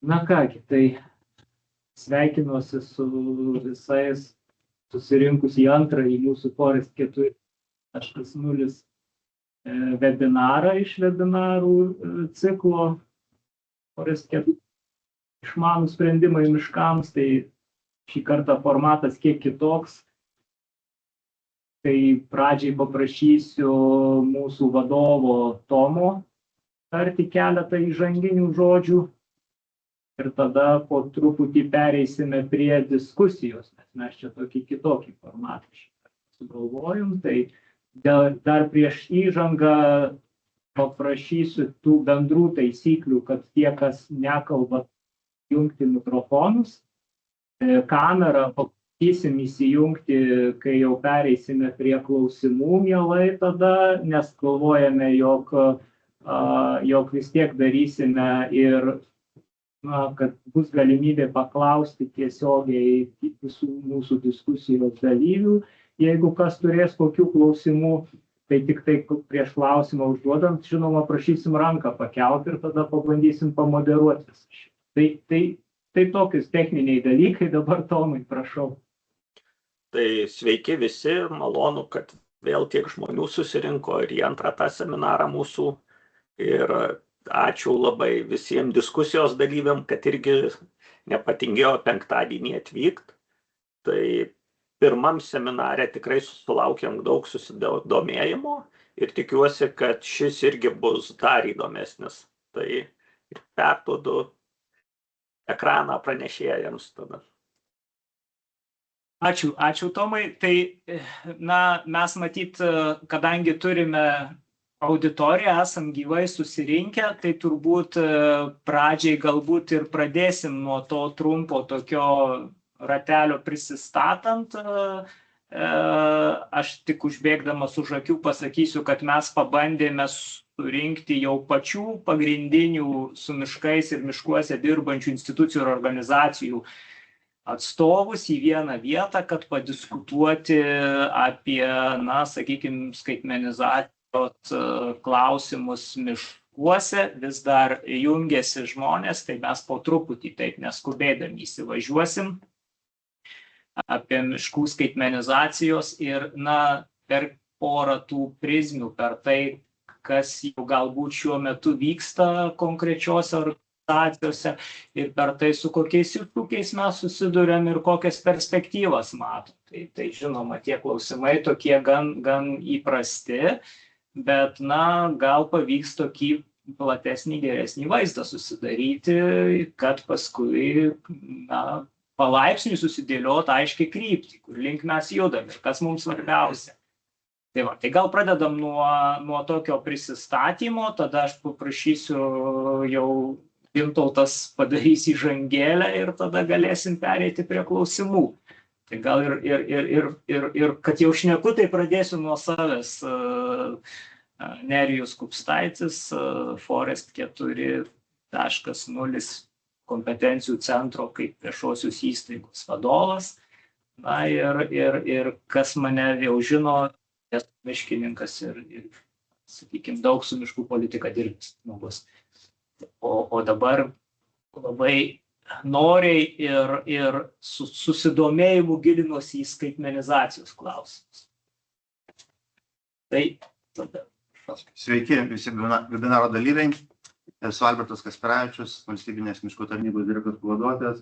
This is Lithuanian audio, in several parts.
Na kągi, tai sveikinuosi su visais susirinkus į antrąjį mūsų Forest 4.0 webinarą iš webinarų ciklo Forest 4 išmanūs sprendimai miškams. Tai šį kartą formatas kiek kitoks. Tai pradžiai paprašysiu mūsų vadovo Tomo tarti keletą įžanginių žodžių. Ir tada po truputį pereisime prie diskusijos, nes mes čia tokį kitokį formatą sugalvojom. Tai dar prieš įžangą paprašysiu tų bendrų taisyklių, kad tie, kas nekalba, jungti mikrofonus. Kamerą paprašysim įsijungti, kai jau pereisime prie klausimų mielai tada, nes galvojame, jog vis tiek darysime ir kad bus galimybė paklausti tiesiogiai visų mūsų diskusijos dalyvių. Jeigu kas turės kokių klausimų, tai tik tai prieš klausimą užduodant, žinoma, prašysim ranką pakelti ir tada pabandysim pamoderuoti visą šitą. Tai tokius techniniai dalykai, dabar Tomai, prašau. Tai sveiki visi, malonu, kad vėl tiek žmonių susirinko ir į antrą tą seminarą mūsų. Ir ačiū labai visiems diskusijos dalyviam, kad irgi nepatingėjo penktadienį atvykti. Tai pirmam seminare tikrai sulaukėm daug susidomėjimo ir tikiuosi, kad šis irgi bus dar įdomesnis. Tai perduodu ekraną pranešėjams tada. Ačiū Tomai. Tai mes matyt, kadangi turime auditoriją, esam gyvai susirinkę, tai turbūt pradžiai galbūt ir pradėsim nuo to trumpo tokio ratelio prisistatant. Aš tik užbėgdamas už akių pasakysiu, kad mes pabandėme surinkti jau pačių pagrindinių su miškais ir miškuose dirbančių institucijų ir organizacijų atstovus į vieną vietą, kad padiskutuoti apie, sakykime, skaitmenizaciją klausimus miškuose. Vis dar jungiasi žmonės, tai mes po truputį taip neskubėdami įsivažiuosim apie miškų skaitmenizacijos ir per porą tų prizmių, per tai, kas jau galbūt šiuo metu vyksta konkrečiose organizacijose ir per tai, su kokiais iššūkiais mes susiduriam ir kokias perspektyvas matom. Tai žinoma, tie klausimai tokie gan įprasti, bet gal pavyks tokį platesnį, geresnį vaizdą susidaryti, kad paskui palaipsniui susidėliot aiškiai kryptį, kur link mes judam ir kas mums svarbiausia. Tai gal pradedam nuo tokio prisistatymo, tada aš paprašysiu jau Gintautas padarys įžangėlę ir tada galėsim pereiti prie klausimų. Tai gal ir kad jau šneku, tai pradėsiu nuo savęs. Nerijus Kupstaitis, Forest 4.0 kompetencijų centro kaip viešosios įstaigos vadovas. Ir kas mane jau žino, esu miškininkas ir sakykime, daug su miškų politika dirbęs žmogus. O dabar labai noriai ir su susidomėjimu gilinuosi į skaitmenizacijos klausimus. Tai tada. Sveiki visi webinaro dalyviai. Esu Albertas Kasperavičius, valstybinės miškų tarnybos direktoriaus pavaduotojas.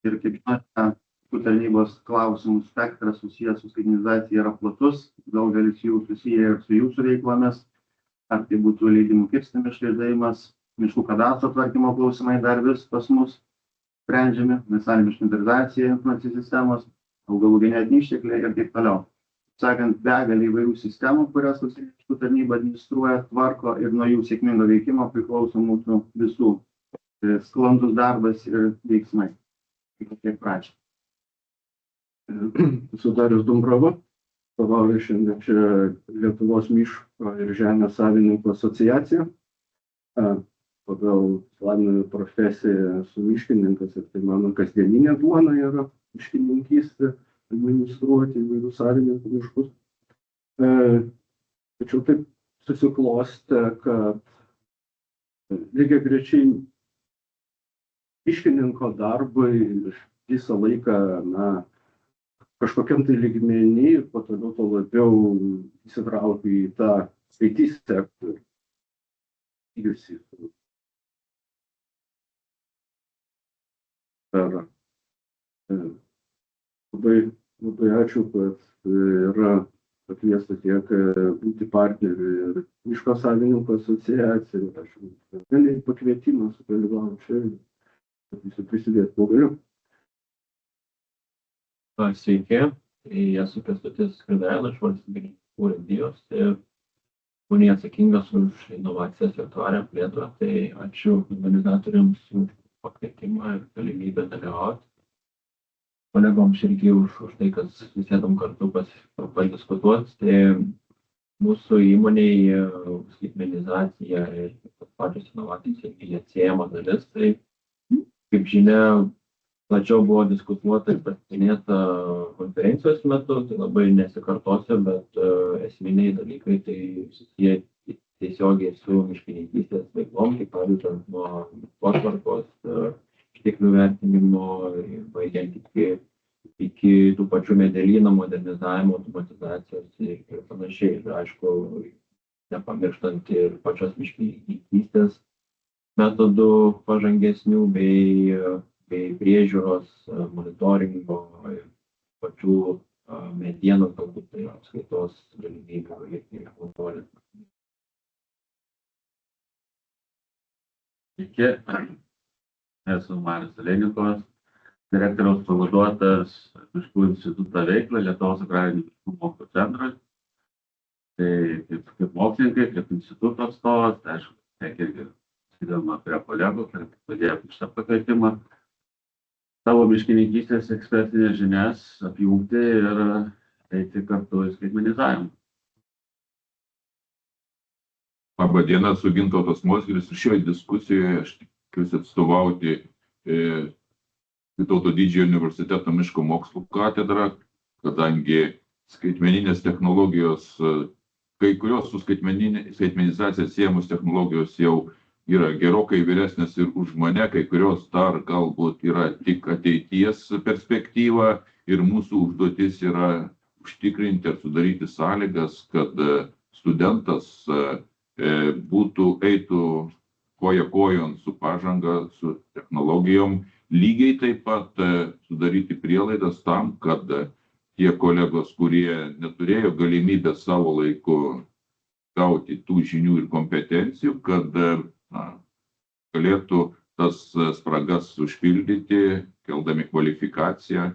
Ir kaip žinote, miškų tarnybos klausimų spektras susijęs su skaitmenizacija yra platus. Daugelis jų susiję ir su jūsų veiklomis. Ar tai būtų leidimų kirsti mišką išdavimas, miškų kadastro tvarkymo klausimai dar vis pas mus sprendžiami, nacionalinė miškų inventorizacija, informacijos sistemos, augalų genetiniai ištekliai ir taip toliau. Sakant, begalį įvairių sistemų, kurias miškų tarnyba administruoja, tvarko ir nuo jų sėkmingo veikimo priklauso mūsų visų sklandus darbas ir veiksmai. Tiek pradžia. Esu Darius Dumbrava, atstovauju šiandien čia Lietuvos miško ir žemės savininkų asociacija. Pagal išsilavinimą profesiją esu miškininkas ir tai mano kasdieninė duona yra miškininkystė, administruoti įvairių savininkų miškus. Tačiau taip susiklostė, kad lygiagrečiai miškininko darbui visą laiką, kažkokiam tai lygmenį ir po toliau to labiau įsitraukiu į tą IT sektorių. Labai ačiū, kad yra pakviesta tiek būti partneriu ir miško savininkų asociacija. Aš pakvietimą sudalyvauju čia, kad visi prisidėtų kuo galiu. Sveiki, esu Kęstutis Skridaila iš valstybinės urėdijos ir būnė atsakingas už inovacijas ir tvarią plėtrą. Tai ačiū organizatoriams už pakvietimą ir galimybę dalyvauti. Kolegoms irgi už tai, kad susėdom kartu padiskutuoti. Tai mūsų įmonėje skaitmenizacija ir pačios inovacijos irgi atsiejama dalis. Tai, kaip žinia, plačiau buvo diskutuota ir pristatinėta konferencijos metu, tai labai nesikartosiu, bet esminiai dalykai tai susiję tiesiogiai su miškininkystės veiklom, kaip pavyzdžiui nuo potvarkos, išteklių vertinimo, baigiant iki tų pačių medelynų modernizavimo, automatizacijos ir panašiai. Ir aišku, nepamirštant ir pačios miškininkystės metodų pažangesnių bei priežiūros, monitoringo ir pačių medienos galbūt tai apskaitos galimybių ir kontrolės. Sveiki, esu Marius Alenikovas, direktoriaus pavaduotojas Miškų instituto veiklą Lietuvos agrarinių miškų mokslo centras. Tai kaip mokslininkai, kaip instituto atstovas, tai aišku, tiek irgi skidama prie kolegų, kad padėjo šitą pakvietimą savo miškininkystės ekspertinės žinias apjungti ir eiti kartu į skaitmenizavimą. Labą dieną, esu Gintautas Mozgeris ir šioje diskusijoje aš tikiuosi atstovauti Vytauto Didžiojo universiteto miško mokslų katedrą, kadangi skaitmeninės technologijos, kai kurios su skaitmenizacija siejamos technologijos jau yra gerokai vyresnės ir už mane, kai kurios dar galbūt yra tik ateities perspektyva ir mūsų užduotis yra užtikrinti ir sudaryti sąlygas, kad studentas eitų koja kojon su pažanga, su technologijom, lygiai taip pat sudaryti prielaidas tam, kad tie kolegos, kurie neturėjo galimybės savo laiku gauti tų žinių ir kompetencijų, kad galėtų tas spragas užpildyti, keldami kvalifikaciją.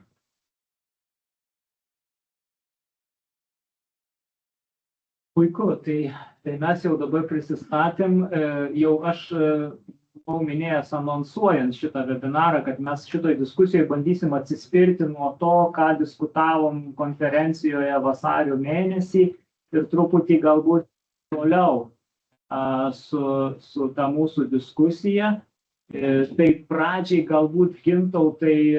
Puiku, tai mes jau dabar prisistatėm, jau aš buvau minėjęs anonsuojant šitą webinarą, kad mes šitoj diskusijoje bandysim atsispirti nuo to, ką diskutavom konferencijoje vasario mėnesį ir truputį galbūt toliau su ta mūsų diskusija. Tai pradžiai galbūt Gintautai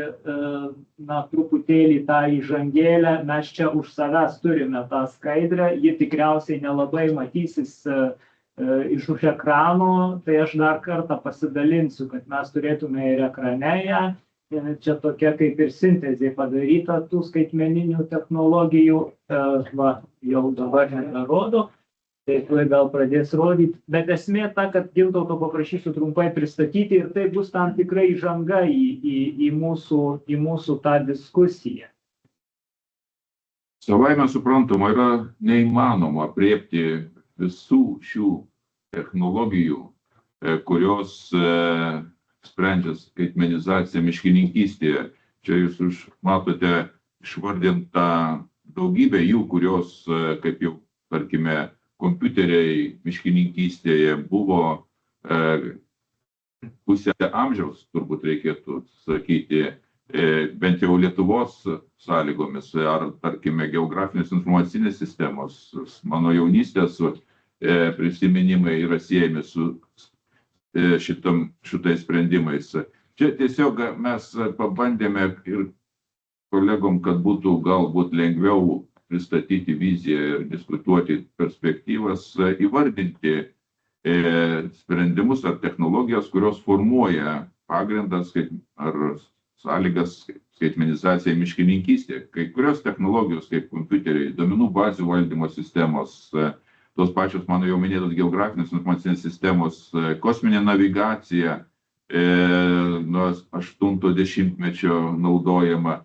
truputėlį tą įžangėlę, mes čia už savęs turime tą skaidrę, ji tikriausiai nelabai matysis iš už ekrano, tai aš dar kartą pasidalinsiu, kad mes turėtume ir ekrane ją. Čia tokia kaip ir sintezė padaryta tų skaitmeninių technologijų, jau dabar nerodo. Tai gal pradės rodyti, bet esmė ta, kad Gintauto paprašysiu trumpai pristatyti ir tai bus tam tikrai įžanga į mūsų tą diskusiją. Savaime suprantama, yra neįmanoma aprėpti visų šių technologijų, kurios sprendžia skaitmenizaciją miškininkystėje. Čia jūs matote išvardintą daugybę jų, kurios, kaip jau, tarkime, kompiuteriai miškininkystėje buvo pusę amžiaus, turbūt reikėtų sakyti, bent jau Lietuvos sąlygomis, ar, tarkime, geografinės informacinės sistemos. Mano jaunystės prisiminimai yra siejami su šitais sprendimais. Čia tiesiog mes pabandėme ir kolegom, kad būtų galbūt lengviau pristatyti viziją ir diskutuoti perspektyvas, įvardinti sprendimus ar technologijas, kurios formuoja pagrindas ar sąlygas skaitmenizacijai miškininkystėje. Kai kurios technologijos, kaip kompiuteriai, duomenų bazių valdymo sistemos, tos pačios mano jau minėtos geografinės informacinės sistemos, kosminė navigacija, nuo 80-mečio naudojama,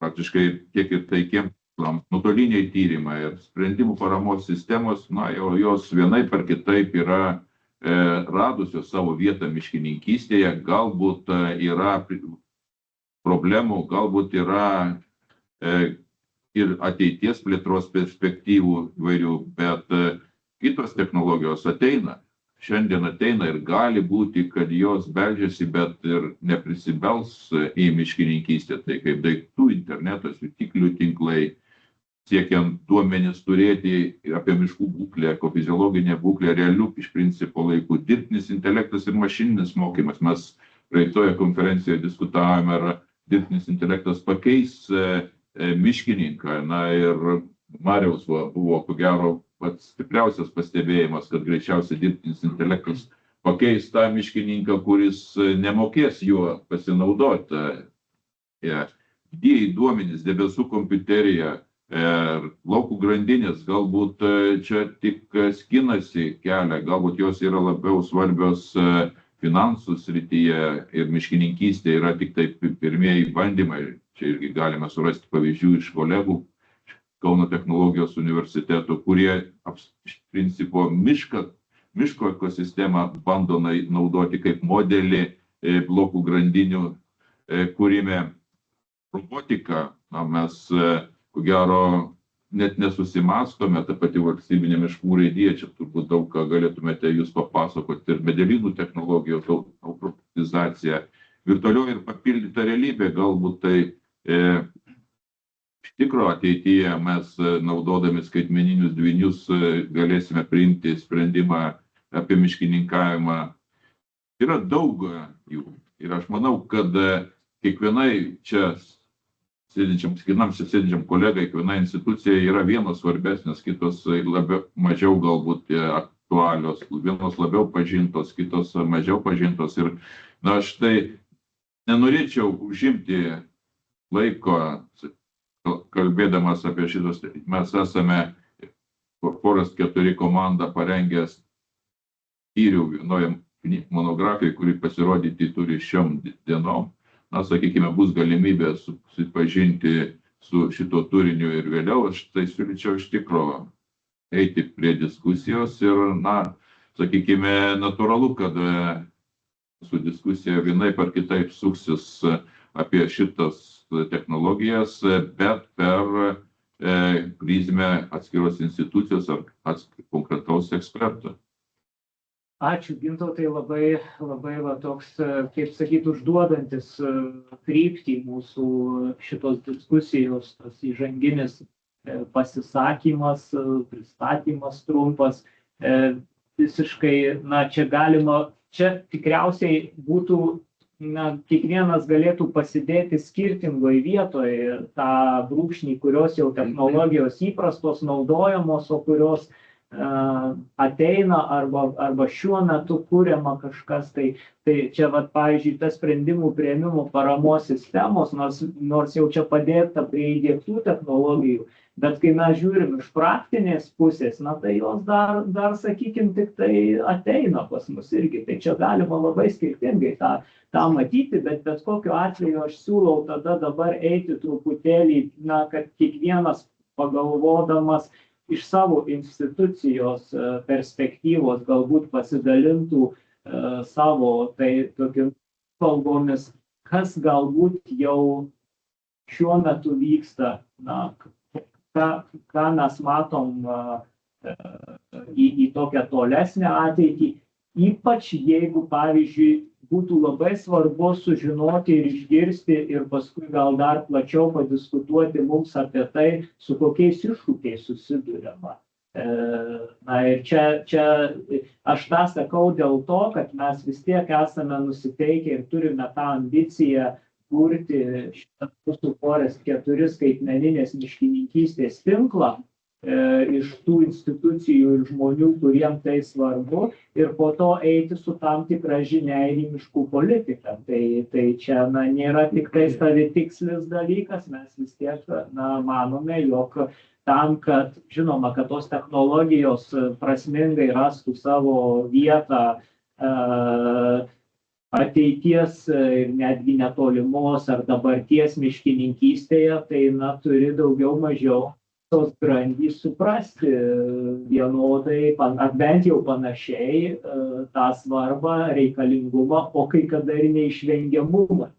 praktiškai tiek ir taikiems tikslams, nuotoliniai tyrimai ir sprendimų paramos sistemos, jos vienaip ar kitaip yra radusios savo vietą miškininkystėje, galbūt yra problemų, galbūt yra ir ateities plėtros perspektyvų įvairių, bet kitos technologijos šiandien ateina ir gali būti, kad jos beldžiasi, bet ir neprisibels į miškininkystę, tai kaip daiktų internetas, jutiklių tinklai, siekiant duomenis turėti apie miškų būklę, ekofiziologinę būklę, realių iš principo laikų, dirbtinis intelektas ir mašininis mokymas. Mes praeitoje konferencijoje diskutavome, ar dirbtinis intelektas pakeis miškininką. Ir Mariaus buvo, ko gero, pats stipriausias pastebėjimas, kad greičiausiai dirbtinis intelektas pakeis tą miškininką, kuris nemokės juo pasinaudoti. Didieji duomenys, debesų kompiuterija, laukų grandinės, galbūt čia tik skinasi kelią, galbūt jos yra labiau svarbios finansų srityje ir miškininkystė yra tik tai pirmieji bandymai. Čia irgi galime surasti pavyzdžių iš kolegų Kauno technologijos universiteto, kurie iš principo miško ekosistemą bando naudoti kaip modelį blokų grandinių kūrime. Robotika, mes ko gero net nesusimastome, ta pati valstybinė miškų urėdija, čia turbūt daug ką galėtumėte jūs papasakoti, ir medelynų technologijos, automatizacija, virtualioji ir papildyta realybė, galbūt tai iš tikro ateityje mes naudodami skaitmeninius dvynius galėsime priimti sprendimą apie miškininkavimą. Yra daug jų ir aš manau, kad kiekvienai čia sėdinčiam kolegai, kiekviena institucija yra vienos svarbesnės, kitos mažiau galbūt aktualios, vienos labiau pažintos, kitos mažiau pažintos. Ir aš tai nenorėčiau užimti laiko, kalbėdamas apie šitos. Mes esame Forest 4 komanda parengęs skyrių vienoje monografijoje, kuri pasirodyti turi šiom dienom. Sakykime, bus galimybė susipažinti su šito turiniu ir vėliau. Aš tai siūlyčiau iš tikro eiti prie diskusijos ir, sakykime, natūralu, kad su diskusija vienaip ar kitaip suksis apie šitas technologijas, bet per prizmę atskiros institucijos ar konkretaus eksperto. Ačiū, Gintautai, labai toks, kaip sakyt, užduodantis kryptį mūsų šitos diskusijos, tas įžanginis pasisakymas, pristatymas trumpas. Visiškai, čia tikriausiai būtų, kiekvienas galėtų pasidėti skirtingoje vietoje tą brūkšnį, kurios jau technologijos įprastos, naudojamos, o kurios ateina arba šiuo metu kuriama kažkas. Tai čia, pavyzdžiui, tas sprendimų priėmimo paramos sistemos, nors jau čia padėta prie įdiegtų technologijų, bet kai mes žiūrim iš praktinės pusės, tai jos dar sakykime, tik tai ateina pas mus irgi. Tai čia galima labai skirtingai tą matyti, bet kokiu atveju aš siūlau tada dabar eiti truputėlį, kad kiekvienas pagalvodamas iš savo institucijos perspektyvos galbūt pasidalintų savo tokiomis kalbomis, kas galbūt jau šiuo metu vyksta, ką mes matom į tokią tolesnę ateitį, ypač jeigu, pavyzdžiui, būtų labai svarbu sužinoti ir išgirsti ir paskui gal dar plačiau padiskutuoti mums apie tai, su kokiais iššūkiais susiduriama. Ir čia aš tą sakau dėl to, kad mes vis tiek esame nusiteikę ir turime tą ambiciją kurti šitą mūsų Forest 4 skaitmeninės miškininkystės tinklą. iš tų institucijų ir žmonių, kuriem tai svarbu, ir po to eiti su tam tikra žinia ir į miškų politiką. Tai čia nėra tik tai savitikslis dalykas, mes vis tiek manome, jog tam, kad žinoma, kad tos technologijos prasmingai rastų savo vietą ateities ir netgi netolimos ar dabarties miškininkystėje, tai turi daugiau mažiau tos grandys suprasti vienodai, ar bent jau panašiai tą svarbą, reikalingumą, o kai kada ir neišvengiamumą.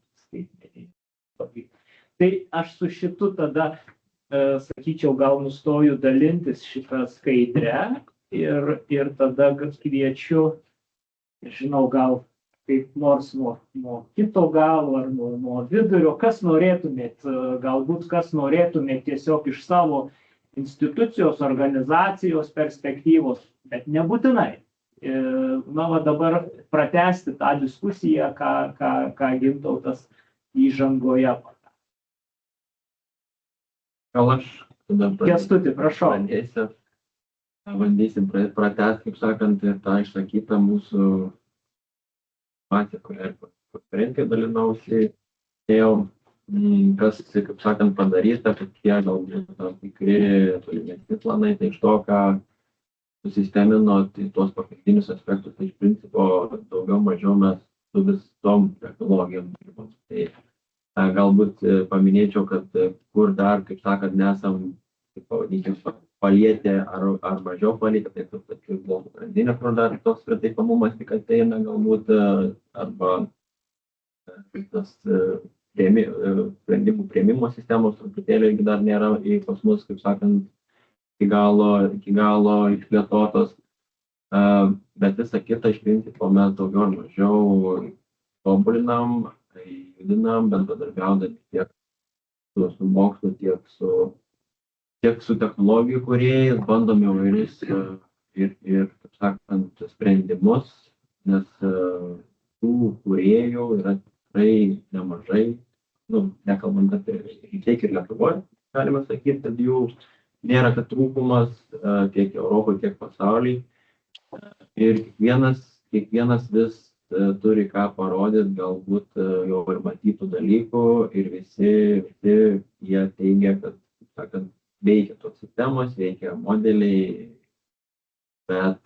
Tai aš su šitu tada, sakyčiau, gal nustoju dalintis šitą skaidrę ir tada kviečiu, žinau, gal kaip nors nuo kito galo ar nuo vidurio, kas norėtumėt, galbūt kas norėtumėt tiesiog iš savo institucijos, organizacijos perspektyvos, bet nebūtinai. Dabar pratęsti tą diskusiją, ką Gintautas įžangoje pasakė. Gal aš tada Kęstuti, prašau. Bandysim pratęsti, kaip sakant, ir tą išsakytą mūsų informaciją, kurią konferencijoje dalinausi, kas, kaip sakant, padaryta, kokie galbūt tam tikri tolimesni planai, tai iš to, ką susistemino, tai tuos pagrindinius aspektus, tai iš principo daugiau mažiau mes su visom technologijom dirbam. Tai galbūt paminėčiau, kad kur dar, kaip sakant, nesam, kaip pavadinkim, palietę ar mažiau palietę, tai tokių blokų grandinė, kur dar toks pritaikomumas tik ateina galbūt, arba tas sprendimų priėmimo sistemos truputėlį dar nėra pas mus, kaip sakant, iki galo išplėtotos, bet visą kitą iš principo mes daugiau ar mažiau tobulinam, judinam, bendradarbiaudami tiek su mokslu, tiek su technologijų kūrėjais, bandom įvairius ir, kaip sakant, sprendimus, nes tų kūrėjų yra tikrai nemažai, nekalbant apie tiek ir Lietuvoje, galime sakyti, kad jų nėra kad trūkumas tiek Europoje, tiek pasaulyje. Ir kiekvienas vis turi ką parodyti, galbūt jau ir matytų dalykų ir visi jie teigia, kad, sakant, veikia tos sistemos, veikia modeliai, bet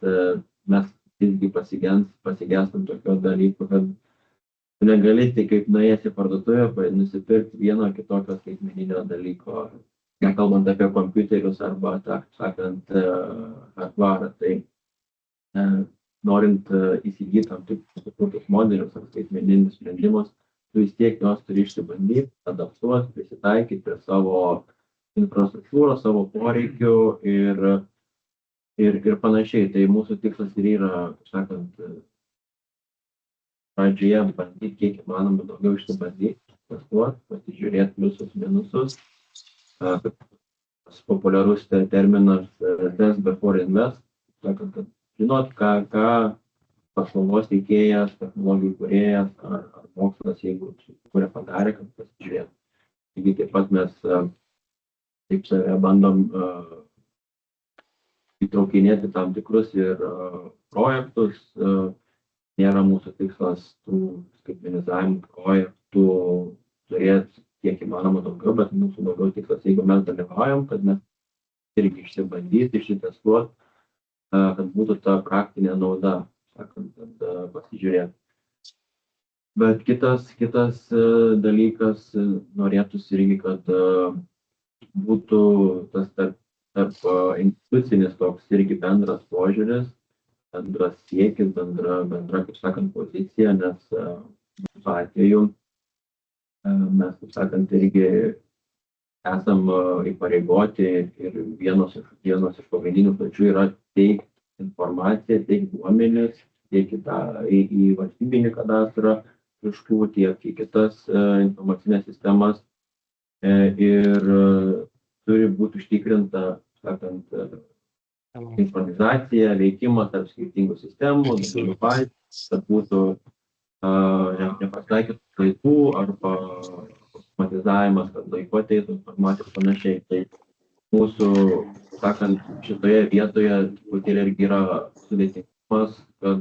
mes visgi pasigestam tokio dalyko, kad tu negali tik kaip nuėjęs į parduotuvę nusipirkti vieno kitokio skaitmeninio dalyko, nekalbant apie kompiuterius arba, taip sakant, hardvarą. Tai norint įsigyti tam tikrus modelius ar skaitmeninius sprendimus, tu vis tiek juos turi išsibandyti, adaptuoti, prisitaikyti prie savo infrastruktūros, savo poreikių ir panašiai. Tai mūsų tikslas ir yra, kaip sakant, pradžioje bandyti kiek įmanoma daugiau išsibandyti, testuoti, pasižiūrėti pliusus, minusus. Tas populiarus terminas test before invest, sakant, kad žinot, ką paslaugos teikėjas, technologijų kūrėjas ar mokslas, jeigu kurie padarė, kad pasižiūrėtų. Taigi taip pat mes taip save bandom įtraukinėti tam tikrus ir projektus. Nėra mūsų tikslas tų skaitmenizavimo projektų turėti kiek įmanoma daugiau, bet mūsų daugiau tikslas, jeigu mes dalyvaujam, kad mes irgi išsibandyti, išsitestuoti, kad būtų ta praktinė nauda, sakant, kad pasižiūrėti. Bet kitas dalykas norėtųsi irgi, kad būtų tas tarp institucinis toks irgi bendras požiūris, bendras siekis, bendra, kaip sakant, pozicija, nes mūsų atveju mes, kaip sakant, irgi esam įpareigoti ir vienos iš pagrindinių pačių yra teikti informaciją, teikti duomenis, tiek į valstybinį kadastrą miškų, tiek į kitas informacinės sistemas ir turi būti užtikrinta, sakant, sinchronizacija, veikimas tarp skirtingų sistemų, kad būtų nepasitaikytų klaidų arba automatizavimas, kad laiku ateitų informacija ir panašiai. Tai mūsų, sakant, šitoje vietoje truputėlį irgi yra sudėtingumas, kad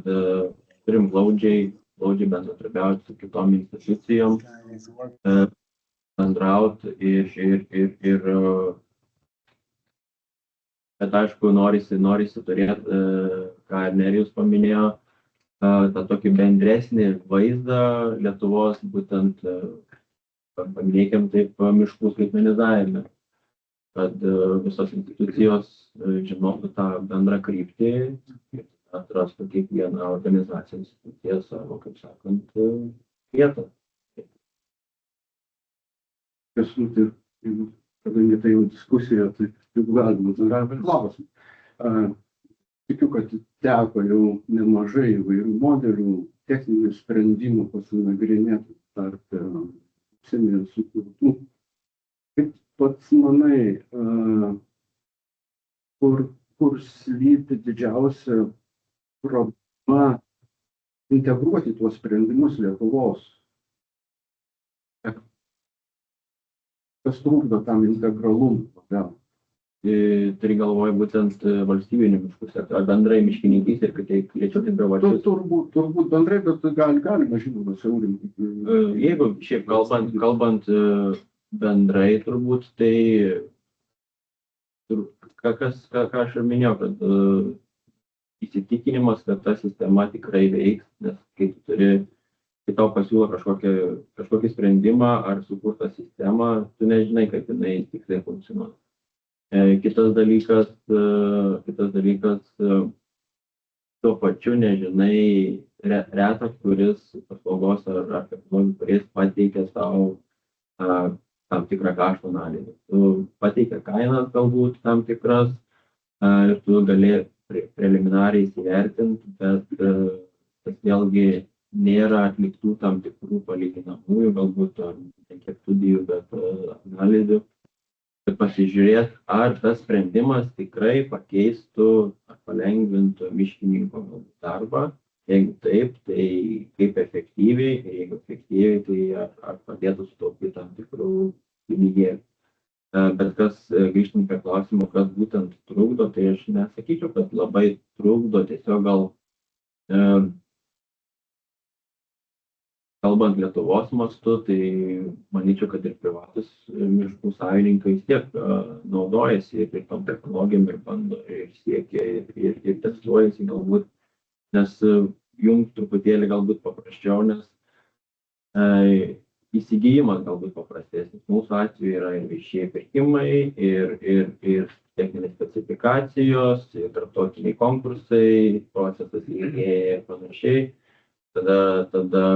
turim glaudžiai bendradarbiauti su kitom institucijom, bendrauti ir bet aišku, norisi turėti, ką ir Nerijus paminėjo, tą tokį bendresnį vaizdą Lietuvos, būtent, paminėkim taip, miškų skaitmenizavime, kad visos institucijos žinotų tą bendrą kryptį ir atrastų kiekvieną organizaciją, instituciją savo, kaip sakant, vietą. Kęstuti, kadangi tai jau diskusija, tai jeigu galima klausimą. Tikiu, kad teko jau nemažai įvairių modelių, techninių sprendimų pasinagrinėti tarp užsienyje sukurtų. Kaip pats manai, kur slypi didžiausia problema integruoti tuos sprendimus Lietuvos? Kas trukdo tam integralumui labiausiai? Turi galvoje būtent valstybinių miškų sektorių, ar bendrai miškininkystė ir kitaip lėčiau tai privačius? Turbūt bendrai, bet galima, žinoma, siaurinti. Jeigu šiaip kalbant bendrai, turbūt, tai ką aš ir minėjau, kad įsitikinimas, kad ta sistema tikrai veiks, nes kai tu turi, kai tau pasiūlo kažkokį sprendimą ar sukurtą sistemą, tu nežinai, kaip jinai tikrai funkcionuoja. Kitas dalykas, tuo pačiu nežinai retas, kuris paslaugos ar technologijų kuris pateikia savo tam tikrą kaštų analizę. Tu pateikia kainas galbūt tam tikras ir tu gali preliminariai įsivertinti, bet tas vėlgi nėra atliktų tam tikrų palyginamųjų, galbūt ne kiek studijų, bet analizių. Ir pasižiūrėti, ar tas sprendimas tikrai pakeistų ar palengvintų miškininko darbą. Jeigu taip, tai kaip efektyviai, ir jeigu efektyviai, tai ar padėtų sutaupyti tam tikrų pinigėlių. Bet kas, grįžtant prie klausimo, kas būtent trukdo, tai aš nesakyčiau, kad labai trukdo, tiesiog gal kalbant Lietuvos mastu, tai manyčiau, kad ir privatus miškų savininkai vis tiek naudojasi ir tom technologijom ir bando ir siekia ir testuojasi galbūt, nes jums truputėlį galbūt paprasčiau, nes įsigijimas galbūt paprastesnis. Mūsų atveju yra ir viešieji pirkimai, ir techninės specifikacijos, ir tarptautiniai konkursai, procesas ilgėja ir panašiai. Tada,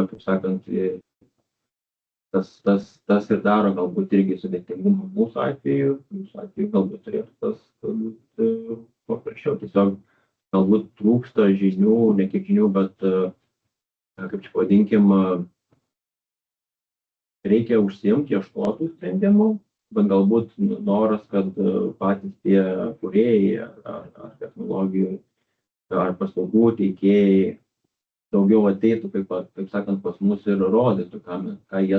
kaip sakant, tas ir daro galbūt irgi sudėtingumą mūsų atveju galbūt turėtų tas paprasčiau. Tiesiog galbūt trūksta žinių, ne kiek žinių, bet, kaip čia pavadinkim, reikia užsiimti ieškotų sprendimų, bet galbūt noras, kad patys tie kūrėjai ar technologijų ar paslaugų teikėjai daugiau ateitų, kaip sakant, pas mus ir rodytų, ką jie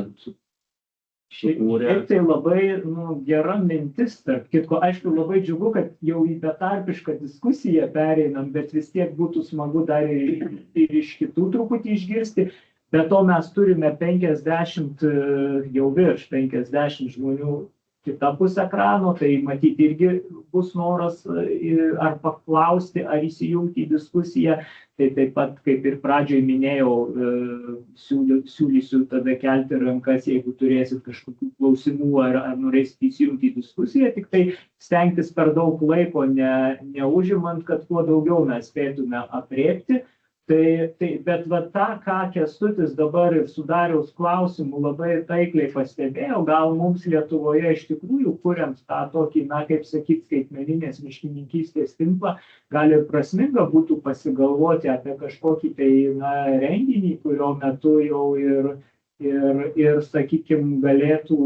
sukūrė. Tai labai gera mintis, tarp kitko. Aišku, labai džiugu, kad jau į betarpišką diskusiją pereinam, bet vis tiek būtų smagu dar ir iš kitų truputį išgirsti. Be to mes turime 50, jau virš 50 žmonių kitapus ekrano, tai matyti irgi bus noras ar paklausti, ar įsijungti į diskusiją. Tai taip pat, kaip ir pradžioje minėjau, siūlysiu tada kelti rankas, jeigu turėsit kažkokių klausimų ar norėsit įsijungti į diskusiją, tik tai stengtis per daug laiko neužimant, kad kuo daugiau mes spėtume aprėpti. Bet va tą, ką Kęstutis dabar ir su Dariaus klausimu labai taikliai pastebėjo, gal mums Lietuvoje iš tikrųjų kuriant tą tokį, kaip sakyti, skaitmeninės miškininkystės tinklą, gal ir prasminga būtų pasigalvoti apie kažkokį tai renginį, kurio metu jau ir sakykime, galėtų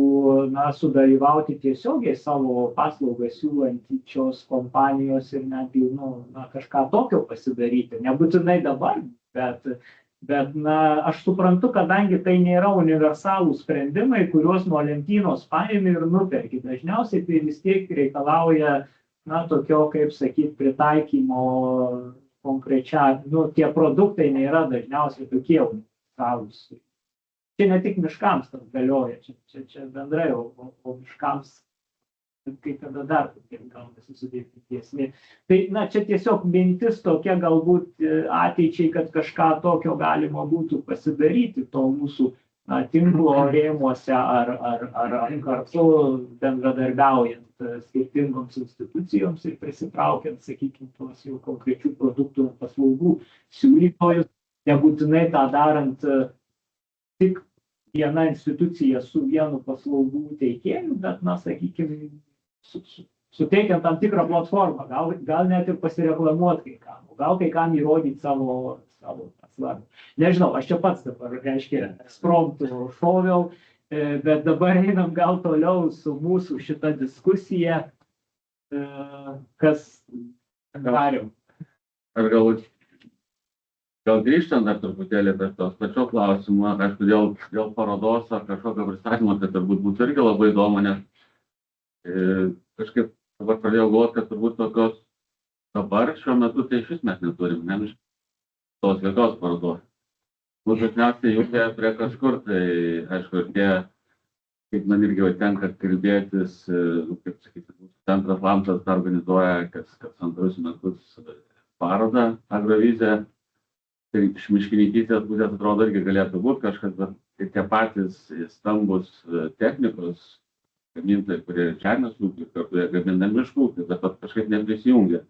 sudalyvauti tiesiogiai savo paslaugas siūlančios kompanijos ir netgi kažką tokio pasidaryti. Nebūtinai dabar, Bet, aš suprantu, kadangi tai nėra universalūs sprendimai, kuriuos nuo lentynos paimi ir nuperki. Dažniausiai tai vis tiek reikalauja, tokio, kaip sakyti, pritaikymo konkrečiai. Tie produktai nėra dažniausiai tokie universalūs. Čia ne tik miškams tas galioja, čia bendrai, o miškams kai kada dar gaunasi sudėtingesni. Tai, čia tiesiog mintis tokia galbūt ateičiai, kad kažką tokio galima būtų pasidaryti to mūsų tinklo rėmuose ar kartu bendradarbiaujant skirtingoms institucijoms ir prisitraukiant, sakykime, tuos jau konkrečių produktų ir paslaugų siūlytojus, nebūtinai tą darant tik viena institucija su vienu paslaugų teikėju, bet, sakykime, suteikiant tam tikrą platformą, gal net ir pasireklamuoti kai kam, gal kai kam įrodyti savo svarbą. Nežinau, aš čia pats dabar, reiškia, ekspromtu šoviau, bet dabar einam gal toliau su mūsų šita diskusija, kas dariau. Aš gal grįžtant dar truputėlį per tos pačio klausimą, aišku, dėl parodos ar kažkokio pristatymo, tai turbūt būtų irgi labai įdomu, nes kažkaip dabar pradėjau galvoti, kad turbūt tokios dabar šiuo metu tai šis mes neturim, ne tos jokios parodos. Mūsų dažniausiai jungia prie kažkur, tai aišku, ir tie, kaip man irgi tenka kalbėtis, kaip sakyti, centras Lamtas organizuoja kas antrus metus parodą Agrovizija. Tai iš miškininkystės pusės atrodo irgi galėtų būti kažkas, bet tie patys stambus technikos gamintojai, kurie žemės ūkį, kurie gamina miškų, bet kažkaip neprisijungia.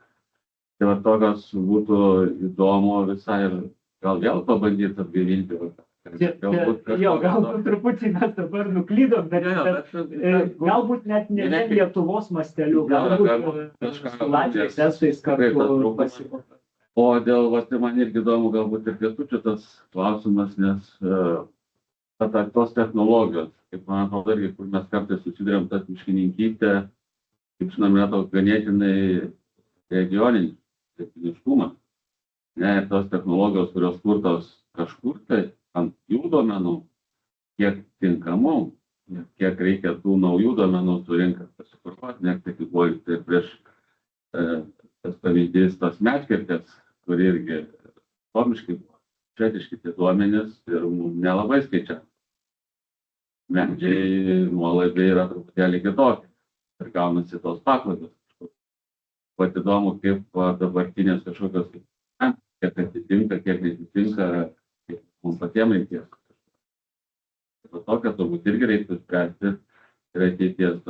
Tai tokios būtų įdomu visai ir gal vėl pabandyti atgaivinti. Galbūt truputį mes dabar nuklydom, bet galbūt net ne Lietuvos masteliu, galbūt su Latvijos estais kartu pasikopa. O dėl, man irgi įdomu galbūt ir pietučių tas klausimas, nes tos technologijos, kaip man atrodo irgi, kur mes kartais susidurėm tas miškininkystė, kaip žinom, yra toks ganėtinai regioninis miškumas. Ir tos technologijos, kurios kurtos kažkur tai ant jų duomenų, kiek tinkamų, kiek reikia tų naujų duomenų surinkti, pasikurtuoti, nekritikuoti. Tai prieš tas pavyzdys tos medkirtės, kur irgi komiškai buvo, švediški tie duomenys ir nelabai skaičia. Medžiai nuolaidai yra truputėlį kitokie ir gaunasi tos paklaidos. Pat įdomu, kaip dabartinės kažkokios, kiek atitinka, kiek netitinka, kiek mums patiems reikės. Tokią turbūt irgi reiktų spręsti ir ateities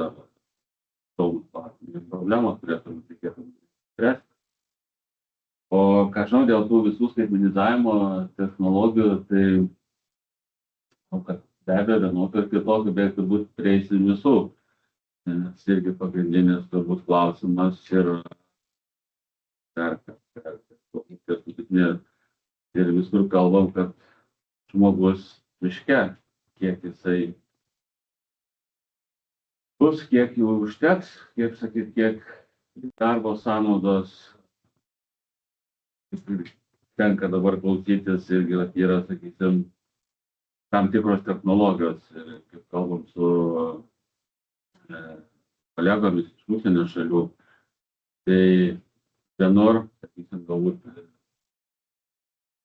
problemos turėtų reikėtų spręsti. O ką žinau, dėl tų visų skaitmenizavimo technologijų, tai kad be abejo vienokio ir kitokio, bet turbūt prieisim visų. Nes irgi pagrindinis turbūt klausimas ir visur kalbam, kad žmogus miške, kiek jisai bus, kiek jų užteks, kiek sakyt, kiek darbo sąnaudos tenka dabar klausytis irgi yra, sakysim, tam tikros technologijos ir kaip kalbam su kolegomis iš užsienio šalių, tai vienur, sakysim, galbūt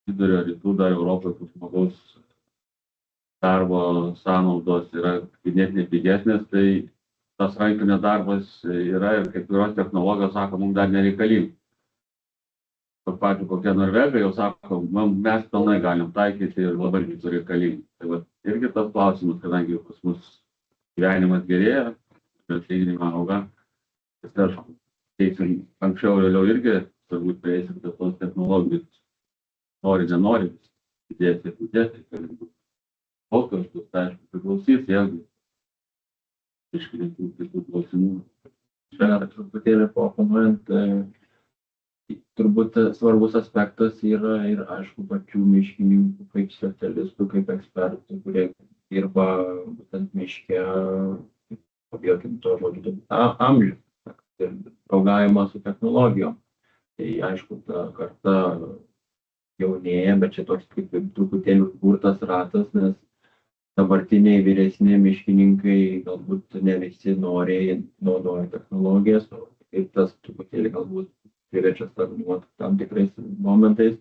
vidurio rytų dar Europoje, kur žmogaus darbo sąnaudos yra ganėtinai pigesnės, tai tas rankinio darbas yra ir kai kurios technologijos, sako, mums dar nereikalingi. Pavyzdžiui, kokie Norvegai jau sako, mes pilnai galim taikyti ir labai būtų reikalingi. Tai irgi tas klausimas, kadangi pas mus gyvenimas gerėja, atlyginimai auga, tai aš teiksim anksčiau vėliau irgi turbūt prieisim prie tos technologijos, nori, nenori, įdėti, kokios bus, tai aišku, priklausys, vėlgi, iškeliantų kitų klausimų. Čia truputėlį paoponuojant, turbūt svarbus aspektas yra ir, aišku, pačių miškininkų kaip specialistų, kaip ekspertų, kurie dirba būtent miške, pabėkim to žodžiu, amžių, ir draugavimą su technologijom. Tai, aišku, ta karta jaunėja, bet čia toks kaip truputėlį užburtas ratas, nes dabartiniai vyresni miškininkai galbūt ne visi noriai naudoja technologijas, ir tas truputėlį galbūt priverčia stagnuoti tam tikrais momentais,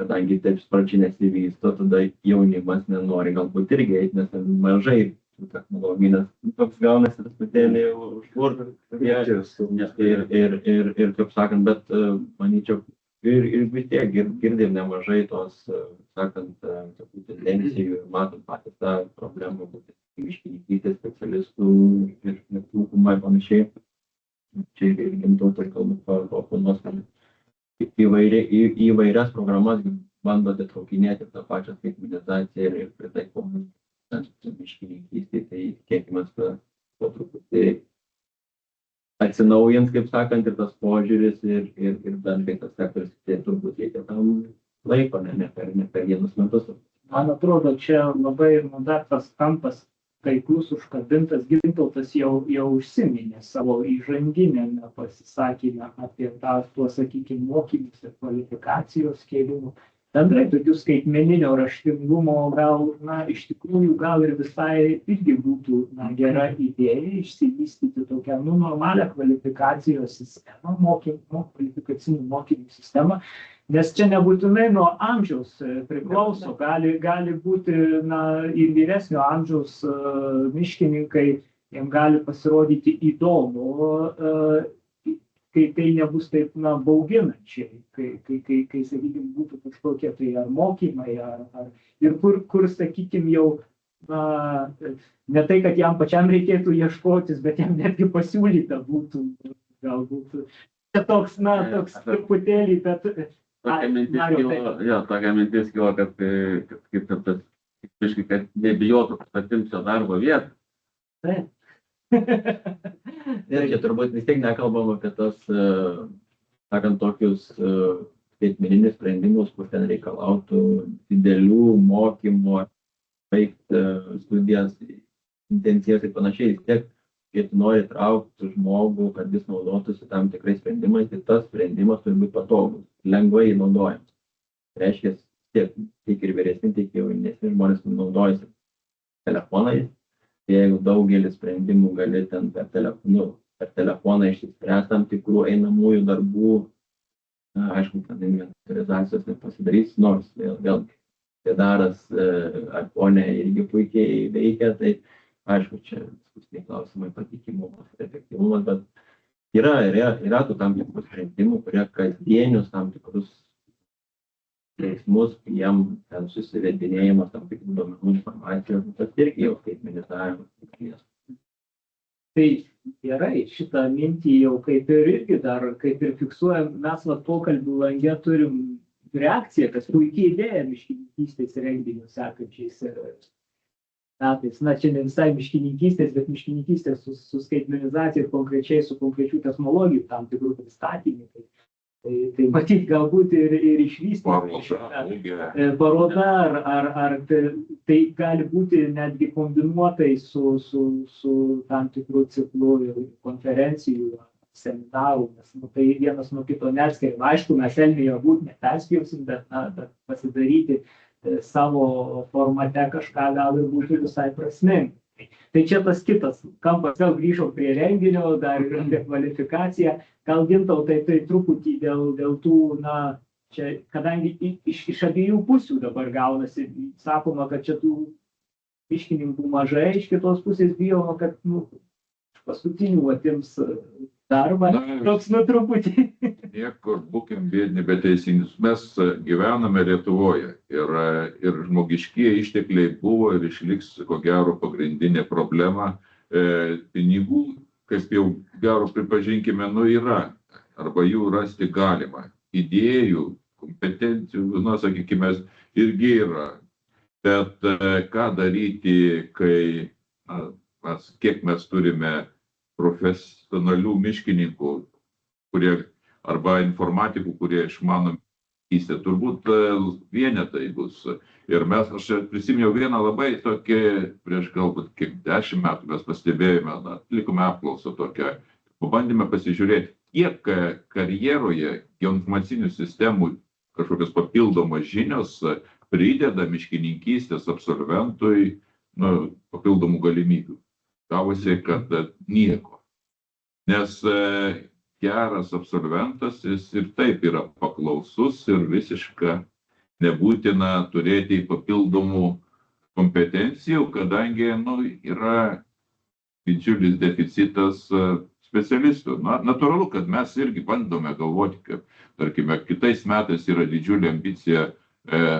kadangi taip sparčiai nesivysto, tada jaunimas nenori galbūt irgi eiti, nes mažai tų technologijų, nes toks gaunasi truputėlį užburtas. Ir kaip sakant, bet manyčiau, ir vis tiek girdim nemažai tos, sakant, tokių tendencijų ir matom patys tą problemą, būtent miškininkystės specialistų ir trūkumą ir panašiai. Čia ir Gintautas galbūt paoponuos, įvairias programas bando atitraukinėti tą pačią skaitmenizaciją ir pritaikomą miškininkystėje, tai tikėkime, kad po truputį atsinaujins, kaip sakant, ir tas požiūris ir bendrai tas sektorius, tai turbūt reikia tam laiko, ne per vienus metus. Man atrodo, čia labai dar tas kampas taiklus užkabintas. Gintautas jau užsiminė savo įžanginėme pasisakymę apie tuos, sakykime, mokymus ir kvalifikacijos kėlimų. Bendrai tokių skaitmeninio raštingumo iš tikrųjų gal ir visai irgi būtų gera idėja išsivystyti tokią normalią kvalifikacijos sistemą, kvalifikacinių mokymų sistemą, nes čia nebūtinai nuo amžiaus priklauso, gali būti ir vyresnio amžiaus miškininkai, jiems gali pasirodyti įdomu, kai tai nebus taip bauginančiai, kai sakykime, būtų kažkokie tai ar mokymai, ir kur sakykime, jau ne tai, kad jam pačiam reikėtų ieškotis, bet jam netgi pasiūlyta būtų galbūt. Čia toks truputėlį, bet... Tokia mintis kilo, kad nebijotų, kad atims jo darbo vietą. Taip. Ir čia turbūt vis tiek nekalbam apie tas, sakant, tokius skaitmeninius sprendimus, kur ten reikalautų didelių mokymų, baigti studijas intensyviai ir panašiai. Vis tiek, kai tu nori traukti žmogų, kad jis naudotųsi tam tikrais sprendimais, tai tas sprendimas turi būti patogus, lengvai naudojamas. Reiškia, tiek ir vyresni, tiek jaunesni žmonės naudojasi telefonais. Jeigu daugelis sprendimų gali ten per telefoną išsispręsti tam tikrų einamųjų darbų, aišku, ten inventorizacijos nepasidarys, nors vėl daras iPhone irgi puikiai veikia, tai aišku, čia diskusiniai klausimai patikimumas, efektyvumas, bet yra tų tam tikrų sprendimų, kurie kasdienius tam tikrus veiksmus, jiem ten susivedinėjimas tam tikrų duomenų informacijos, tas irgi jau skaitmenizavimas. Tai gerai, šitą mintį jau kaip ir fiksuojam, mes pokalbių lange turim reakciją, kas puikiai idėja miškininkystės renginių sekančiais metais. Čia ne visai miškininkystės, bet miškininkystės su skaitmenizacija ir konkrečiai su konkrečių technologijų tam tikrų pristatymų. Tai matyt, galbūt ir išvystyti paroda, ar tai gali būti netgi kombinuotai su tam tikrų ciklų ir konferencijų, seminarų, nes tai vienas nuo kito neatskiriam. Aišku, mes Elmėje būt neperspjausim, bet pasidaryti savo formate kažką gal ir būtų visai prasminga. Tai čia tas kitas kampas, gal grįžau prie renginio, dar ir apie kvalifikaciją. Gal Gintautai tai truputį dėl tų, čia, kadangi iš abiejų pusių dabar gaunasi, sakoma, kad čia tų miškininkų mažai, iš kitos pusės bijoma, kad paskutinių atims darbą, toks truputį. Niekur būkim biedni, bet teisingus. Mes gyvename Lietuvoje ir žmogiškieji ištekliai buvo ir išliks, ko gero, pagrindinė problema. Pinigų, kaip jau gero pripažinkime, yra, arba jų rasti galima. Idėjų, kompetencijų, sakykime, irgi yra. Bet ką daryti, kai, kiek mes turime profesionalių miškininkų, arba informatikų, kurie išmano miškininkystę, turbūt vienetai bus. Ir aš prisiminiau vieną labai tokį, prieš galbūt kiek 10 metų mes pastebėjome, atlikome apklausą tokią, pabandėme pasižiūrėti, kiek karjeroje geoinformacinių sistemų kažkokios papildomos žinios prideda miškininkystės absolventui papildomų galimybių. Gavosi, kad nieko. Nes geras absolventas jis ir taip yra paklausus ir visiškai nebūtina turėti papildomų kompetencijų, kadangi yra didžiulis deficitas specialistų. Natūralu, kad mes irgi bandome galvoti, kad, tarkime, kitais metais yra didžiulė ambicija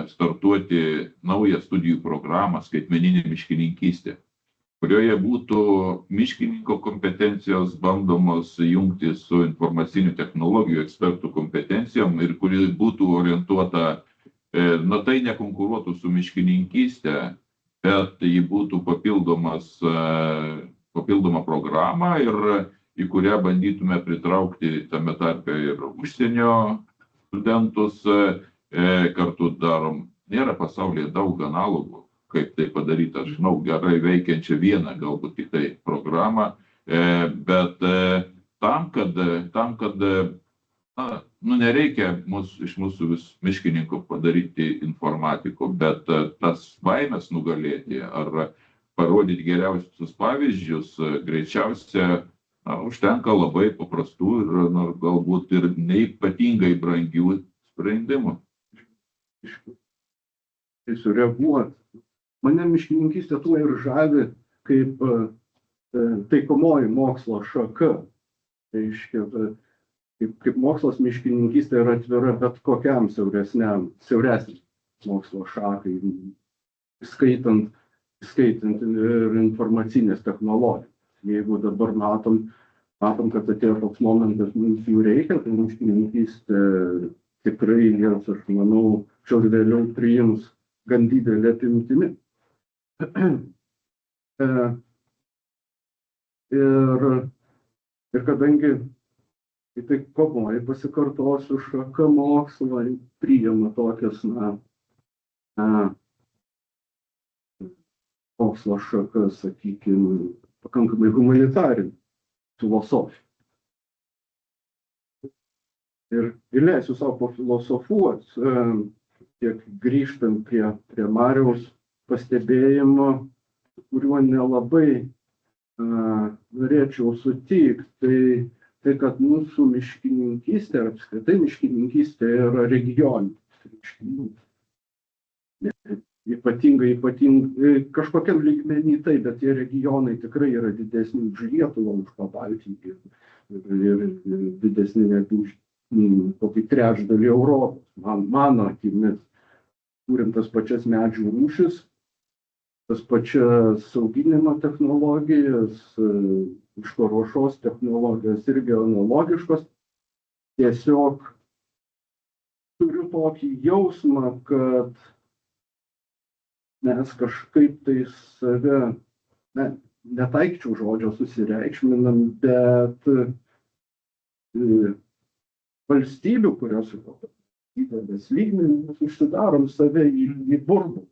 startuoti naują studijų programą skaitmeninė miškininkystė, kurioje būtų miškininko kompetencijos bandomos jungti su informacinių technologijų ekspertų kompetencijom ir kuri būtų orientuota, tai nekonkuruotų su miškininkystė, bet ji būtų papildoma programa ir į kurią bandytume pritraukti tame tarpe ir užsienio studentus. Kartu darom, nėra pasaulyje daug analogų, kaip tai padaryti, aš žinau, gerai veikiančią vieną, galbūt tik tai programą, bet tam, kad nereikia iš mūsų miškininkų padaryti informatikų, bet tas baimės nugalėti ar parodyti geriausius pavyzdžius, greičiausia užtenka labai paprastų ir galbūt ir neypatingai brangių sprendimų. Sureaguoti. Mane miškininkystė tuo ir žavi kaip taikomoji mokslo šaka. Kaip mokslas miškininkystė yra atvira bet kokiam siauresniam mokslo šakai, skaitant ir informacinės technologijas. Jeigu dabar matom, kad atėjo toks momentas, mums jų reikia, tai miškininkystė tikrai jas, aš manau, šios vėliau priims gan didelė apimtimi. Ir kadangi tai komoji pasikartosiu, šaka mokslo priima tokias, mokslo šakas, sakykime, pakankamai humanitarinė filosofija. Ir leisiu savo pafilosofuoti, tiek grįžtant prie Mariaus pastebėjimo, kuriuo nelabai norėčiau sutikti, tai kad mūsų miškininkystė, apskritai miškininkystė yra regioninė. Ypatingai kažkokiam lygmenį tai, bet tie regionai tikrai yra didesni už Lietuvą, už Pabaltijį ir didesni negu už kokį trečdalį Europos. Mano akimis, turim tas pačias medžių rūšis, tas pačias auginimo technologijas, išparuošos technologijos irgi analogiškos. Tiesiog turiu tokį jausmą, kad mes kažkaip tai save, netaikčiau žodžio susireikšminam, bet valstybių, kurios yra didelės lygmenys, užsidarom save į burbulus.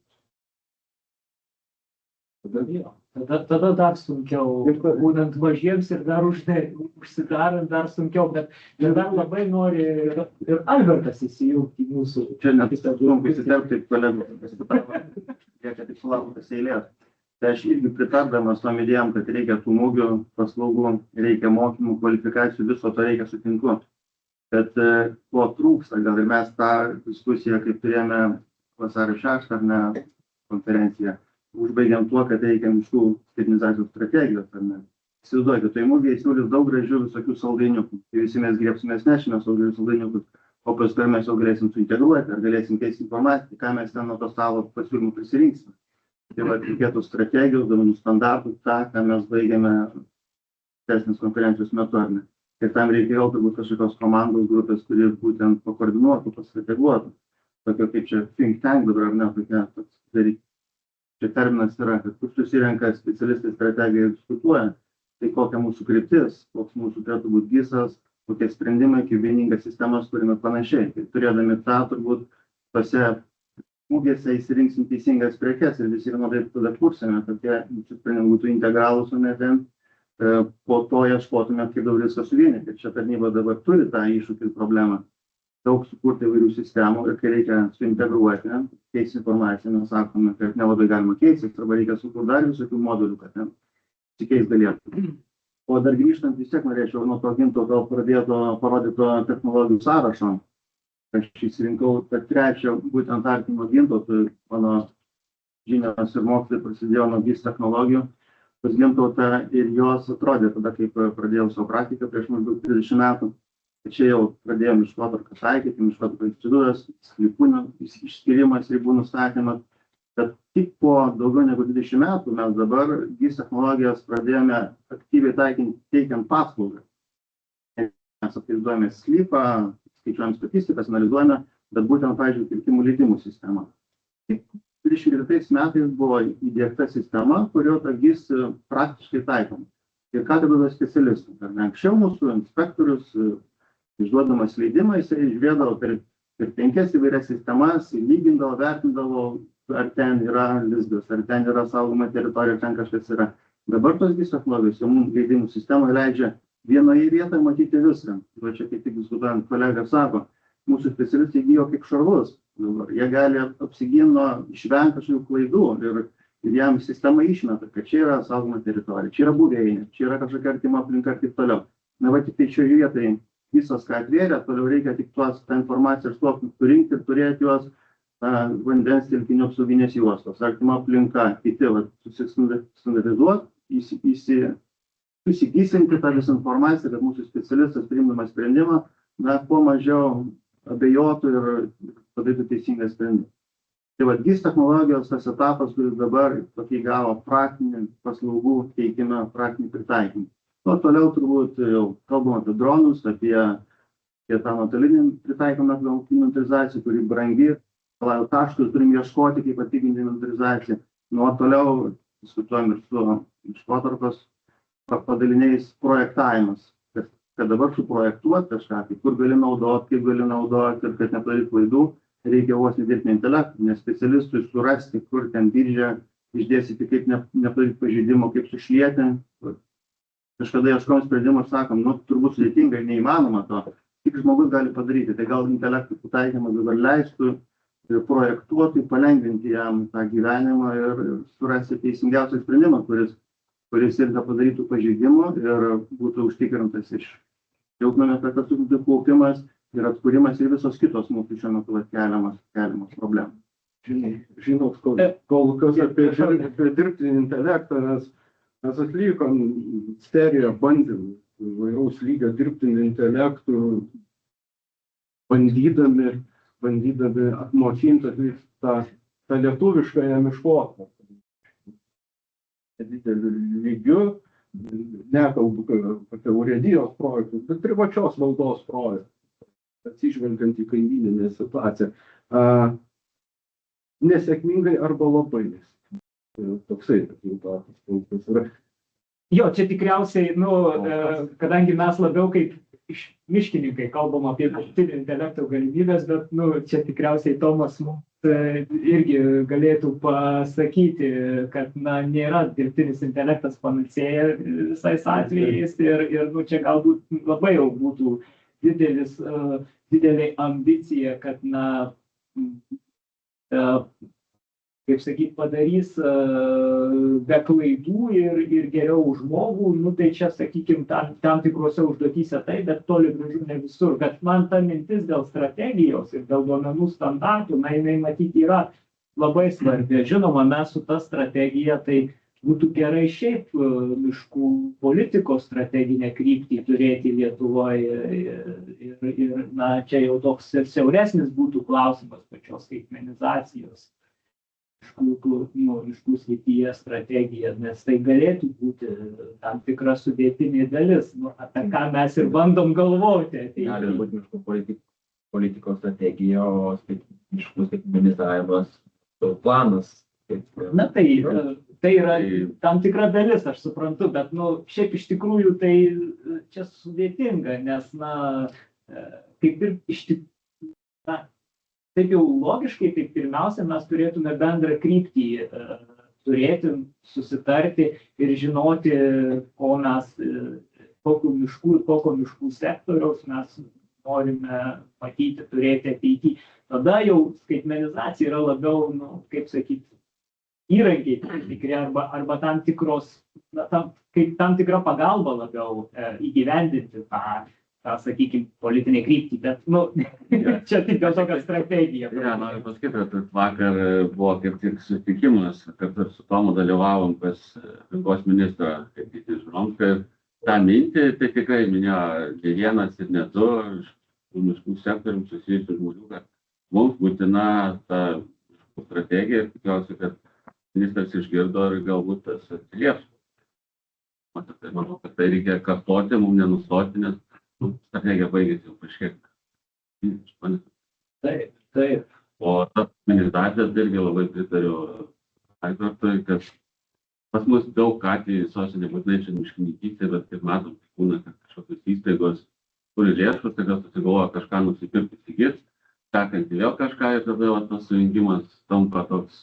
Tada dar sunkiau, būnant mažiems ir dar užsidarant dar sunkiau, bet dar labai nori ir Albertas įsijungti į mūsų. Čia net sunku įsiterpti kolegų, reikia tik sulauktas eilės. Tai aš irgi pritardamas tom idėjom, kad reikia tų mūgių, paslaugų, reikia mokymų, kvalifikacijų, viso to reikia sutinku. Bet ko trūksta, gal ir mes tą diskusiją, kaip turėjome vasario 6 ar ne konferenciją, užbaigiam tuo, kad reikia miškų skaitmenizacijos strategijos, ar ne. Įsivaizduokit, tai mūgiai siūlys daug gražių visokių saldainiukų. Ir visi mes griebsimės nešime saldainiukus, o paskui mes jau galėsim suintegruoti, ar galėsim keisti informaciją, ką mes ten nuo to stalo pasiūlymų prisirinksime. Tai reikėtų strategijos, duomenų standartų, tą, ką mes baigėme teisinės konferencijos metu, ar ne. Ir tam reikėjo turbūt kažkokios komandos grupės, kuri būtent pakoordinuotų, pastrateguotų. Tokio kaip čia think tank dabar, ar ne, tokia toks dalykas. Čia terminas yra, kad kur susirenka specialistai strategiją ir diskutuoja, tai kokia mūsų kryptis, koks mūsų turėtų būti gysas, kokie sprendimai, kaip vieningas sistemas turime panašiai. Ir turėdami tą turbūt tose mūgėse įsirinksim teisingas prekes ir visi vienodai tada kursime, kad tie sprendimai būtų integralūs, o ne ten. Po to ieškotume, kaip daug viską suvienyti. Čia tarnyba dabar turi tą iššūkį ir problemą. daug sukurti įvairių sistemų ir kai reikia suintegruoti, keisti informaciją, mes sakome, kad nelabai galima keistis, arba reikia sukurti dar visokių modulių, kad ten sikeis galėtų. O dar grįžtant vis tiek norėčiau nuo to Gintauto parodyto technologijų sąrašo. Aš išsirinkau tą trečią, būtent artimo Gintautui, mano žinios ir mokslai prasidėjo nuo GIS technologijų. Pas Gintautą ir jos atrodė tada, kai pradėjau savo praktiką prieš maždaug 30 metų. Čia jau pradėjome miškotvarką taikyti, miškotvarkos institutas, sklypų išskyrimas, ribų nustatymas. Bet tik po daugiau negu 20 metų mes dabar GIS technologijas pradėjome aktyviai taikinti, teikiant paslaugą. Mes atvaizduojame sklypą, skaičiuojame statistikas, analizuojame, bet būtent, pavyzdžiui, kirtimų leidimų sistema. Tik 24 metais buvo įdiegta sistema, kurio tą GIS praktiškai taikom. Ir ką tai buvo specialistų. Anksčiau mūsų inspektorius išduodamas leidimą, jisai žiūrėdavo per 5 įvairias sistemas, lygindavo, vertindavo, ar ten yra lizdas, ar ten yra saugoma teritorija, ar ten kažkas yra. Dabar tos GIS technologijos jau mums leidimų sistema leidžia vienoje vietoje matyti viską. Va čia kaip tik diskutuojant, kolega sako, mūsų specialistai įgijo kaip šarvus. Dabar jie gali apsiginti nuo išvengti kažkokių klaidų ir jam sistema išmeta, kad čia yra saugoma teritorija, čia yra buveinė, čia yra kažkokia artima aplinka ir taip toliau. Na va tik tai šioje vietoje visos, ką atvėrė, toliau reikia tik tą informaciją ir sluoksnius surinkti ir turėti juos vandens telkinių apsauginės juostos, artima aplinka, kiti susistandarizuoti, susigysinti tą visą informaciją, kad mūsų specialistas priimdamas sprendimą, kuo mažiau abejotų ir padarytų teisingą sprendimą. Tai va, GIS technologijos tas etapas, kuris dabar tokį gavo praktinį paslaugų teikimą, praktinį pritaikymą. O toliau turbūt jau kalbam apie dronus, apie tą nuotolinį pritaikymą inventorizaciją, kuri brangi, kaštus turim ieškoti, kaip atpiginti inventorizaciją. Nuo toliau diskutuojam ir su miškotvarkos padaliniais projektavimas, kad dabar suprojektuoti kažką, kur gali naudoti, kaip gali naudoti ir kad nepadaryti klaidų, reikia vos dirbtinio intelekto, nes specialistui surasti, kur ten biržę išdėstyti, kaip nepadaryti pažeidimo, kaip sušlieti. Kažkada ieškojom sprendimą ir sakom, turbūt sudėtinga ir neįmanoma to, tik žmogus gali padaryti. Tai gal intelektų taikymas dabar leistų projektuoti, palengvinti jam tą gyvenimą ir surasti teisingiausią sprendimą, kuris ir nepadarytų pažeidimų ir būtų užtikrintas iš šiltnamio efekto kaupimas ir atkūrimas ir visos kitos mūsų šiuo metu keliamos problemos. Žinot, kol kas apie dirbtinį intelektą, mes atlikom seriją bandymų įvairaus lygio dirbtinių intelektų, bandydami apmokinti tą lietuviškąją miškotvarką. Dideliu lygiu, nekalbu apie urėdijos projektus, bet privačios valdos projektus, atsižvelgiant į kaimyninę situaciją. Nesėkmingai arba labai nesėkmingai. Toksai rezultatas yra. Jo, čia tikriausiai, kadangi mes labiau kaip miškininkai kalbam apie dirbtinio intelekto galimybės, bet čia tikriausiai Tomas mums irgi galėtų pasakyti, kad nėra dirbtinis intelektas panacėja visais atvejais ir čia galbūt labai jau būtų didelė ambicija, kad kaip sakyt, padarys be klaidų ir geriau už žmogų, tai čia, sakykime, tam tikrose užduotyse tai, bet toli gražu ne visur. Bet man ta mintis dėl strategijos ir dėl duomenų standartų, jinai matyti yra labai svarbi. Žinoma, mes su ta strategija, tai būtų gerai šiaip miškų politikos strateginę kryptį turėti Lietuvoje ir čia jau toks siauresnis būtų klausimas pačios skaitmenizacijos. Miškų srityje strategija, nes tai galėtų būti tam tikra sudėtinė dalis, apie ką mes ir bandom galvoti. Gali būti miškų politikos strategija, o miškų skaitmenizavimas planas. Tai yra tam tikra dalis, aš suprantu, bet šiaip iš tikrųjų tai čia sudėtinga, nes kaip ir iš tikrųjų taip jau logiškai, tai pirmiausia, mes turėtume bendrą kryptį turėti, susitarti ir žinoti, kokių miškų ir kokio miškų sektoriaus mes norime matyti, turėti ateity. Tada jau skaitmenizacija yra labiau, kaip sakyti, įrankiai tam tikri arba tam tikros, kaip tam tikra pagalba labiau įgyvendinti tą, sakykime, politinę kryptį, bet, čia tik jau tokia strategija. Ja, noriu pasakyti, kad vakar buvo kaip tik susitikimas, kad su Tomu dalyvavom pas aplinkos ministrą, kaip jūs žinom, kad tą mintį, tai tikrai minėjo ne vienas ir ne du, miškų sektorium susijusių žmonių, kad mums būtina ta strategija ir tikiuosi, kad ministras išgirdo ir galbūt tas atsilieps. Tai manau, kad tai reikia kartoti, mums nenustoti, nes strategija baigėsi jau kažkiek. Taip. O tas organizacijas irgi labai pritariu Aivartui, kad pas mus daug atvejų visose nebūtinai čia miškininkystė, bet kaip matom, būna, kad kažkokios įstaigos turi lėšų, tai gal susigalvoja kažką nusipirkti, įsigyti, sekantį vėl kažką ir tada tas sujungimas tampa toks,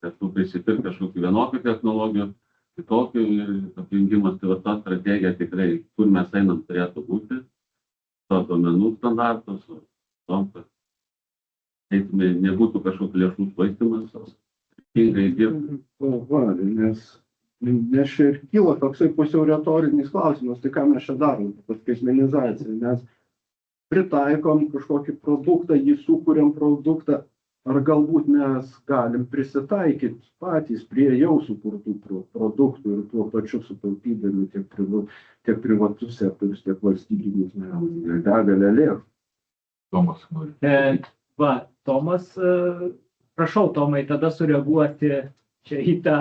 kad tu prisipirk kažkokių vienokių technologijų, kitokių ir apjungimas, tai ta strategija tikrai, kur mes einam, turėtų būti, to duomenų standartus, tom, kad nebūtų kažkokių lėšų švaistymas, tingai dirbti. Nes čia ir kyla toksai pusiau retorinis klausimas, tai ką mes čia darom, tas skaitmenizacija, mes pritaikom kažkokį produktą, jį sukūrėm produktą, ar galbūt mes galim prisitaikyti patys prie jau sukurtų produktų ir tuo pačiu sutaupydami tiek privatus sektorius, tiek valstybinis begalę lėšų. Tomas nori. Tomas, prašau, Tomai, tada sureaguoti čia į tą.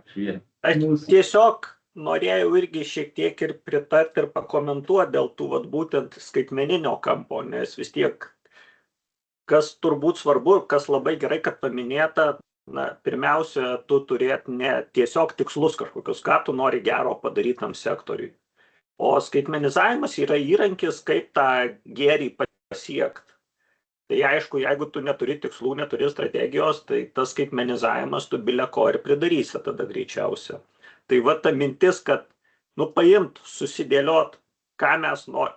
Aš tiesiog norėjau irgi šiek tiek ir pritarti ir pakomentuoti dėl tų būtent skaitmeninio kampo, nes vis tiek kas turbūt svarbu, kas labai gerai, kad paminėta, pirmiausia, tu turėti ne tiesiog tikslus kažkokius, ką tu nori gero padarytam sektoriui. O skaitmenizavimas yra įrankis, kaip tą gėrį pasiekti. Tai aišku, jeigu tu neturi tikslų, neturi strategijos, tai tas skaitmenizavimas tu bile ko ir pridarysi tada greičiausia. Tai ta mintis, kad paimt, susidėliot,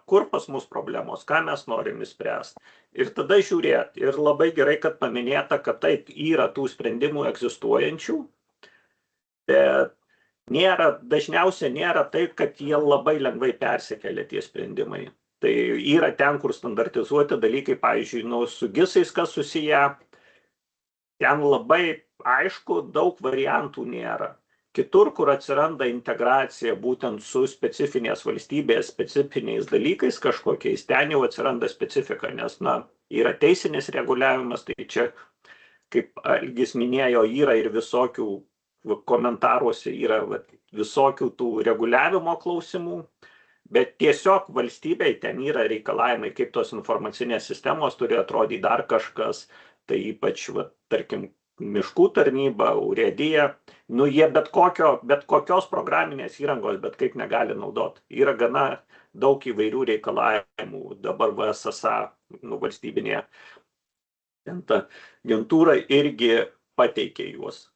kur pas mus problemos, ką mes norim įspręsti. Ir tada žiūrėti. Ir labai gerai, kad paminėta, kad taip yra tų sprendimų egzistuojančių, bet dažniausiai nėra taip, kad jie labai lengvai persikelia tie sprendimai. Tai yra ten, kur standartizuoti dalykai, pavyzdžiui, su GIS-ais, kas susiję, ten labai aišku, daug variantų nėra. Kitur, kur atsiranda integracija būtent su specifinės valstybės specifiniais dalykais kažkokiais, ten jau atsiranda specifika, nes yra teisinis reguliavimas, tai čia, kaip Algis minėjo, yra ir visokių komentaruose, yra visokių tų reguliavimo klausimų, bet tiesiog valstybei ten yra reikalavimai, kaip tos informacinės sistemos turi atrodyti dar kažkas, tai ypač, tarkim, miškų tarnyba, urėdija, jie bet kokios programinės įrangos, bet kaip negali naudoti. Yra gana daug įvairių reikalavimų, dabar VSSA, valstybinė agentūra irgi pateikė juos.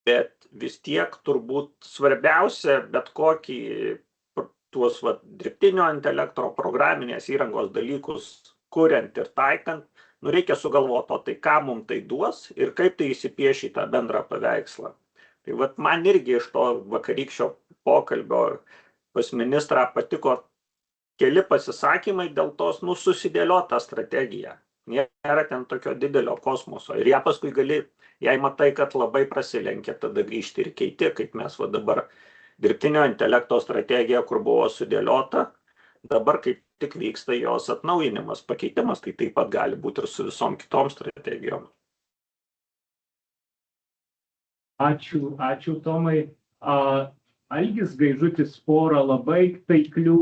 Bet vis tiek turbūt svarbiausia, bet kokį tuos dirbtinio intelekto programinės įrangos dalykus kuriant ir taikant, reikia sugalvoti, tai ką mums tai duos ir kaip tai įsipiešia į tą bendrą paveikslą. Tai man irgi iš to vakarykščio pokalbio pas ministrą patiko keli pasisakymai dėl tos susidėliotą strategiją. Nėra ten tokio didelio kosmoso. Ir ją paskui gali, jei matai, kad labai prasilenkia, tada grįžti ir keiti, kaip mes dabar dirbtinio intelekto strategija, kur buvo sudėliota, dabar kaip tik vyksta jos atnaujinimas, pakeitimas, tai taip pat gali būti ir su visom kitom strategijom. Ačiū Tomai. Algis Gaižutis porą labai taiklių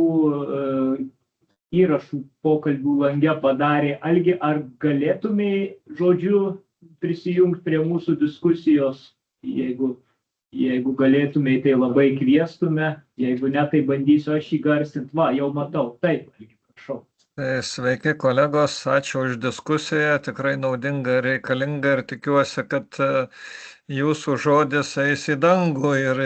įrašų pokalbių lange padarė. Algi, ar galėtumei, žodžiu, prisijungti prie mūsų diskusijos? Jeigu galėtumei, tai labai kviestume. Jeigu ne, tai bandysiu aš įgarsinti. Jau matau. Taip, Algi, prašau. Sveiki kolegos, ačiū už diskusiją, tikrai naudinga ir reikalinga ir tikiuosi, kad jūsų žodis eis į dangų ir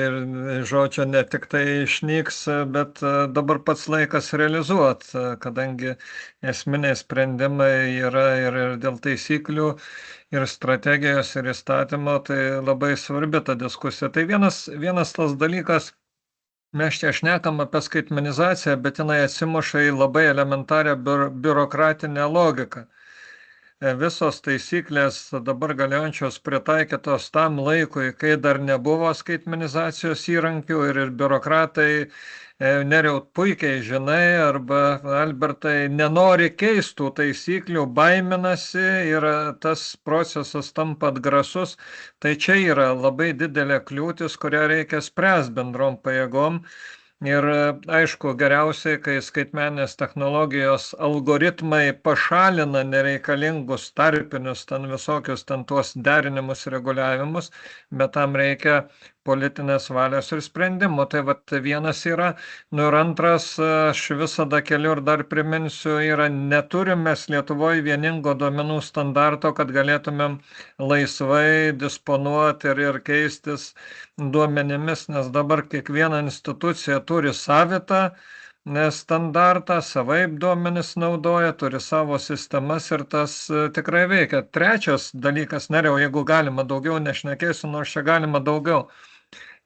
žodžio ne tik tai išnyks, bet dabar pats laikas realizuot, kadangi esminiai sprendimai yra ir dėl taisyklių, ir strategijos, ir įstatymo, tai labai svarbi ta diskusija. Tai vienas tas dalykas. Mes čia šnekam apie skaitmenizaciją, bet jinai atsimuša į labai elementarią biurokratinę logiką. Visos taisyklės dabar galiojančios pritaikytos tam laikui, kai dar nebuvo skaitmenizacijos įrankių ir biurokratai, Neriau, puikiai žinai, arba Albertai nenori keistų taisyklių, baiminasi ir tas procesas tampa atgrasus. Tai čia yra labai didelė kliūtis, kurią reikia spręsti bendrom pajėgom. Ir aišku, geriausiai, kai skaitmenės technologijos algoritmai pašalina nereikalingus tarpinius, visokius tuos derinimus, reguliavimus, bet tam reikia politinės valios ir sprendimų. Tai vat vienas yra, ir antras, aš visada keliu ir dar priminsiu, yra neturim mes Lietuvoje vieningo duomenų standarto, kad galėtumėm laisvai disponuoti ir keistis duomenimis, nes dabar kiekviena institucija turi savitą standartą, savaip duomenis naudoja, turi savo sistemas ir tas tikrai veikia. Trečias dalykas, Neriau, jeigu galima daugiau, nešnekėsiu, nors čia galima daugiau.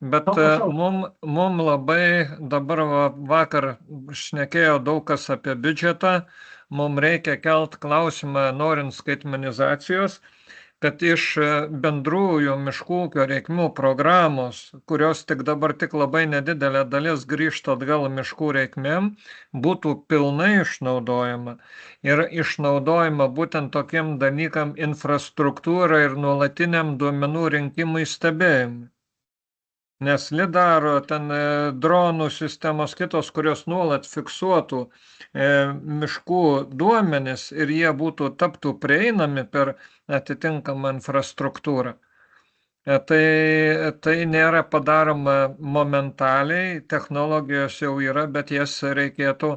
Bet mum labai dabar vakar šnekėjo daug kas apie biudžetą, mum reikia kelt klausimą norint skaitmenizacijos, kad iš bendrųjų miškų ūkio reikmių programos, kurios dabar tik labai nedidelė dalis grįžta atgal miškų reikmėm, būtų pilnai išnaudojama. Ir išnaudojama būtent tokiem dalykam infrastruktūrai ir nuolatiniam duomenų rinkimui stebėjimui. Nes lidaro, dronų sistemos kitos, kurios nuolat fiksuotų miškų duomenis ir jie taptų prieinami per atitinkamą infrastruktūrą. Tai nėra padaroma momentaliai, technologijos jau yra, bet jas reikėtų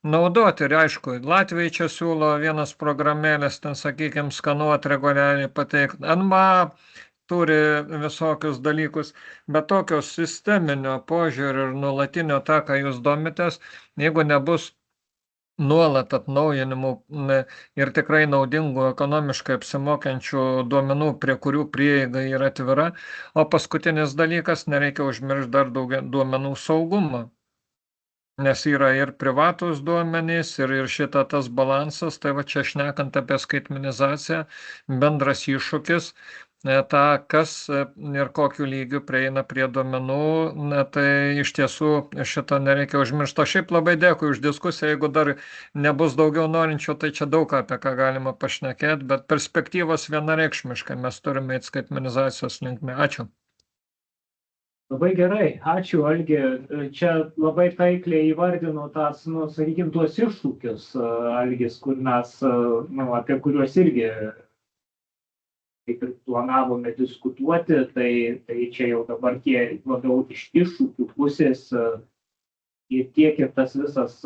naudoti. Ir aišku, Latvijai čia siūlo vienas programėlės, sakykime, skanuoti reguliariai, pateikti NMA, turi visokius dalykus, bet tokio sisteminio požiūrio ir nuolatinio tą, ką jūs domitės, jeigu nebus nuolat atnaujinimų ir tikrai naudingų ekonomiškai apsimokančių duomenų, prie kurių prieiga yra atvira, o paskutinis dalykas, nereikia užmiršti dar duomenų saugumą. Nes yra ir privatus duomenys, ir tas balansas, tai va čia šnekant apie skaitmenizaciją, bendras iššūkis, kas ir kokiu lygiu prieina prie duomenų, tai iš tiesų šito nereikia užmiršti. Šiaip labai dėkui už diskusiją, jeigu dar nebus daugiau norinčių, tai čia daug apie ką galima pašnekėti, bet perspektyvos vienareikšmiškai mes turime eiti skaitmenizacijos linkme. Ačiū. Labai gerai, ačiū Algi. Čia labai taikliai įvardino sakykime, tuos iššūkius, Algis, kur mes, apie kuriuos irgi kaip ir planavome diskutuoti, tai čia jau dabar tie labiau iš iššūkių pusės ir tiek ir tas visas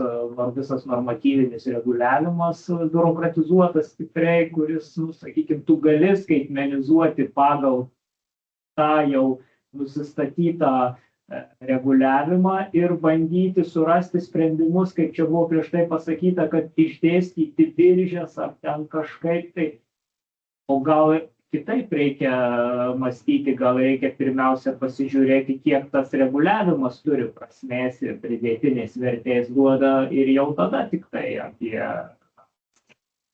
normatyvinis reguliavimas biurokratizuotas tikrai, kuris, sakykime, tu gali skaitmenizuoti pagal tą jau nusistatytą reguliavimą ir bandyti surasti sprendimus, kaip čia buvo prieš tai pasakyta, kad išdėstyti biržės ar kažkaip tai, o gal kitaip reikia mąstyti, gal reikia pirmiausia pasižiūrėti, kiek tas reguliavimas turi prasmės ir pridėtinės vertės duoda ir jau tada tik tai apie.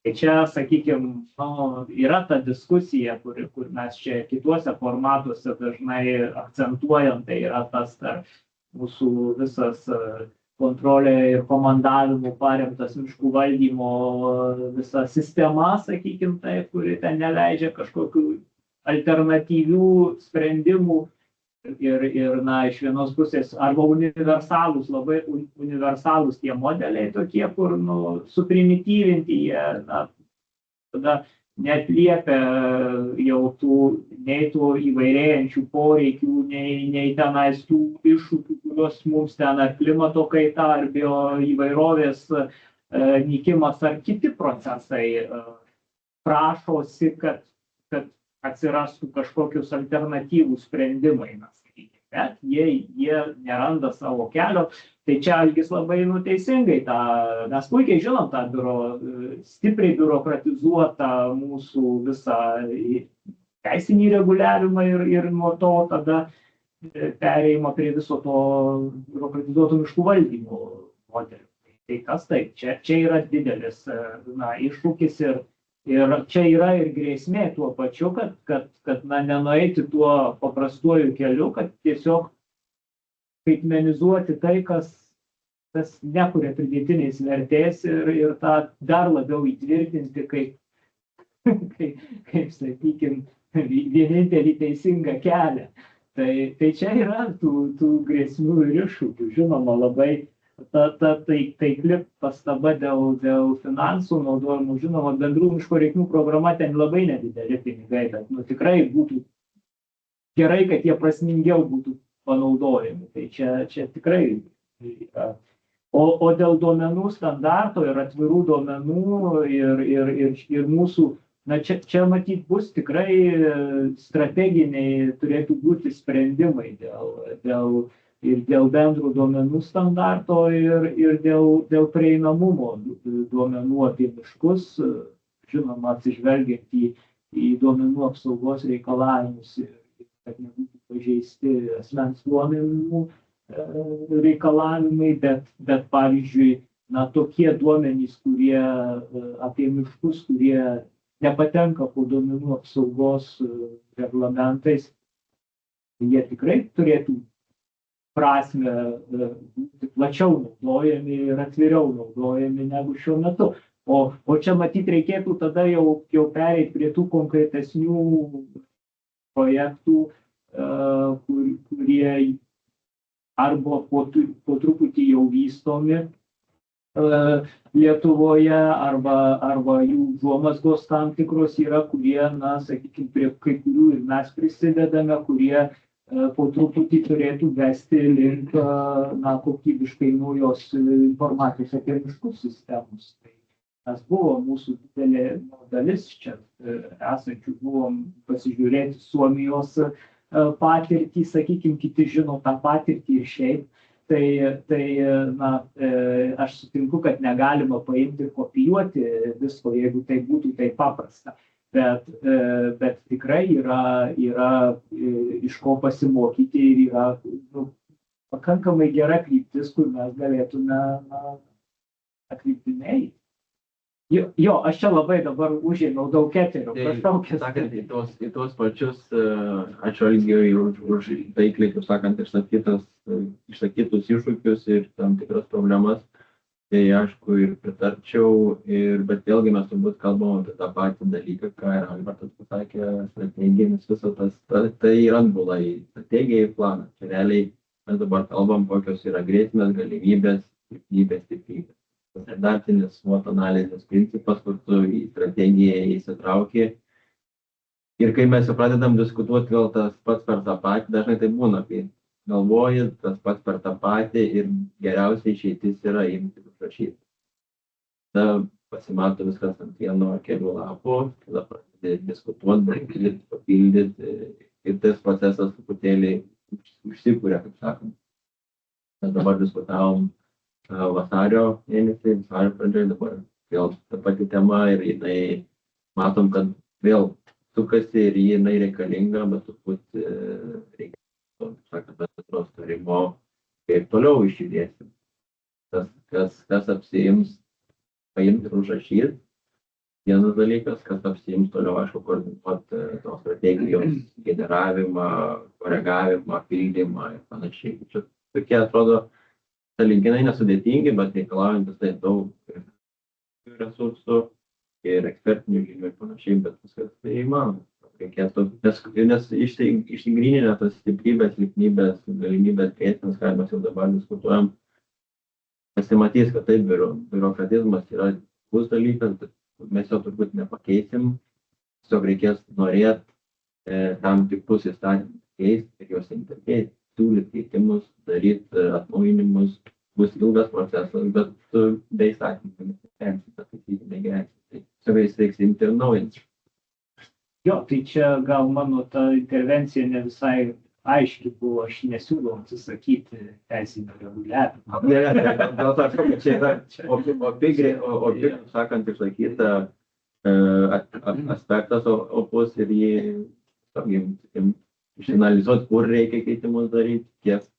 Tai čia, sakykime, yra ta diskusija, kur mes čia kituose formatuose dažnai akcentuojam, tai yra tas mūsų visas kontrolė ir komandavimu paremtas miškų valdymo visa sistema, sakykime, tai, kuri ten neleidžia kažkokių alternatyvių sprendimų ir iš vienos pusės arba universalūs, labai universalūs tie modeliai tokie, kur suprimityvinti jie, tada neatliepia jau nei tų įvairėjančių poreikių, nei tenais tų iššūkių, kuriuos mums ten ar klimato kaita, ar bioįvairovės nykimas ar kiti procesai prašosi, kad atsirastų kažkokius alternatyvūs sprendimai, bet jie neranda savo kelio. Tai čia Algis labai teisingai, mes puikiai žinom tą stipriai biurokratizuotą mūsų visą teisinį reguliavimą ir nuo to tada perėjimo prie viso to biurokratizuotų miškų valdymo modelio. Tai kas taip, čia yra didelis iššūkis ir čia yra ir grėsmė tuo pačiu, kad nenueiti tuo paprastuoju keliu, kad tiesiog skaitmenizuoti tai, kas nekuria pridėtinės vertės ir tą dar labiau įtvirtinti kaip sakykime, vienintelį teisingą kelią. Tai čia yra tų grėsmių ir iššūkių. Žinoma, labai ta taikli pastaba dėl finansų naudojimų. Žinoma, bendrų miško reikmių programa ten labai nedideli pinigai, bet tikrai būtų gerai, kad jie prasmingiau būtų panaudojami. Tai čia tikrai yra. O dėl duomenų standarto ir atvirų duomenų ir mūsų, čia matyt bus tikrai strateginiai turėtų būti sprendimai dėl bendrų duomenų standarto ir dėl prieinamumo duomenų apie miškus, žinoma, atsižvelgiant į duomenų apsaugos reikalavimus ir kad nebūtų pažeisti asmens duomenų reikalavimai, bet pavyzdžiui, tokie duomenys, kurie apie miškus, kurie nepatenka po duomenų apsaugos reglamentais, jie tikrai turėtų prasme būti plačiau naudojami ir atviriau naudojami negu šiuo metu. O čia matyt reikėtų tada jau pereiti prie tų konkretesnių projektų, kurie arba po truputį jau vystomi Lietuvoje, arba jų užuomazgos tam tikros yra, kurie, sakykime, prie kai kurių ir mes prisidedame, kurie po truputį turėtų vesti link kokybiškai naujos informacijos apie miškus sistemus. Mes buvom, mūsų didelė dalis čia esančių, buvom pasižiūrėti Suomijos patirtį, sakykime, kiti žino tą patirtį ir šiaip. Tai aš sutinku, kad negalima paimti ir kopijuoti visko, jeigu tai būtų taip paprasta. Bet tikrai yra iš ko pasimokyti ir yra pakankamai gera kryptis, kur mes galėtume atkreipti. Jo, aš čia labai dabar užėmiau daug eterio. Sakant, į tuos pačius, ačiū Algiui už taikliai, kaip sakant, išsakytus iššūkius ir tam tikras problemas. Tai aišku ir pritarčiau, bet vėlgi mes turbūt kalbam apie tą patį dalyką, ką ir Albertas pasakė, strateginis visas tai yra atbula į strategiją, į planą. Čia realiai mes dabar kalbam, kokios yra grėsmės, galimybės, stiprybės. Standartinis SWOT analizės principas, kur tu į strategiją įsitrauki. Ir kai mes jau pradedam diskutuoti, gal tas pats per tą patį, dažnai tai būna, kai galvoji tas pats per tą patį ir geriausia išeitis yra imti užrašyti. Tada pasimato viskas ant vieno kelių lapų, tada pradedi diskutuoti, bandyti, papildyti ir tas procesas truputėlį užsikūrė, kaip sakant. Mes dabar diskutavom vasario mėnesį, vasario pradžioje, dabar vėl ta pati tema ir jinai matom, kad vėl sukasi ir jinai reikalinga, bet turbūt reikia, sakant, bendros tarimo, kaip toliau išjudėsim. Kas apsiims, paimti ir užrašyti. Vienas dalykas, kas apsiims toliau, aišku, koordinuoti tos strategijos generavimą, koregavimą, pildymą ir panašiai. Čia tokie atrodo sąlyginai nesudėtingi, bet reikalaujantis tai daug resursų ir ekspertinių žinių ir panašiai, bet viskas tai įmanoma. Reikėtų, nes išsigryninę tas stiprybės, silpnybės, galimybės, grėsmės, ką mes jau dabar diskutuojam, pasimatys, kad taip, biurokratizmas yra bus dalykas, bet mes jo turbūt nepakeisim, tiesiog reikės norėti tam tikrus įstatymus keisti ir juos interkeisti, siūlyti keitimus, daryti atnaujinimus, bus ilgas procesas, bet be įstatymų negyvensi. Tai savais reiks imti ir naujinti. Jo, tai čia gal mano ta intervencija ne visai aiški buvo, aš nesiūlau atsisakyti teisinio reguliavimo. Dėl to, kad čia yra opi, sakant, išlaikyta aspektas opus ir jį išanalizuoti, kur reikia keitimus daryti,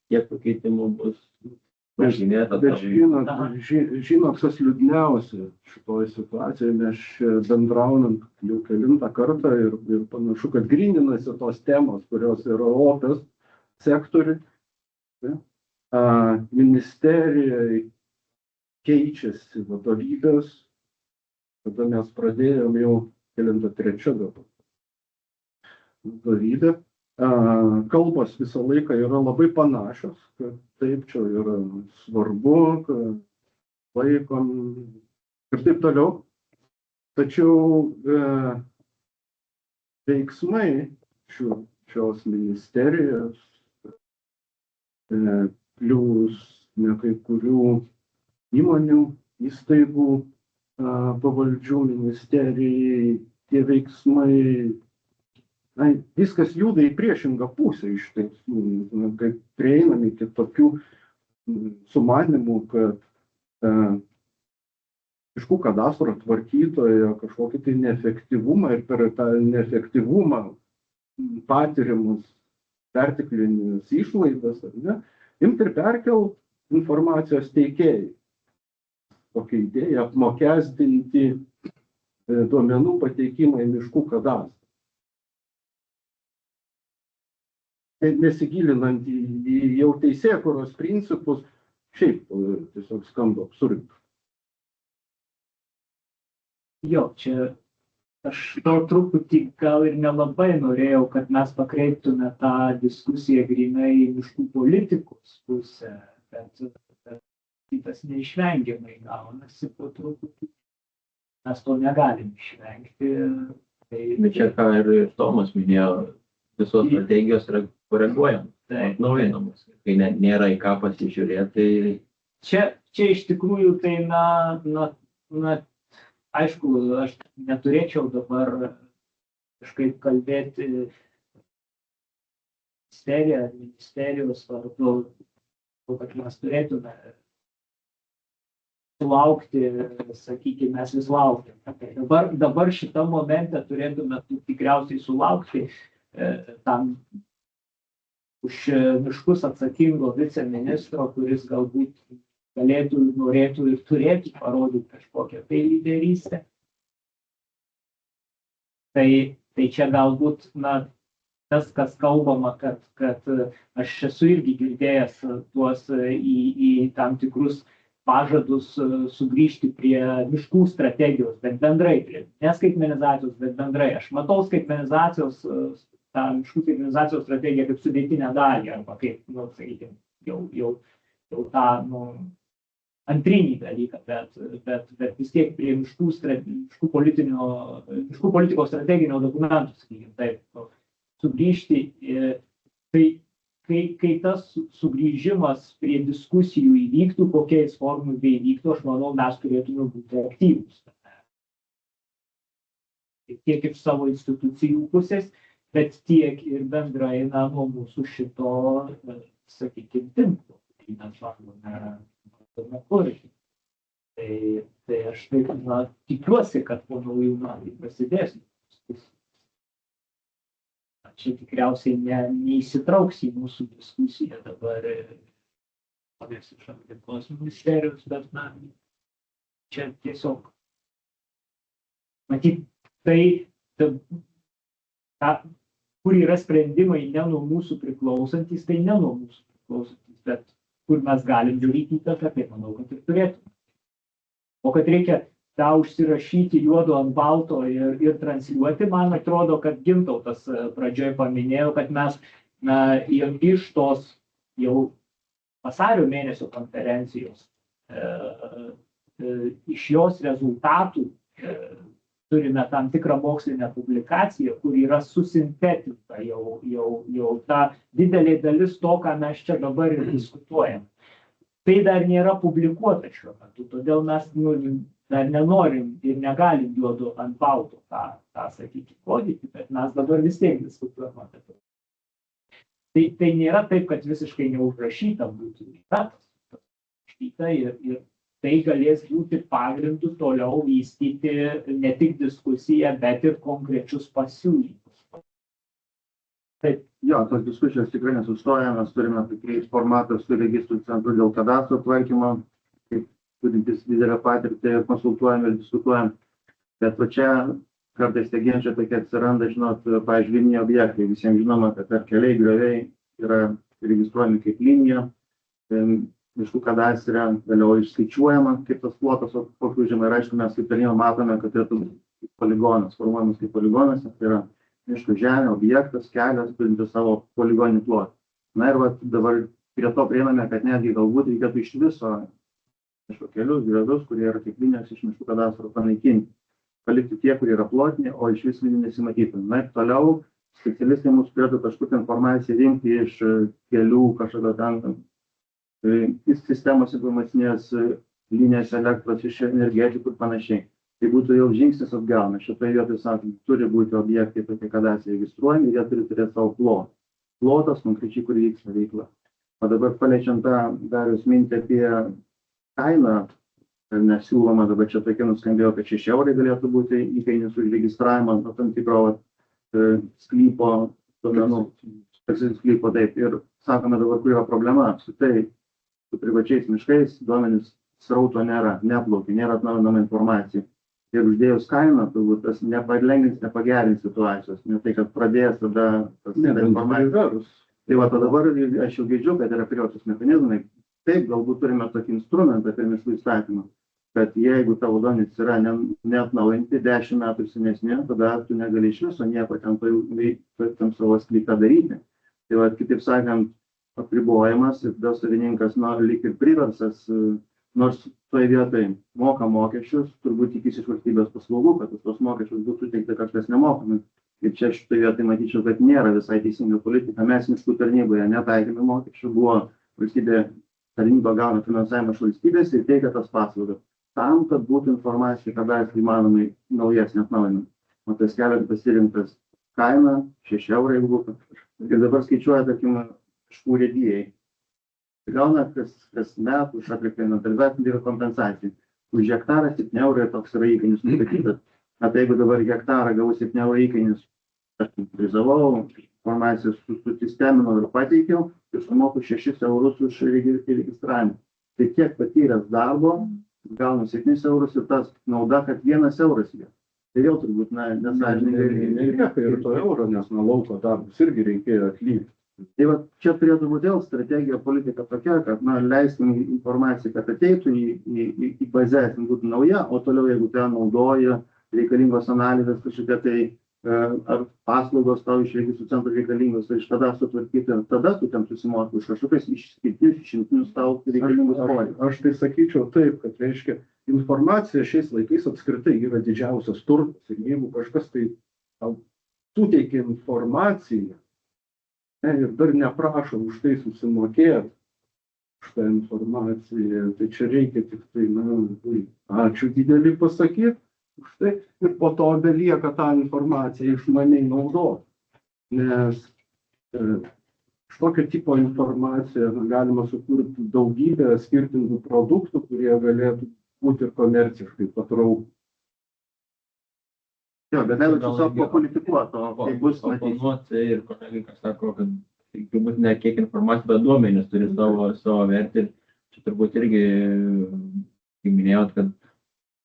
kiek pakeitimų bus pažymėta. Bet žinot, kas liūdniausia šitoje situacijoje, mes bendraunam jau kelintą kartą ir panašu, kad gryninasi tos temos, kurios yra opios sektoriui. Ministerijai keičiasi vadovybės, kada mes pradėjom jau kelintą trečią vadovybę. Kalbos visą laiką yra labai panašios, kad taip čia yra svarbu, kad laikom ir taip toliau. Tačiau veiksmai šios ministerijos, plius kai kurių įmonių, įstaigų pavaldžių ministerijai, tie veiksmai, viskas juda į priešingą pusę iš tiesų, kai prieinam iki tokių sumanimų, kad miškų kadastro tvarkytojo kažkokį tai neefektyvumą ir per tą neefektyvumą patiriamus perteklines išlaidas, imti ir perkelt informacijos teikėjai. Tokia idėja apmokestinti duomenų pateikimą į miškų kadastrą. Nesigilinant į jau teisėkūros principus, šiaip tiesiog skamba absurdiškai. Jo, čia aš to truputį gal ir nelabai norėjau, kad mes pakreiptume tą diskusiją grinai į miškų politikos pusę, bet tas neišvengiamai gaunasi po truputį. Mes to negalim išvengti. Bet čia ką ir Tomas minėjo, visos strategijos yra koreguojamos, atnaujinamos. Kai nėra į ką pasižiūrėti. Čia iš tikrųjų tai, aišku, aš neturėčiau dabar kažkaip kalbėti ministerijos vardu, kad mes turėtume sulaukti, sakykime, mes vis laukiam. Dabar šitam momente turėtume tikriausiai sulaukti tam už miškus atsakingo viceministro, kuris galbūt galėtų, norėtų ir turėtų parodyti kažkokią tai lyderystę. Tai čia galbūt, tas, kas kalbama, kad aš esu irgi girdėjęs tuos į tam tikrus pažadus sugrįžti prie miškų strategijos, bet bendrai, prie neskaitmenizacijos, bet bendrai. Aš matau skaitmenizacijos, tą miškų skaitmenizacijos strategiją kaip sudėtinę dalį, arba kaip, sakykime, jau tą, antrinį dalyką, bet vis tiek prie miškų politikos strateginio dokumentų, sakykime, taip, sugrįžti. Tai kai tas sugrįžimas prie diskusijų įvyktų, kokiais formų įvyktų, aš manau, mes turėtume būti aktyvūs. Tiek iš savo institucijų pusės, bet tiek ir bendrai nuo mūsų šito, sakykime, tinklo, kurį mes matome kurti. Tai aš taip, tikiuosi, kad po naujų metų prasidės. Čia tikriausiai neįsitrauks į mūsų diskusiją dabar iš aplinkos ministerijos, bet čia tiesiog matyt, kur yra sprendimai ne nuo mūsų priklausantis, tai ne nuo mūsų priklausantis, bet kur mes galim daryti įtaką, tai manau, kad ir turėtume. O kad reikia tą užsirašyti juodu ant balto ir transliuoti, man atrodo, kad Gintautas pradžioje paminėjo, kad mes iš tos jau vasario mėnesio konferencijos, iš jos rezultatų turime tam tikrą mokslinę publikaciją, kur yra susintetinta jau ta didelė dalis to, ką mes čia dabar ir diskutuojam. tai dar nėra publikuota šiuo metu, todėl mes dar nenorim ir negalim juodu ant balto tą sakyti, rodyti, bet mes dabar vis tiek diskutuojam apie tai. Tai nėra taip, kad visiškai neužrašyta būtų, yra užrašyta ir tai galės būti pagrindu toliau vystyti ne tik diskusiją, bet ir konkrečius pasiūlymus. Taip, jo, tos diskusijos tikrai nesustoja, mes turime tikrai formatą su registrų centru dėl kadastro tvarkymo, kaip turintis didelę patirtį, konsultuojam ir diskutuojam. Bet va čia kartais tie ginčiai tokie atsiranda, žinot, pavyzdžiui, linija objektai. Visiems žinoma, kad ar keliai, grioviai yra registruojami kaip linija, miškų kadastre, vėliau išskaičiuojama, kaip tas plotas kokių žemai. Ir aišku, mes kaip tarnyba matome, kad turėtų poligonas, formuojamas kaip poligonas, tai yra miško žemė, objektas, kelias, turinti savo poligoninį plotą. Na ir va, dabar prie to prieiname, kad netgi galbūt reikėtų iš viso miško kelius, griovius, kurie yra kaip linijos iš miškų kadastro panaikinti. Palikti tie, kurie yra plotiniai, o iš vis linijų nesimatytų. Na ir toliau specialistai mūsų turėtų kažkur informaciją rinkti iš kelių kažkokio ten sistemos informacinės linijos elektros, iš energetikų ir panašiai. Tai būtų jau žingsnis atgal, nes šitoje vietoje, sakome, turi būti objektai tokie kadastre registruojami ir jie turi turėti savo plotą. Plotas konkrečiai, kur vyksta veikla. O dabar paliečiant tą Dariaus mintį apie kainą, nesiūloma, dabar čia tokia nuskambėjo, kad 6 eurai galėtų būti įkainis už registravimą nuo tam tikro sklypo duomenų, sklypo taip. Ir sakome dabar, kur yra problema, apskritai su privačiais miškais duomenys srauto nėra, neplaukia, nėra atnaujinama informacija. Ir uždėjus kainą, turbūt tas nepalengvins, nepagerins situacijos, ne tai, kad pradės tada informacijos. Tai va, dabar aš jau girdžiu, kad yra privatus mechanizmai. Taip, galbūt turime tokį instrumentą per miškų įstatymą, kad jeigu tavo duomenys yra neatnaujinti 10 metų senesni, tada tu negali iš viso nieko tam savo sklype daryti. Tai va, kitaip sakant, apribojimas ir tada savininkas lyg ir priversas, nors toje vietoje moka mokesčius, turbūt tikisi iš valstybės paslaugų, kad už tos mokesčius būtų suteikta kažkas nemokamai. Ir čia šitoje vietoje matyčiau, kad nėra visai teisinga politika. Mes miškų tarnyboje netaikėme mokesčių, buvo valstybė tarnyba gauna finansavimą iš valstybės ir teikia tas paslaugas. Tam, kad būtų informacija, kada įmanomai naujesnė atnaujinama. O tas kelias pasirinktas kaina 6 eurai būtų. Ir dabar skaičiuoja, tarkim, miškų urėdijai. Gauna kas metų už atliktą inventorizaciją yra kompensacija. Už hektarą 7 eurų toks yra įkainis nustatytas. Na tai jeigu dabar hektarą gavau 7 eurų įkainis, prizavau, informaciją susisteminau ir pateikiau, ir sumoku 6 eurus už registravimą. Tai kiek patyręs darbo, gaunu 7 eurus ir tas nauda, kad 1 euras yra. Tai vėl turbūt nesąžiningai. Nelieka ir to euro, nes nuo lauko darbus irgi reikėjo atlikti. Tai va, čia turėtų būti vėl strategija politika tokia, kad leistum informaciją, kad ateitų į bazę, būtų nauja, o toliau, jeigu ten naudoja reikalingos analizės kažkokia, tai ar paslaugos tau iš registrų centro reikalingos, tai iš tada sutvarkyti, tada tu ten susimoki už kažkokius išimtinius tau reikalingus poreikius. Aš tai sakyčiau taip, kad reiškia, informacija šiais laikais apskritai yra didžiausias turtas. Ir jeigu kažkas tai suteikia informaciją, ir dar neprašo už tai susimokėti, už tą informaciją, tai čia reikia tik tai, ačiū didelį pasakyti už tai, ir po to belieka tą informaciją išmaniai naudoti. Nes iš tokio tipo informaciją galima sukurti daugybę skirtingų produktų, kurie galėtų būti ir komerciškai patrauklūs. Jo, bet jeigu tiesiog papolitikuoto, tai bus matyti. Ir kolegininkas sako, kad turbūt ne kiek informacijos, bet duomenys turi savo vertę. Čia turbūt irgi, kaip minėjot, kad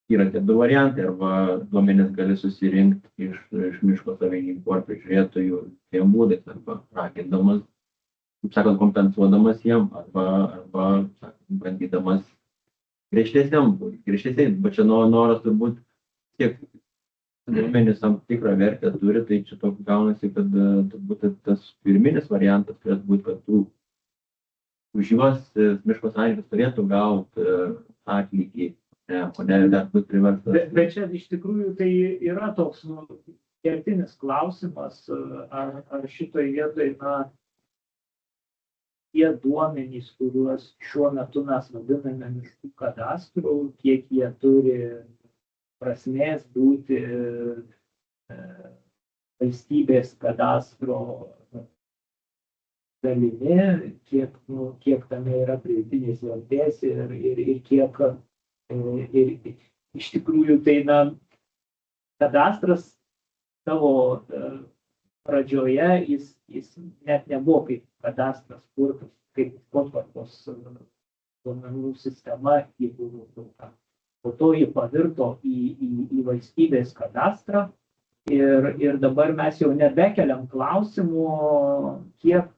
yra tie du variantai, arba duomenys gali susirinkti iš miško savininkų ar prižiūrėtojų tiem būdais, arba ragindamas, kaip sakant, kompensuodamas jiem, arba bandydamas griežtesniai, bet čia noras turbūt tiek duomenys tam tikrą vertę turi, tai čia toks gaunasi, kad turbūt tas pirminis variantas turėtų būti, kad tu už juos miško savininkas turėtų gauti atlygį, o ne dar būti priverstas. Bet čia iš tikrųjų tai yra toks kertinis klausimas, ar šitoj vietoj, tie duomenys, kuriuos šiuo metu mes vadiname miškų kadastru, kiek jie turi prasmės būti valstybės kadastro dalimi, kiek tame yra pridėtinės vertės ir kiek iš tikrųjų tai kadastras savo pradžioje jis net nebuvo kaip kadastras kurtas, kaip potvarkos duomenų sistema, po to jį pavirto į valstybės kadastrą ir dabar mes jau nebekeliam klausimų, kiek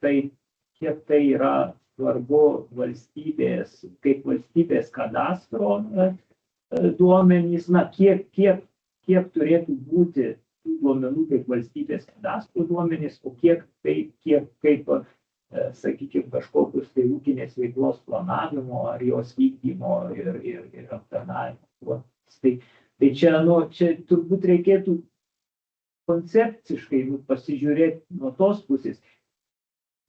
tai yra svarbu kaip valstybės kadastro duomenys, kiek turėtų būti duomenų kaip valstybės kadastro duomenys, o kiek kaip, sakykime, kažkokius tai ūkinės veiklos planavimo ar jos vykdymo ir aptarnavimo. Tai čia turbūt reikėtų koncepciškai pasižiūrėti nuo tos pusės.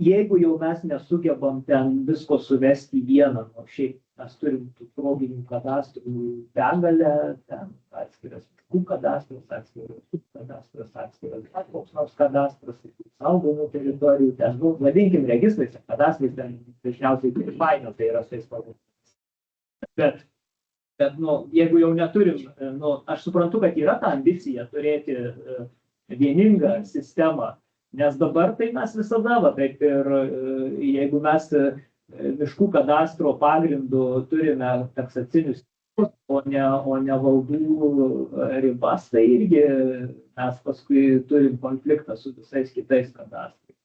Jeigu jau mes nesugebam ten visko suvesti į vieną, o šiaip mes turim tų proginių kadastrų begalę, ten atskiras miškų kadastras, atskiras kadastras, atskiras koks nors kadastras, saugomų teritorijų, ten, vadinkim, registrais, kadastrais, ten dažniausiai turi painių, tai yra tais pavadinimas. Bet jeigu jau neturim, aš suprantu, kad yra ta ambicija turėti vieningą sistemą, nes dabar tai mes visada, taip ir jeigu mes miškų kadastro pagrindu turime taksacinius, o ne valdų ribas, tai irgi mes paskui turim konfliktą su visais kitais kadastrais.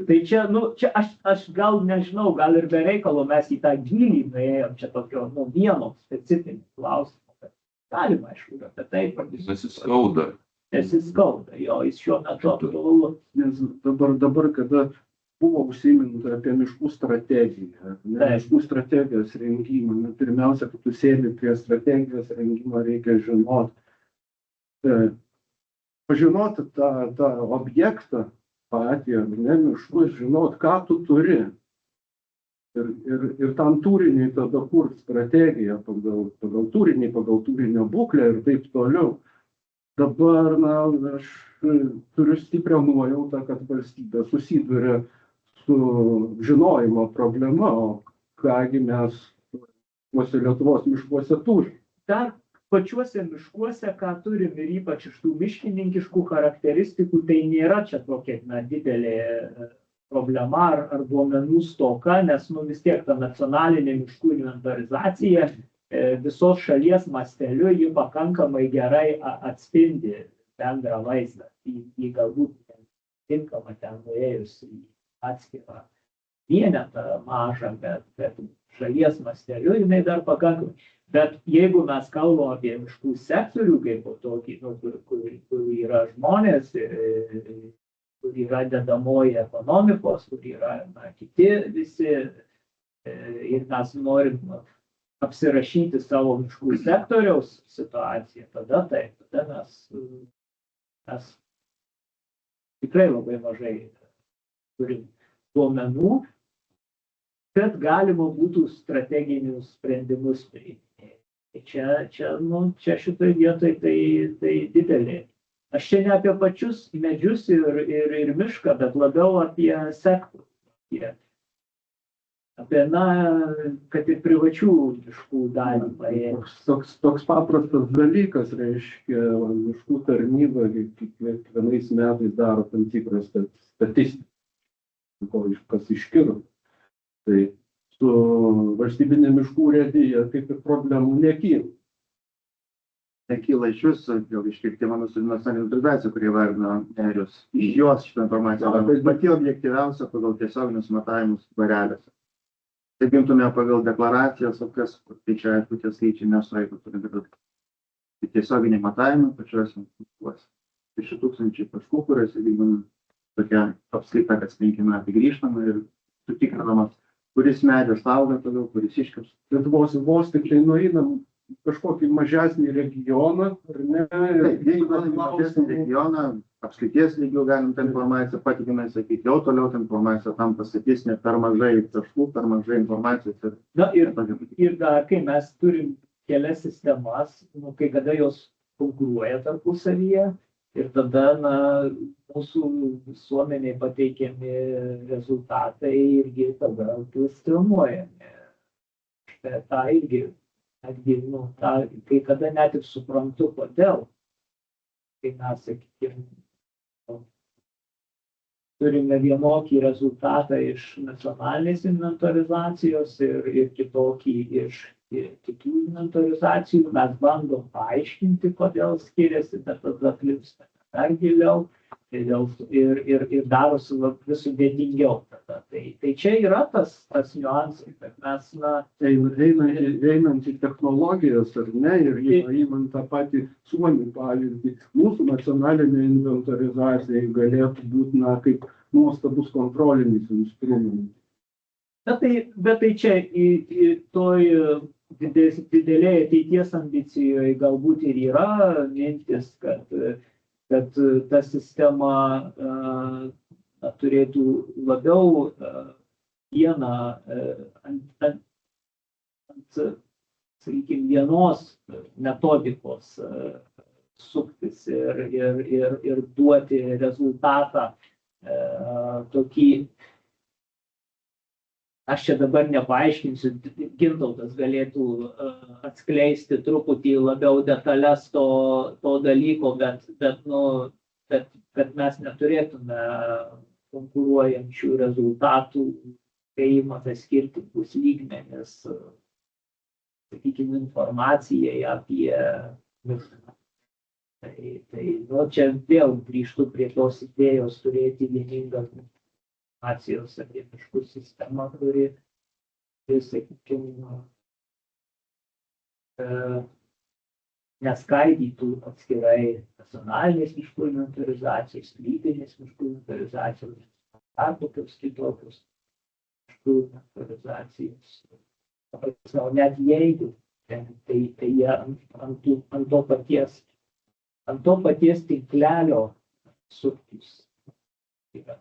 Tai čia aš gal nežinau, gal ir be reikalo mes į tą gylį nuėjom, čia tokio vieno specifinio klausimo. Galima, aišku, apie tai Nesiskauda. Nesiskauda, jo, jis šiuo metu aktualu. Nes dabar, kada buvo užsiminta apie miškų strategiją, miškų strategijos rengimą, pirmiausia, kad tu sėdi prie strategijos rengimo, reikia pažinoti tą objektą patį, miškus, žinot, ką tu turi. Ir tam turiniui tada kur strategiją pagal turinį, pagal turinio būklę ir taip toliau. Dabar, aš turiu stiprią nuojautą, kad valstybė susiduria su žinojimo problema, o kągi mes Lietuvos miškuose turime. Dar pačiuose miškuose, ką turim ir ypač iš tų miškininkiškų charakteristikų, tai nėra čia tokia didelė problema ar duomenų stoka, nes vis tiek ta nacionalinė miškų inventarizacija visos šalies masteliu ji pakankamai gerai atspindi bendrą vaizdą. Jį galbūt tinkama ten nuėjus į atskirą vienetą mažą, bet šalies masteliu jinai dar pakankamai. Bet jeigu mes kalbam apie miškų sektorių, kaip tokį, kur yra žmonės, kur yra dedamoji ekonomikos, kur yra kiti visi, ir mes norim apsirašyti savo miškų sektoriaus situaciją, tada mes tikrai labai mažai turim duomenų, kad galima būtų strateginius sprendimus priimti. Čia šitoj vietoj tai didelė. Aš čia ne apie pačius medžius ir mišką, bet labiau apie sektorių. Apie, kad ir privačių miškų dalį paėmė. Toks paprastas dalykas, reiškia, miškų tarnyba kiekvienais metais daro tam tikrą statistiką, kas iškilo. Tai su valstybinė miškų urėdija kaip ir problemų nekyla. Nekyla iš jūsų, dėl iškirtimo nacionalinė organizacija, kurie vardino nerius. Iš jos šitą informaciją, pati objektyviausia pagal tiesioginius matavimus varelėse. Taip imtume pagal deklaracijas, tai čia aišku tie skaičiai nesueina, tai tiesioginiai matavimai pačiuose miškuose. 6000 taškų, kuriuose vykdoma tokia apskaita, kas 5 metai grįžtama ir sutikrinamas, kuris medis auga toliau, kuris iškirs. Bet vos tikrai nueinam kažkokį mažesnį regioną, ar ne? Jeigu galim mažesnį regioną, apskrities lygių galim tą informaciją patikimai sakyti, jau toliau tą informaciją tam pasakys, ne per mažai taškų, per mažai informacijos. Na ir dar, kai mes turim kelias sistemas, nu, kai kada jos konkuruoja tarpusavyje ir tada, na, mūsų visuomeniai pateikiami rezultatai irgi tada kvestionuojami. tą irgi, netgi, nu, tą, kai kada net ir suprantu, kodėl. Kai mes, sakykime, turime vienokį rezultatą iš nacionalinės inventorizacijos ir kitokį iš kitų inventorizacijų, mes bandom paaiškinti, kodėl skiriasi, bet tada klimpstame dar giliau ir darosi vis sudėtingiau tada. Tai čia yra tas niuansai, kad mes, na... Einant į technologijas, ar ne, ir įmant tą patį Suomį pavyzdį, mūsų nacionalinė inventorizacija galėtų būti, na, kaip nuostabus kontrolinis instrumentas. Bet tai čia į toj didelėje ateities ambicijoje galbūt ir yra mintis, kad ta sistema turėtų labiau vieną ant sakykime, vienos metodikos suktis ir duoti rezultatą tokį. Aš čia dabar nepaaiškinsiu, Gintautas galėtų atskleisti truputį labiau detalės to dalyko, bet mes neturėtume konkuruojančių rezultatų, kai imame skirtingus lygmenis, sakykime, informacijai apie mišką. Tai čia vėl grįžtu prie tos idėjos turėti vieningą informacijos apie miškų sistemą, kuri, sakykime, neskaidytų atskirai nacionalinės miškų inventorizacijos, lytinės miškų inventorizacijos, ar tokios kitokios miškų inventorizacijos. Net jeigu, tai jie ant to paties tinklelio suktis yra.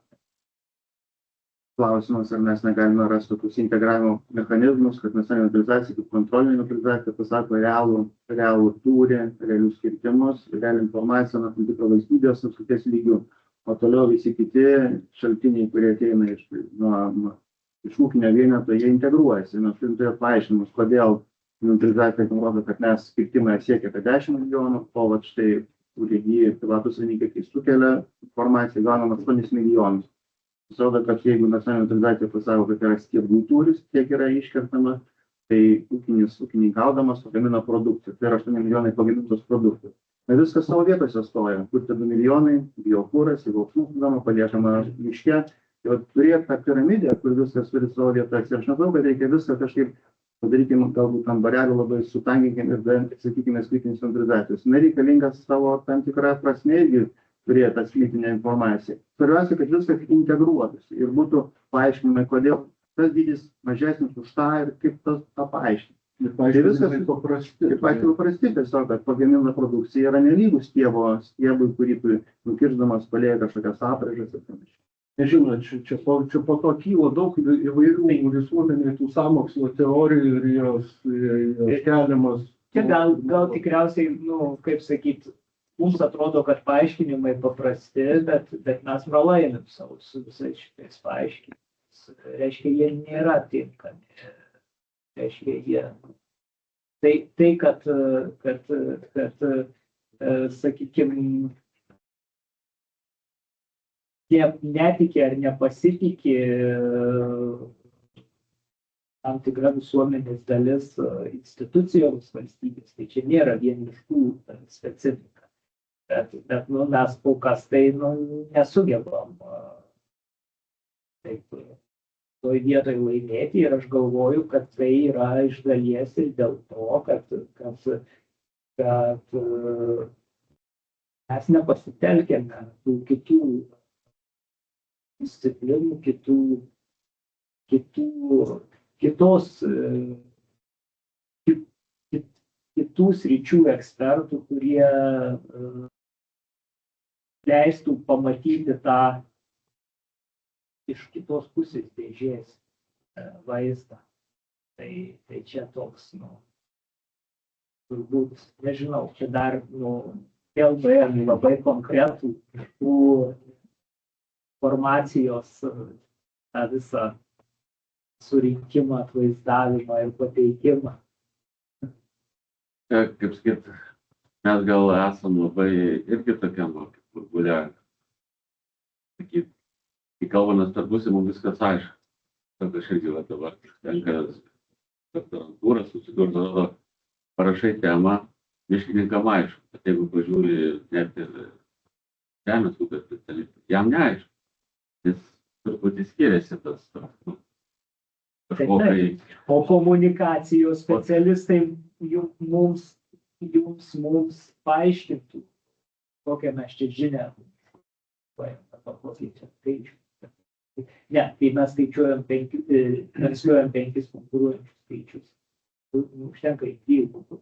Klausimas, ar mes negalime rasti tokius integravimo mechanizmus, kad nacionalinė inventorizacija kaip kontrolinė inventorizacija pasako realų tūrį, realius kirtimus, realią informaciją nuo tam tikro valstybės apskrities lygių, o toliau visi kiti šaltiniai, kurie ateina iš ūkinio vieneto, jie integruojasi. Mes turim turėti paaiškinimus, kodėl inventorizacija rodo, kad mes kirtimai siekia apie 10 milijonų, o vat štai urėdijai privatus savininkai, kai sukelia informaciją, gaunam 8 milijonus. Pasirodo, kad jeigu nacionalinė inventorizacija pasako, kad yra stiebų tūris, kiek yra iškertama, tai ūkininkaudamas pagamina produkciją. Tai yra 8 milijonai pagamintos produkcijos. Bet viskas savo vietose stoja. Kur tie 2 milijonai, biokūras, jeigu apsūkdama, paliekama miške. Tai turėti tą piramidę, kur viskas turi savo vietas. Ir aš matau, kad reikia viską kažkaip padaryti, galbūt ant barelių labai sutankinkim ir sakykime, sklypinės inventorizacijos. Nereikalingas savo tam tikrą prasme irgi turėti atsklypinę informaciją. Svarbiausia, kad viskas integruotųsi ir būtų paaiškinimai, kodėl tas dydis mažesnis už tą ir kaip tą paaiškinti. Ir paaiškinimai paprasti. Ir paprasti tiesiog, kad pagaminta produkcija yra nelygus stiebui, kurį nukiršdamas palieka kažkokias apražas ir panašiai. Nežinot, čia po to kyla daug įvairių visuomenė tų sąmokslo teorijų ir jos keliamas. Čia gal tikriausiai, kaip sakyti, mums atrodo, kad paaiškinimai paprasti, bet mes pralaimim savo su visais šitais paaiškinimais. Reiškia, jie nėra tinkami. Reiškia, jie. Kad sakykime, jie netiki ar nepasitikė tam tikra visuomenės dalis institucijoms valstybės. Tai čia nėra vien miškų specifika. Bet mes kol kas tai nesugebam taip toj vietoj laimėti ir aš galvoju, kad tai yra iš dalies ir dėl to, kad mes nepasitelkėme tų kitų disciplinų, kitų sričių ekspertų, kurie leistų pamatyti tą iš kitos pusės dėžės vaizdą. Tai čia toks, turbūt, nežinau, čia dar, vėl nuėjom labai konkretų miškų informacijos tą visą surinkimą, atvaizdavimą ir pateikimą. Kaip sakyt, mes gal esam labai irgi tokiam burbule. Sakyt, kai kalbamės tarpusai, mums viskas aišku. Kad aš irgi dabar tenka doktorantūrą susidurti, parašai temą, miškininkam aišku, bet jeigu pažiūri net ir žemės ūkio specialistų, jam neaišku. Jis truputį skiriasi tas. O komunikacijos specialistai mums paaiškintų, kokią mes čia žinią skaičių. Ne, tai mes skaičiuojam transliuojam 5 konkuruojančius skaičius. Užtenka į 2.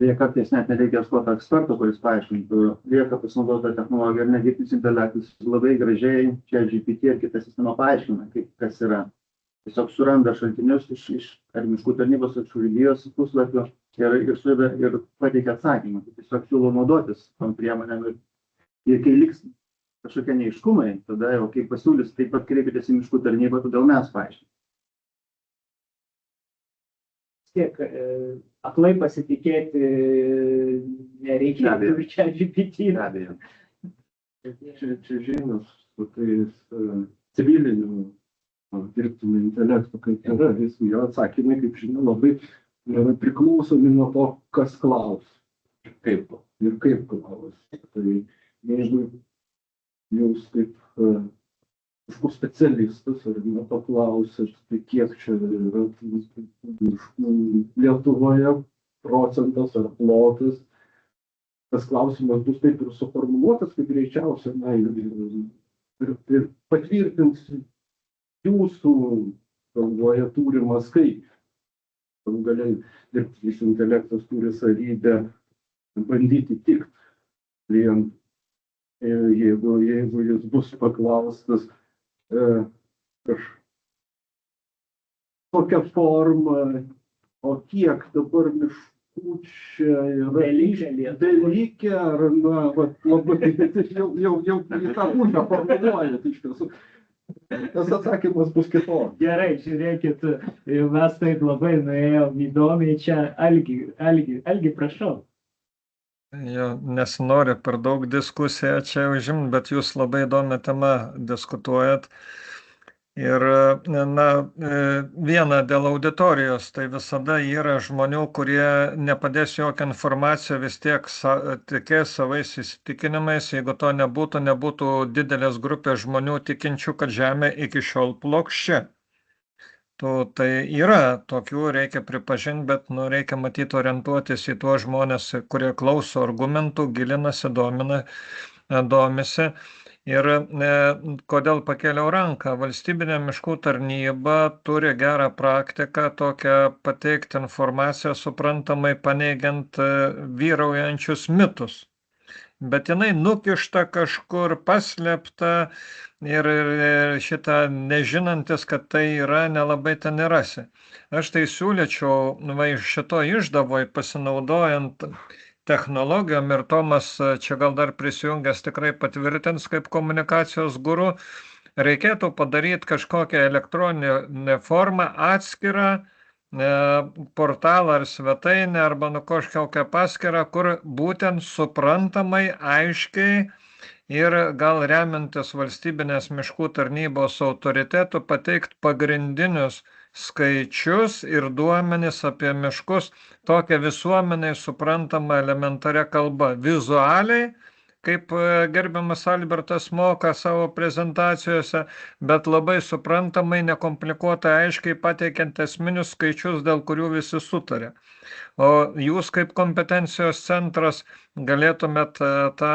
Tai kartais net nereikia ieškoti eksperto, kuris paaiškintų, lieka pasinaudota technologija ir dirbtinis intelektas labai gražiai čia GPT ir kita sistema paaiškina, kas yra. Tiesiog suranda šaltinius iš ar miškų tarnybos ar urėdijos puslapio ir pateikia atsakymą. Tiesiog siūlau naudotis tom priemonėm ir kai liks kažkokie neaiškumai, tada jau kai pasiūlys, taip pat kreipėtės į miškų tarnybą, todėl mes paaiškiname. Tiek aklai pasitikėti nereikia ir čia GPT. Be abejo. Čia žinios su tais civiliniu dirbtiniu intelektu, kaip yra, jo atsakymai, kaip žinia, labai priklausomi nuo to, kas klaus. Ir kaip klaus. Tai jeigu jūs kaip miškų specialistas ar paklausėt, tai kiek čia yra miškų Lietuvoje procentas ar plotas, tas klausimas bus taip ir suformuluotas, kaip greičiausia, ir patvirtins jūsų galvoje turimą skaičių. Galiai dirbtinis intelektas turi savybę bandyti tikti klientui. Jeigu jis bus paklaustas tokia forma, o kiek dabar miškų čia yra dalykę, ar labai jau į tą pusę formuluojat iš tiesų. Tas atsakymas bus kitoks. Gerai, žiūrėkit, mes taip labai nuėjom įdomiai čia. Algi, prašau. Jo, nesinori per daug diskusiją čia užimt, bet jūs labai įdomią temą diskutuojat. Ir, viena dėl auditorijos, tai visada yra žmonių, kurie nepadės jokią informaciją, vis tiek tikės savais įsitikinimais. Jeigu to nebūtų didelės grupės žmonių tikinčių, kad Žemė iki šiol plokščia. Tai yra tokių, reikia pripažinti, bet reikia matyti orientuotis į tuos žmonės, kurie klauso argumentų, gilinasi, domisi. Ir kodėl pakėliau ranką? Valstybinė miškų tarnyba turi gerą praktiką tokią pateikti informaciją suprantamai paneigiant vyraujančius mitus. Bet jinai nukišta kažkur, paslėpta ir šitą nežinantis, kad tai yra, nelabai ten nerasi. Aš tai siūlyčiau iš šito išdavoj pasinaudojant technologijom ir Tomas čia gal dar prisijungęs tikrai patvirtins kaip komunikacijos guru, reikėtų padaryti kažkokią elektroninę formą atskirą portalą ar svetainę arba kažkokią paskyrą, kur būtent suprantamai, aiškiai ir gal remiantis valstybinės miškų tarnybos autoritetų pateikti pagrindinius skaičius ir duomenis apie miškus tokia visuomeniai suprantama elementaria kalba, vizualiai, kaip gerbiamas Albertas moka savo prezentacijose, bet labai suprantamai, nekomplikuotai, aiškiai pateikiant esminius skaičius, dėl kurių visi sutarė. O jūs kaip kompetencijos centras galėtumėt tą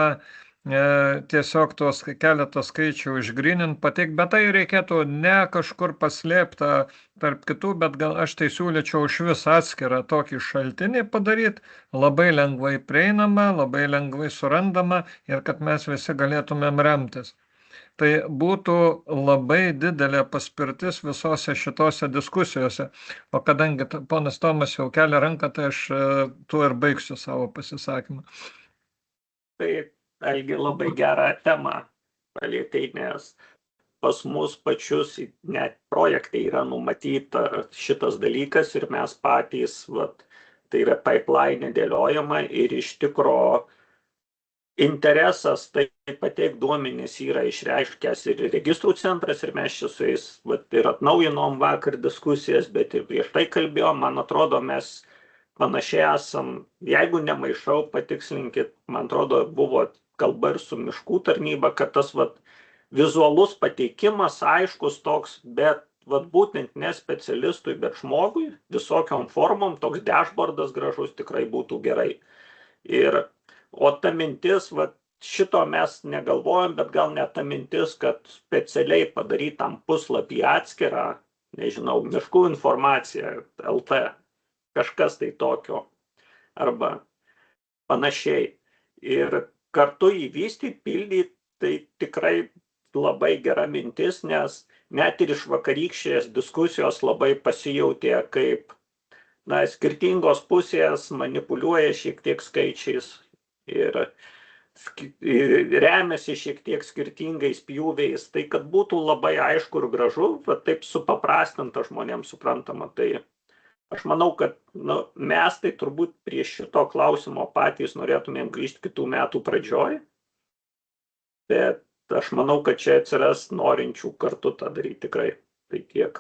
tiesiog tuos keletą skaičių išgryninti, pateikti, bet tai reikėtų ne kažkur paslėpta tarp kitų, bet gal aš tai siūlyčiau iš vis atskirą tokį šaltinį padaryti, labai lengvai prieinamą, labai lengvai surandamą ir kad mes visi galėtumėm remtis. Tai būtų labai didelė paspirtis visose šitose diskusijose. O kadangi ponas Tomas jau kelia ranką, tai aš tuo ir baigsiu savo pasisakymą. Tai Algi labai gerą temą palietei, nes pas mus pačius net projektai yra numatyta šitas dalykas ir mes patys, tai yra pipeline dėliojama ir iš tikro interesas tai pateikti duomenys yra išreiškęs ir registrų centras ir mes čia su jais ir atnaujinom vakar diskusijas, bet ir prieš tai kalbėjom, man atrodo, mes panašiai esam, jeigu nemaišau, patikslinkit, man atrodo, buvo kalba ir su miškų tarnyba, kad tas vizualus pateikimas aiškus toks, bet būtent ne specialistui, bet žmogui, visokiom formom, toks dashboardas gražus tikrai būtų gerai. O ta mintis, šito mes negalvojam, bet gal net ta mintis, kad specialiai padarytam puslapį atskirą, nežinau, miškų informacija, LT, kažkas tai tokio, arba panašiai. Ir kartu įvystyti, pildyti, tai tikrai labai gera mintis, nes net ir iš vakarykštės diskusijos labai pasijautė, kaip skirtingos pusės manipuliuoja šiek tiek skaičiais ir remiasi šiek tiek skirtingais pjūviais, tai kad būtų labai aišku ir gražu, taip supaprastinta žmonėms suprantama. Tai aš manau, kad mes tai turbūt prie šito klausimo patys norėtumėm grįžti kitų metų pradžioj, bet aš manau, kad čia atsiras norinčių kartu tą daryti tikrai. Tai tiek.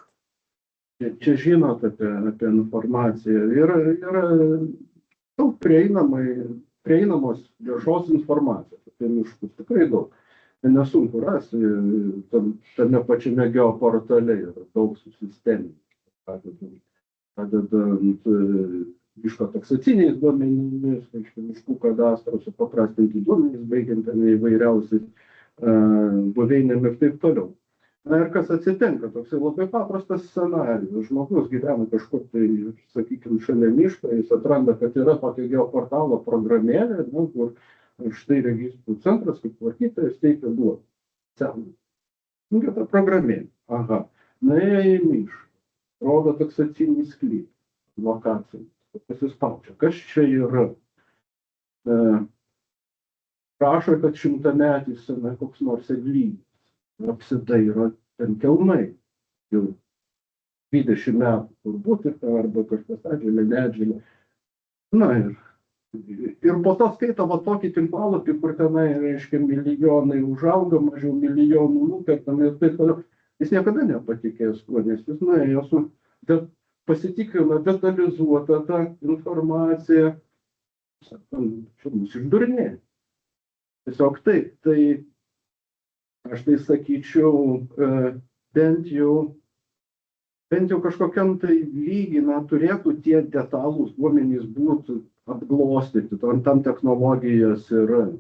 Čia žinot apie informaciją. Yra daug prieinamos viešos informacijos apie miškus. Tikrai daug. Nesunku rasti. Tame pačiame geoportale yra daug susisteminti. Padedant miško taksaciniais duomenimis, miškų kadastro, supaprastinti duomenys, baigiant įvairiausiais buveinėm ir taip toliau. Ir kas atsitinka, toks labai paprastas scenarijus. Žmogus gyvena kažkur tai, sakykime, šalia miško, jis atranda, kad yra tokia geoportalo programėlė, kur štai registrų centras, kaip tvarkytojas, teikia duomenys. Ta programėlė. Aha, nuėjo į mišką. Rodo taksacinį sklypą, lokaciją, pasispaudžia. Kas čia yra? Prašo, kad 100-metis koks nors eglynės. Apsidairo ten kelmai. Jau 20 metų turbūt arba kažkas atžėlė, neatžėlė. Ir po to skaito tokį tinklalapį, kur tenai, reiškia, milijonai užauga, mažiau milijonų nukertami ir taip toliau. Jis niekada nepatikės tuo, nes jis nuėjo su pasitikrino detalizuotą tą informaciją. Čia mus išdurnė. Tiesiog taip. Tai aš tai sakyčiau, bent jau kažkokiam tai lygiai turėtų tie detalūs duomenys būti apglostyti, tam technologijas yra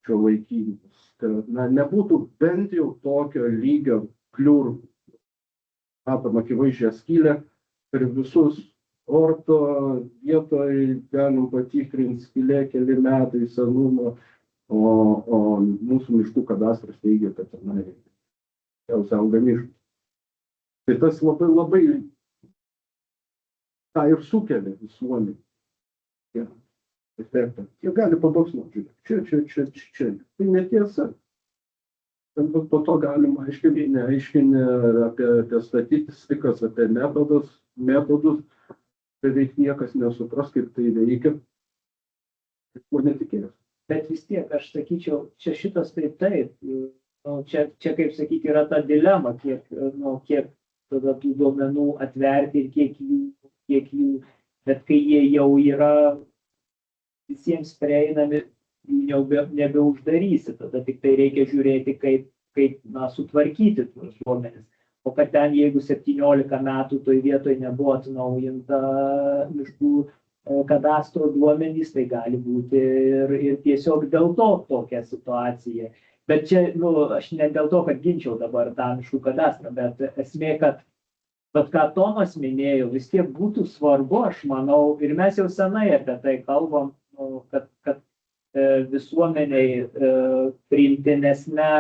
šiuolaikinės. Nebūtų bent jau tokio lygio kliūr, matom akivaizdžią skylę, per visus orto vietoj galim patikrinti skylę keli metai senumo, o mūsų miškų kadastras teigia, kad tenai auga miškas. Tai tas labai tą ir sukelia visuomenė. Efektą. Jie gali pabaksnuoti. Čia. Tai netiesa. Po to galima aiškinti apie statistikas, apie metodus. Beveik niekas nesupras, kaip tai veikia. Kur netikėjęs. Bet vis tiek, aš sakyčiau, čia šitas taip. Čia kaip sakyti, yra ta dilema, kiek tada tų duomenų atverti ir kiek jų, bet kai jie jau yra visiems prieinami, nebeuždarysi, tada tik tai reikia žiūrėti, kaip sutvarkyti tuos duomenis. O kad ten, jeigu 17 metų toj vietoj nebuvo atnaujinta miškų kadastro duomenys, tai gali būti ir tiesiog dėl to tokia situacija. Bet čia, aš ne dėl to, kad ginčiau dabar tą miškų kadastrą, bet esmė, kad ką Tomas minėjo, vis tiek būtų svarbu, aš manau, ir mes jau senai apie tai kalbam, kad visuomeniai priimtinesnė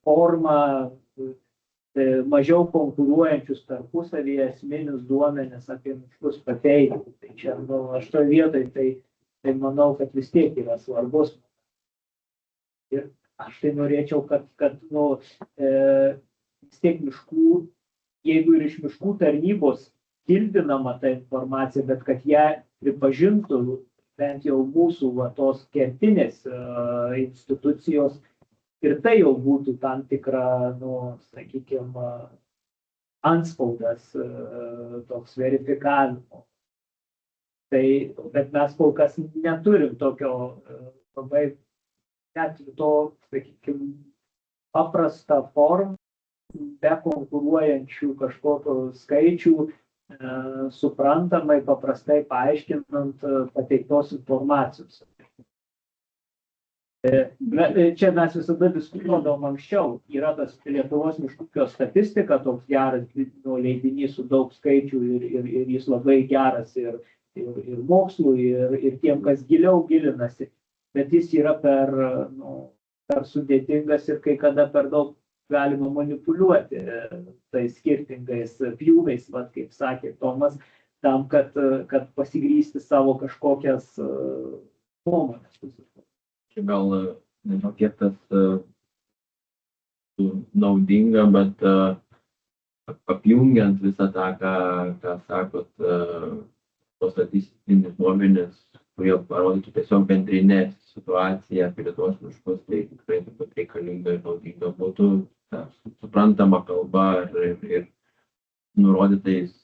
forma, mažiau konkuruojančius tarpusavyje esminius duomenis apie miškus pateikti. Tai čia, aš toj vietoj, tai manau, kad vis tiek yra svarbus. Ir aš tai norėčiau, kad vis tiek miškų, jeigu ir iš miškų tarnybos kildinama ta informacija, bet kad ją pripažintų bent jau mūsų tos kertinės institucijos, ir tai jau būtų tam tikra, sakykime, antspaudas toks verifikavimo. Tai, bet mes kol kas neturim tokio labai, net to, sakykime, paprastą formą, be konkuruojančių kažkokio skaičių, suprantamai, paprastai paaiškinant pateiktos informacijos. Čia mes visada diskutuodavom anksčiau, yra tas Lietuvos miškų statistika, toks geras leidinys su daug skaičių ir jis labai geras ir mokslui, ir tiem, kas giliau gilinasi, bet jis yra per sudėtingas ir kai kada per daug galima manipuliuoti tais skirtingais pjūviais, kaip sakė Tomas, tam, kad pasigrysti savo kažkokias nuomonės. Čia gal, nežinau, kiek tas naudinga, bet apjungiant visą tą, ką sakot, tos statistinius duomenis, kurie parodytų tiesiog bendrinę situaciją apie Lietuvos miškus, tai tikrai turbūt reikalinga ir naudinga būtų suprantama kalba ir nurodytais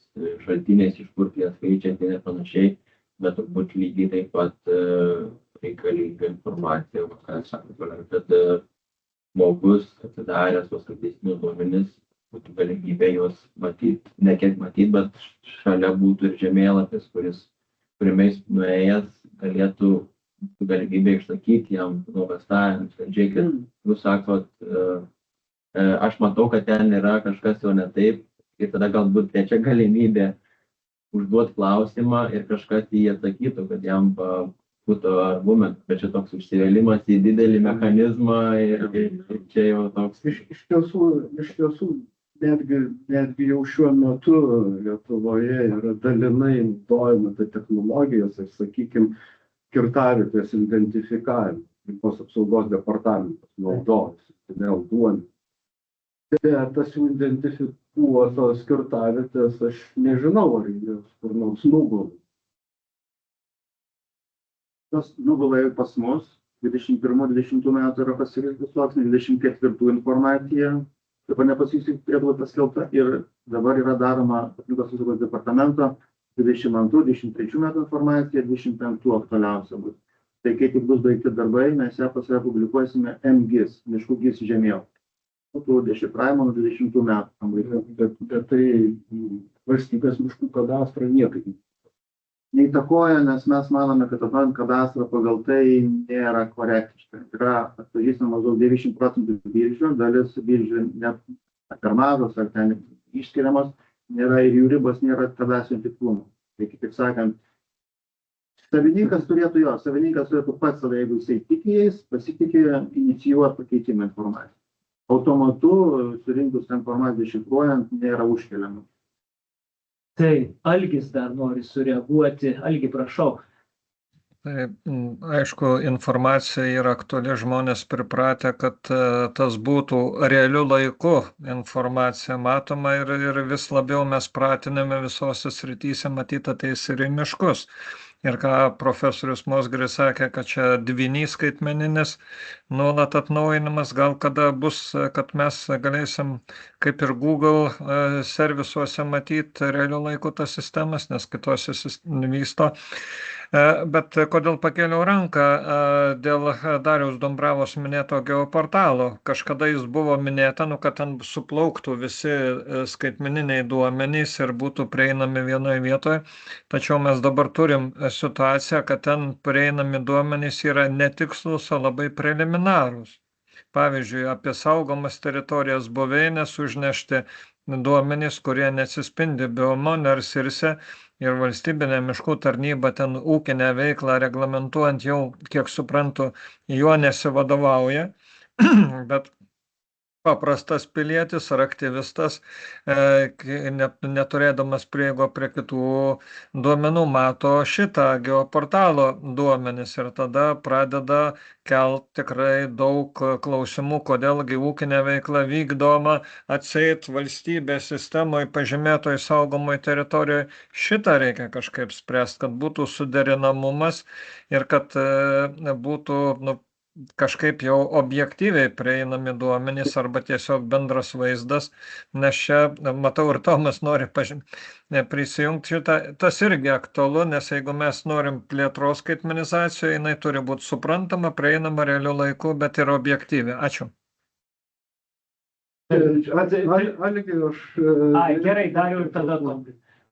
šaltiniais, iš kur tie skaičiai ir panašiai, bet turbūt lygiai taip pat reikalinga informacija, kad žmogus atidaręs tos statistinius duomenis būtų galimybė juos matyti, ne kiek matyti, bet šalia būtų ir žemėlapis, kuriame jis nuėjęs galėtų galimybę išsakyti jam nuogąstavimus. Žiūrėkit, jūs sakot, aš matau, kad ten yra kažkas jau ne taip, ir tada galbūt trečia galimybė užduoti klausimą ir kažkas jį atsakytų, kad jam būtų argumentas, bet čia toks užsivėlimas į didelį mechanizmą ir čia jau toks. Iš tiesų, netgi jau šiuo metu Lietuvoje yra dalinai naudojama ta technologijos ir, sakykime, kirtavietės identifikavimo, aplinkos apsaugos departamentas naudojasi, vėl duomenys. Bet tas jų identifikuotos kirtavietės, aš nežinau, ar jos kur nors nugula. Tas nugula ir pas mus, 21-20 metų yra pasirinktas sluoksnis, 24 informacija, dabar nepasisik turėtų būti paskelbta ir dabar yra daroma aplinkos apsaugos departamento 22-23 metų informacija, 25 aktualiausia bus. Tai kai tik bus baigti darbai, mes ją pas ją publikuosime MGIS, miškų GIS žemėlapį. Būtų dešifravimo nuo 20 metų. Bet tai valstybės miškų kadastrą niekaip neįtakoja, nes mes manome, kad atnaujant kadastrą pagal tai nėra korektiška. Yra atpažįstama maždaug 90% biržų, dalis biržų net per mažos ar ten išskiriamos, nėra ir jų ribos nėra kadastrinio tikslumo. Tai kitaip sakant, savininkas turėtų pats save, jeigu jisai tiki jais, pasitikė inicijuoti pakeitimą informaciją. Automatu surinkus informaciją dešifruojant nėra užkeliama. Tai Algis dar nori sureaguoti. Algi, prašau. Tai aišku, informacija yra aktuali, žmonės pripratę, kad tas būtų realiu laiku informacija matoma ir vis labiau mes pratiname visose srityse matyti ateis ir į miškus. Ir ką profesorius Mozgeris sakė, kad čia dvynys skaitmeninis nuolat atnaujinimas, gal kada bus, kad mes galėsim kaip ir Google servisuose matyti realiu laiku tas sistemas, nes kitose vysto. Bet kodėl pakėliau ranką dėl Dariaus Dombravos minėto geoportalo. Kažkada jis buvo minėta, kad ten suplauktų visi skaitmeniniai duomenys ir būtų prieinami vienoje vietoje. Tačiau mes dabar turim situaciją, kad ten prieinami duomenys yra netikslus, o labai preliminarūs. Pavyzdžiui, apie saugomas teritorijas buveinės užnešti duomenys, kurie neatsispindi biomone ar sirse, ir valstybinė miškų tarnyba ten ūkinę veiklą reglamentuojant jau, kiek suprantu, juo nesivadovauja, bet paprastas pilietis ar aktyvistas, neturėdamas prieigo prie kitų duomenų, mato šitą geoportalo duomenis ir tada pradeda kelt tikrai daug klausimų, kodėlgi ūkinė veikla vykdoma atseit valstybės sistemoje pažymėtoj saugomoj teritorijoje. Šitą reikia kažkaip spręsti, kad būtų suderinamumas ir kad būtų kažkaip jau objektyviai prieinami duomenys arba tiesiog bendras vaizdas, nes čia, matau, ir Tomas nori prisijungti šitą. Tas irgi aktualu, nes jeigu mes norim plėtros skaitmenizacijoje, jinai turi būti suprantama, prieinama realiu laiku, bet ir objektyvi. Ačiū. Algi, Gerai, Dariau, ir tada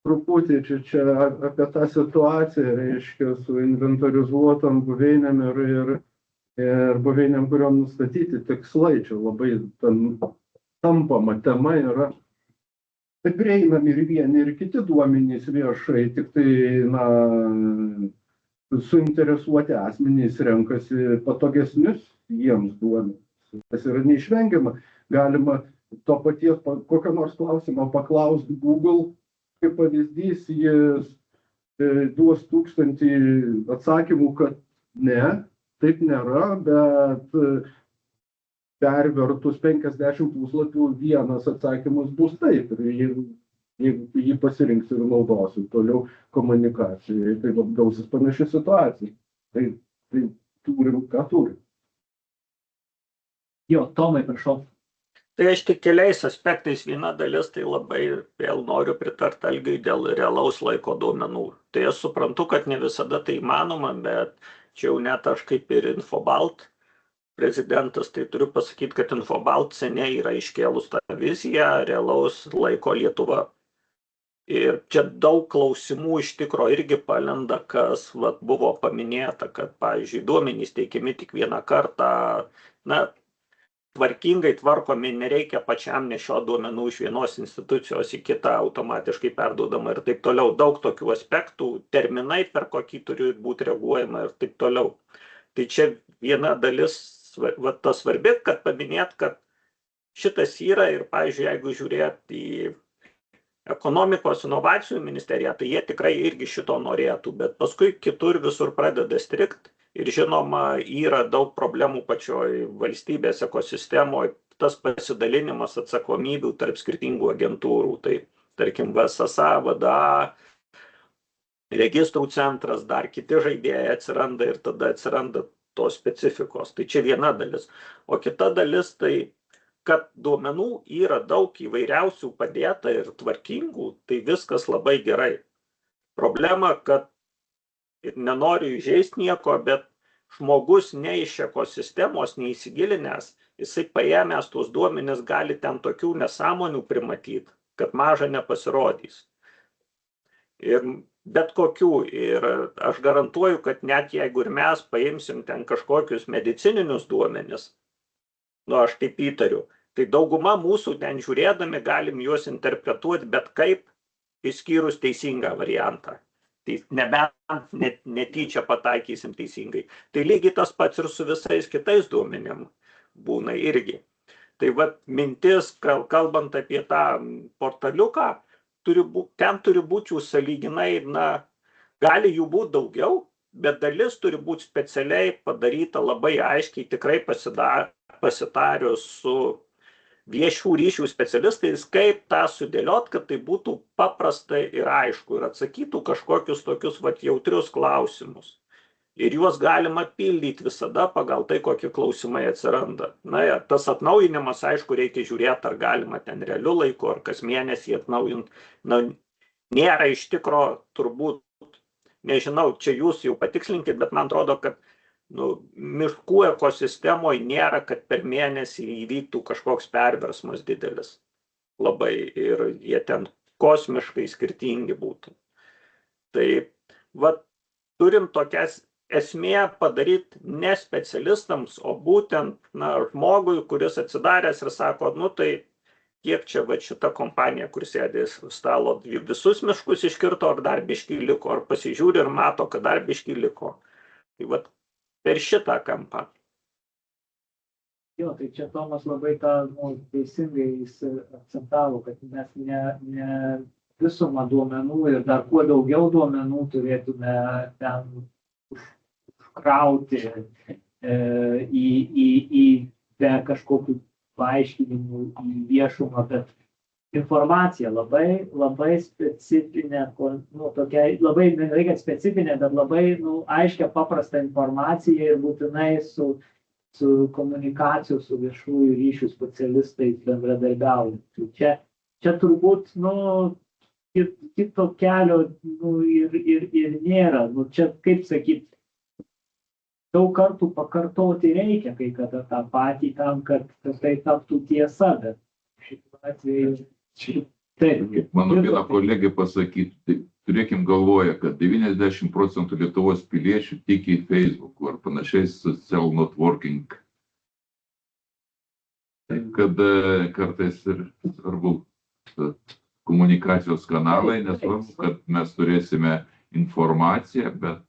truputį čia apie tą situaciją, reiškia, su inventorizuotom buveinėm ir buveinėm, kuriuom nustatyti tikslai. Čia labai tampama tema yra. Tai prieinami ir vieni, ir kiti duomenys viešai, tik tai, suinteresuoti asmenys renkasi patogesnius jiems duomenys. Tas yra neišvengiama. Galima to paties kokio nors klausimo paklausti Google, kaip pavyzdys, jis duos 1000 atsakymų, kad ne, taip nėra, bet pervertus 50 puslapių vienas atsakymas bus taip. Ir jeigu jį pasirinks ir naudosi toliau komunikacijai, tai gausis panaši situacija. Tai turim, ką turim. Jo, Tomai, prašau. Tai aš tik keliais aspektais. Viena dalis, tai labai vėl noriu pritarti Algiui dėl realaus laiko duomenų. Tai aš suprantu, kad ne visada tai įmanoma, bet čia jau net aš kaip ir Infobalt prezidentas, tai turiu pasakyti, kad Infobalt seniai yra iškėlus tą viziją realaus laiko Lietuva. Ir čia daug klausimų iš tikro irgi palenda, kas buvo paminėta, kad, pavyzdžiui, duomenys teikiami tik vieną kartą, tvarkingai tvarkomi, nereikia pačiam nešio duomenų iš vienos institucijos į kitą, automatiškai perduodama ir taip toliau. Daug tokių aspektų, terminai, per kokį turi būti reaguojama ir taip toliau. Tai čia viena dalis, tas svarbi, kad paminėt, kad šitas yra ir, pavyzdžiui, jeigu žiūrėt į ekonomikos inovacijų ministeriją, tai jie tikrai irgi šito norėtų, bet paskui kitur visur pradeda strikt. Ir žinoma, yra daug problemų pačioj valstybės ekosistemoje, tas pasidalinimas atsakomybių tarp skirtingų agentūrų. Tai, tarkim, VSSA, VDA, registrų centras, dar kiti žaidėjai atsiranda ir tada atsiranda tos specifikos. Tai čia viena dalis. O kita dalis, tai kad duomenų yra daug įvairiausių padėta ir tvarkingų, tai viskas labai gerai. Problema, kad ir nenoriu įžeisti nieko, bet žmogus ne iš ekosistemos neįsigilinęs, jisai paėmęs tuos duomenis gali ten tokių nesąmonių primatyti, kad maža nepasirodys. Ir bet kokių. Ir aš garantuoju, kad net jeigu ir mes paimsim ten kažkokius medicininius duomenis, aš taip įtariu, tai dauguma mūsų ten žiūrėdami galim juos interpretuoti bet kaip, išskyrus teisingą variantą. Tai nebent netyčia pataikysim teisingai. Tai lygiai tas pats ir su visais kitais duomenim būna irgi. Tai mintis, kalbant apie tą portaliuką, ten turi būti jų sąlyginai, gali jų būti daugiau, bet dalis turi būti specialiai padaryta labai aiškiai, tikrai pasitarius su viešų ryšių specialistais, kaip tą sudėliot, kad tai būtų paprasta ir aišku ir atsakytų kažkokius tokius jautrius klausimus. Ir juos galima pildyti visada pagal tai, kokie klausimai atsiranda. Tas atnaujinimas, aišku, reikia žiūrėti, ar galima ten realiu laiku, ar kas mėnesį atnaujinti. Nėra iš tikro turbūt nežinau, čia jūs jau patikslinkit, bet man atrodo, kad miškų ekosistemoje nėra, kad per mėnesį įvyktų kažkoks perversmas didelis labai ir jie ten kosmiškai skirtingi būtų. Tai turim tokias esmė padaryti ne specialistams, o būtent žmogui, kuris atsidaręs ir sako, tai kiek čia šita kompanija, kur sėdė stalo, visus miškus iškirto, ar dar biškį liko, ar pasižiūri ir mato, kad dar biškį liko. Tai per šitą kampą. Jo, tai čia Tomas labai teisingai akcentavo, kad mes ne visumą duomenų ir dar kuo daugiau duomenų turėtume ten užkrauti į be kažkokių paaiškinimų į viešumą, bet informacija labai specifinė, tokia, labai, nereikia specifinė, bet labai aiškia, paprasta informacija ir būtinai su komunikacijos, su viešųjų ryšių specialistais bendradarbiaujant. Čia turbūt, kito kelio ir nėra. Čia, kaip sakyt, daug kartų pakartoti reikia kai kada tą patį tam, kad tai taptų tiesa, bet šituo atveju taip. Mano viena kolegė pasakytų, tai turėkim galvoje, kad 90% Lietuvos piliečių tiki į Facebook ar panašiai social networking. Taip, kad kartais ir svarbu komunikacijos kanalai, nesvarbu, kad mes turėsime informaciją, bet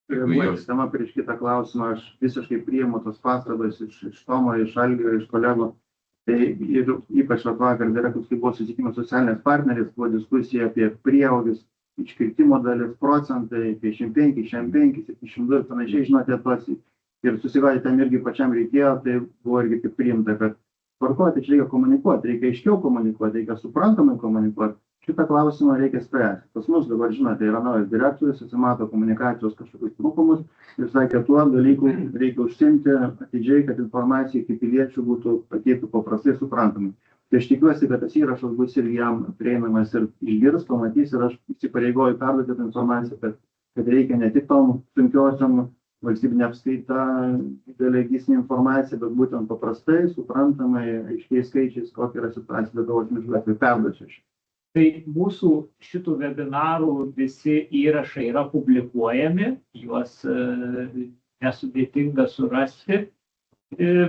Sistema prieš kitą klausimą, aš visiškai priimu tos pastabas iš Tomo, iš Algio, iš kolegų. Tai ir ypač vakar direktorius, kai buvo susitikimas socialinės partneris, buvo diskusija apie prieaugis, iškirtimo dalis, procentai, 55, 65, 72 ir panašiai, žinote, tos ir susigaudyti tam irgi pačiam reikėjo, tai buvo irgi kaip priimta, kad tvarkoti, čia reikia komunikuoti, reikia aiškiau komunikuoti, reikia suprantamai komunikuoti. Šitą klausimą reikia spręsti. Pas mus dabar, žinote, yra naujas direktorius, atsimato komunikacijos kažkokius trūkumus ir sakė, tuo dalykų reikia užsiimti atidžiai, kad informacija iki piliečių būtų pateiktų paprastai suprantamai. Tai aš tikiuosi, kad tas įrašas bus ir jam prieinamas ir išgirs, pamatys ir aš įsipareigoju perduoti tą informaciją, kad reikia ne tik tom sunkiosiom valstybinė apskaita, delegistinė informacija, bet būtent paprastai, suprantamai, aiškiais skaičiais, kokia yra situacija Lietuvos miškų atveju perduosiu. Tai mūsų šitų webinarų visi įrašai yra publikuojami, juos nesudėtinga surasti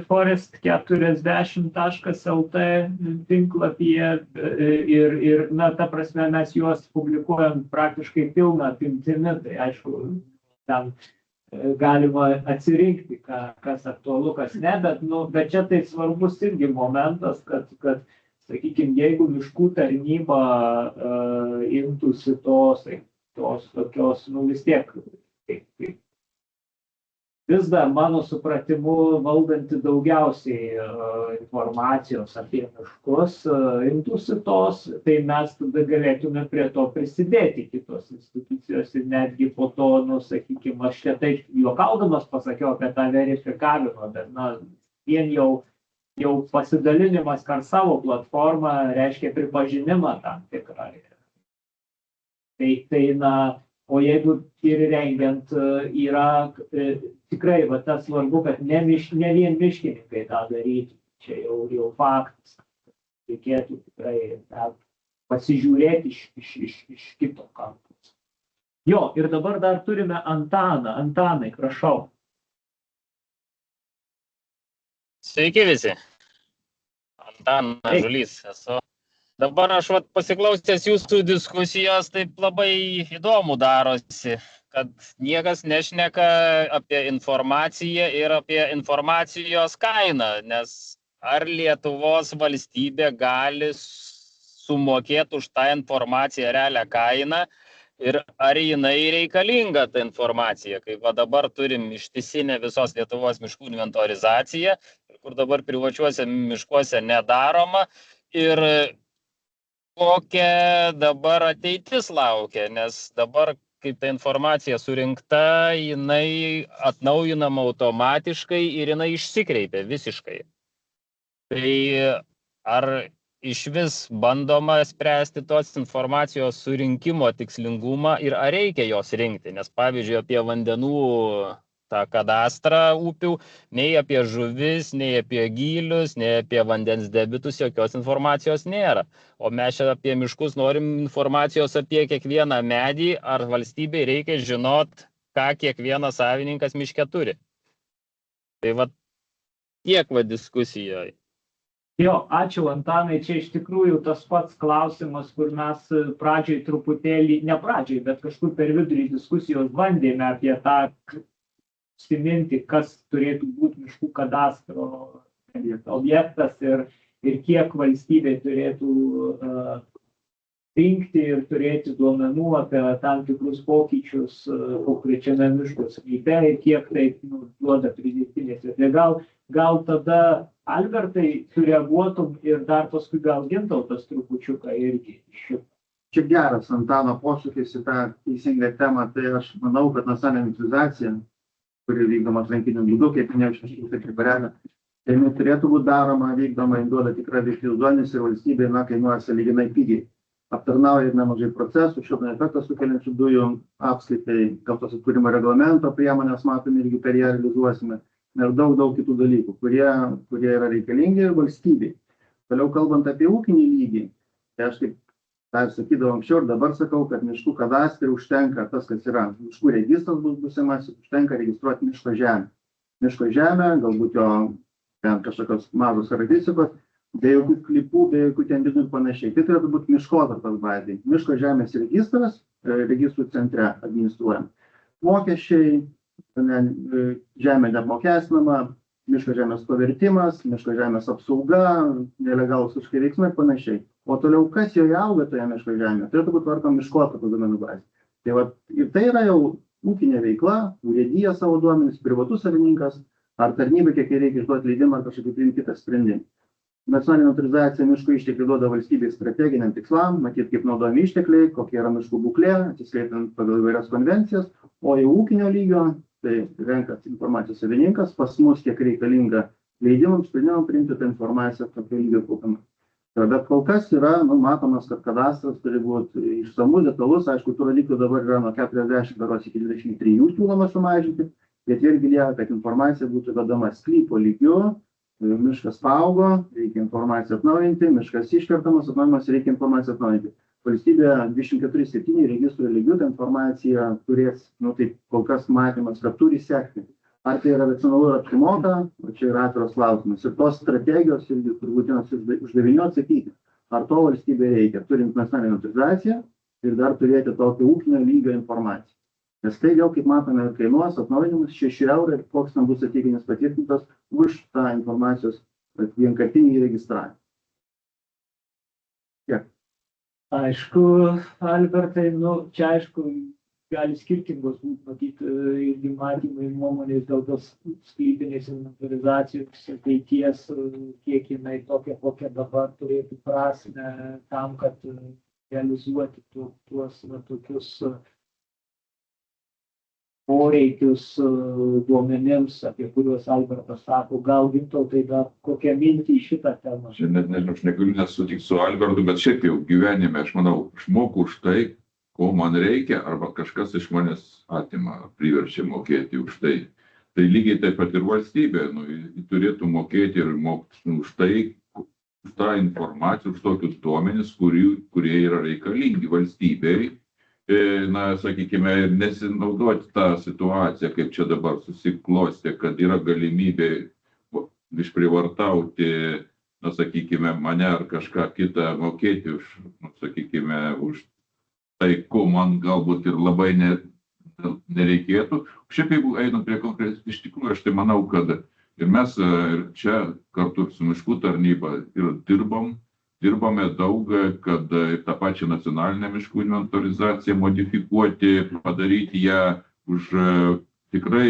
forest40.lt tinklapyje ir ta prasme mes juos publikuojam praktiškai pilną apimtimi, tai aišku, ten galima atsirinkti, kas aktualu, kas ne, bet čia tai svarbus irgi momentas, kad sakykime, jeigu miškų tarnyba imtųsi tos tokios, vis tiek, vis dar mano supratimu valdanti daugiausiai informacijos apie miškus, imtųsi tos, tai mes tada galėtume prie to prisidėti kitos institucijos ir netgi po to, sakykime, aš čia taip juokaudamas pasakiau apie tą verifikavimą, bet vien jau pasidalinimas per savo platformą reiškia pripažinimą tam tikrą. Tai o jeigu ir rengiant yra tikrai, tas svarbu, kad ne vien miškininkai tą darytų. Čia jau faktas. Reikėtų tikrai pasižiūrėti iš kito kampo. Jo, ir dabar dar turime Antaną. Antanai, prašau. Sveiki visi. Antanas Žulys esu. Dabar aš pasiklausęs jūsų diskusijos, taip labai įdomu darosi, kad niekas nešneka apie informaciją ir apie informacijos kainą, nes ar Lietuvos valstybė gali sumokėti už tą informaciją realią kainą ir ar jinai reikalinga ta informacija, kai dabar turim ištisinę visos Lietuvos miškų inventorizaciją, kur dabar privačiuose miškuose nedaroma ir kokia dabar ateitis laukia, nes dabar, kaip ta informacija surinkta, jinai atnaujinama automatiškai ir jinai išsikreipia visiškai. Tai ar iš vis bandoma spręsti tos informacijos surinkimo tikslingumą ir ar reikia jos rinkti, nes pavyzdžiui apie vandenų tą kadastrą upių, nei apie žuvis, nei apie gylius, nei apie vandens debitus jokios informacijos nėra. O mes čia apie miškus norim informacijos apie kiekvieną medį, ar valstybei reikia žinot, ką kiekvienas savininkas miške turi. Tai va tiek va diskusijoje. Jo, ačiū Antanai, čia iš tikrųjų tas pats klausimas, kur mes pradžiai truputėlį, ne pradžiai, bet kažkur per vidurį diskusijos bandėme apie tą siminti, kas turėtų būti miškų kadastro objektas ir kiek valstybė turėtų rinkti ir turėti duomenų apie tam tikrus pokyčius konkrečiame miško sklype ir kiek tai duoda pridėtinės. Tai gal tada Albertai sureaguotum ir dar paskui gal Gintautas trupučiuką irgi. Čia geras Antano posūkis į tą teisingą temą, tai aš manau, kad nacionalinė inventorizacija, kuri vykdoma atrankiniu būdu, kaip minėjau, tai turėtų būti daroma, vykdoma, duoda tikrai veiklius duomenis ir valstybė kainuoja sąlyginai pigiai. Aptarnauja nemažai procesų, šiltnamio efektą sukeliančių dujų apskaitai, gamtos atkūrimo reglamento priemonės matome irgi per ją realizuosime. Ir daug kitų dalykų, kurie yra reikalingi valstybei. Toliau kalbant apie ūkinį lygį, tai aš taip sakydavau anksčiau ir dabar sakau, kad miškų kadastrui užtenka tas, kas yra. Miškų registras bus būsimasis, užtenka registruoti miško žemę. Miško žemę, galbūt jo kažkokios mažos charakteristikos, be jokių klipų, be jokių tendinų ir panašiai. Tai turėtų būti miškotvarkos bazė. Miško žemės registras, registrų centre administruojam. Mokesčiai, žemė neapmokestinama, miško žemės pavertimas, miško žemės apsauga, nelegalūs kažkokie veiksmai ir panašiai. O toliau, kas joje auga toje miško žemėje, turėtų būti tvarkoma miškotvarkos duomenų bazė. Tai va, ir tai yra jau ūkinė veikla, urėdija savo duomenis, privatus savininkas, ar tarnybai, kiek reikia išduoti leidimą, ar kažkokį priimti kitą sprendimą. Nacionalinė inventorizacija miškų ištekliai duoda valstybei strateginiam tikslam, matyti, kaip naudojami ištekliai, kokia yra miškų būklė, atsiskaitant pagal įvairias konvencijas, o jau ūkinio lygio, tai renkas informacijos savininkas, pas mus kiek reikalinga leidimams, sprendimams priimti tą informaciją tokio lygio kaupiamą. Bet kol kas yra, matomas, kad kadastras turi būti išsamus, detalus, aišku, tų rodiklių dabar yra nuo 40 berods iki 23 siūloma sumažinti, bet irgi lieka, kad informacija būtų vedama sklypo lygiu. Miškas paaugo, reikia informaciją atnaujinti, miškas iškertamas, atnaujinimas, reikia informaciją atnaujinti. Valstybė 247 registrų lygių tą informaciją turės, taip kol kas matymas, kad turi sekti. Ar tai yra racionalu ir apsimoka, o čia yra atviras klausimas. Ir tos strategijos irgi turbūt vienas uždavinių atsakyti, ar to valstybė reikia, turint nacionalinę inventorizaciją ir dar turėti tokio ūkinio lygio informaciją. Nes tai jau, kaip matome, kainuos atnaujinimus 6 eurų ir koks tam bus atlyginimas patvirtintas už tą informacijos vienkartinį įregistravimą. Tiek. Aišku, Albertai, čia aišku, gali skirtingos būti, matyti, irgi matymai nuomonės dėl tos sklypinės inventorizacijos ateities, kiek jinai tokia, kokia dabar turėtų prasmę tam, kad realizuoti tuos tokius poreikius duomenims, apie kuriuos Albertas sako. Gal Gintautai dar kokią mintį į šitą temą? Čia net nežinau, aš negaliu nesutikti su Albertu, bet šiaip jau gyvenime, aš manau, išmoku už tai, ko man reikia, arba kažkas iš manęs atima, priverčia mokėti už tai. Tai lygiai taip pat ir valstybė, turėtų mokėti ir mokti už tai, už tą informaciją, už tokius duomenis, kurie yra reikalingi valstybei. Sakykime, ir nesinaudoti tą situaciją, kaip čia dabar susiklostė, kad yra galimybė išprivartauti, sakykime, mane ar kažką kitą mokėti už, sakykime, už tai, ko man galbūt ir labai nereikėtų. Šiaip jeigu einam prie konkrečiai, iš tikrųjų, aš tai manau, kad ir mes čia kartu su miškų tarnyba ir dirbame daug, kad tą pačią nacionalinę miškų inventorizaciją modifikuoti, padaryti ją už tikrai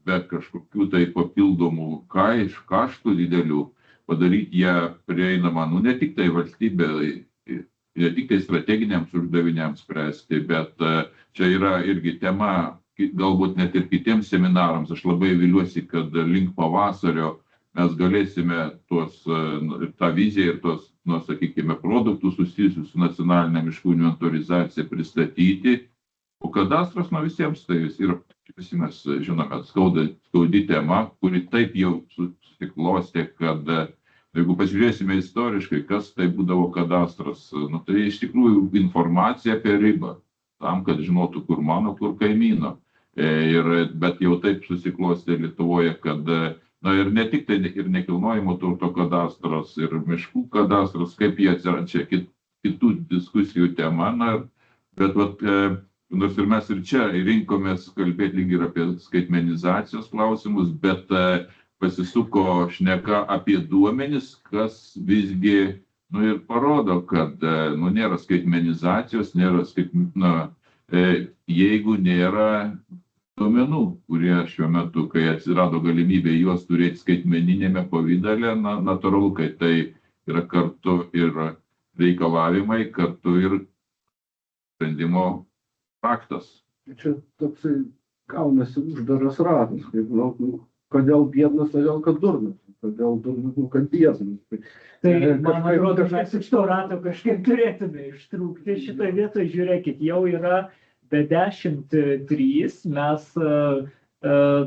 be kažkokių tai papildomų kaštų didelių, padaryti ją prieinamą, ne tik tai valstybė, ne tik tai strateginiams uždaviniams spręsti, bet čia yra irgi tema, galbūt net ir kitiems seminarams. Aš labai viliuosi, kad link pavasario mes galėsime tą viziją ir tos sakykime, produktų susijusių su nacionalinė miškų inventorizacija pristatyti, o kadastras visiems tai yra, visi mes žinome, skaudi tema, kuri taip jau susiklostė, kad jeigu pasižiūrėsime istoriškai, kas tai būdavo kadastras, tai iš tikrųjų informacija apie ribą, tam, kad žinotų, kur mano, kur kaimyno. Bet jau taip susiklostė Lietuvoje, kad ir ne tik tai ir nekilnojimo turto kadastras, ir miškų kadastras, kaip jie atsiranda, čia kitų diskusijų tema, bet nors ir mes ir čia rinkomės kalbėti lygiai ir apie skaitmenizacijos klausimus, bet pasisuko šneka apie duomenis, kas visgi ir parodo, kad nėra skaitmenizacijos, jeigu nėra duomenų, kurie šiuo metu, kai atsirado galimybė juos turėti skaitmeninėme pavydale, natūralu, kad tai yra kartu ir reikalavimai, kartu ir sprendimo faktas. Čia toksai gaunasi uždaras ratas, kodėl biednas, todėl kad durnas, kodėl durnas, kad biednas. Tai man atrodo, mes iš to rato kažkaip turėtume ištrūkti. Šitoje vietoje, žiūrėkit, jau yra be 10:03, mes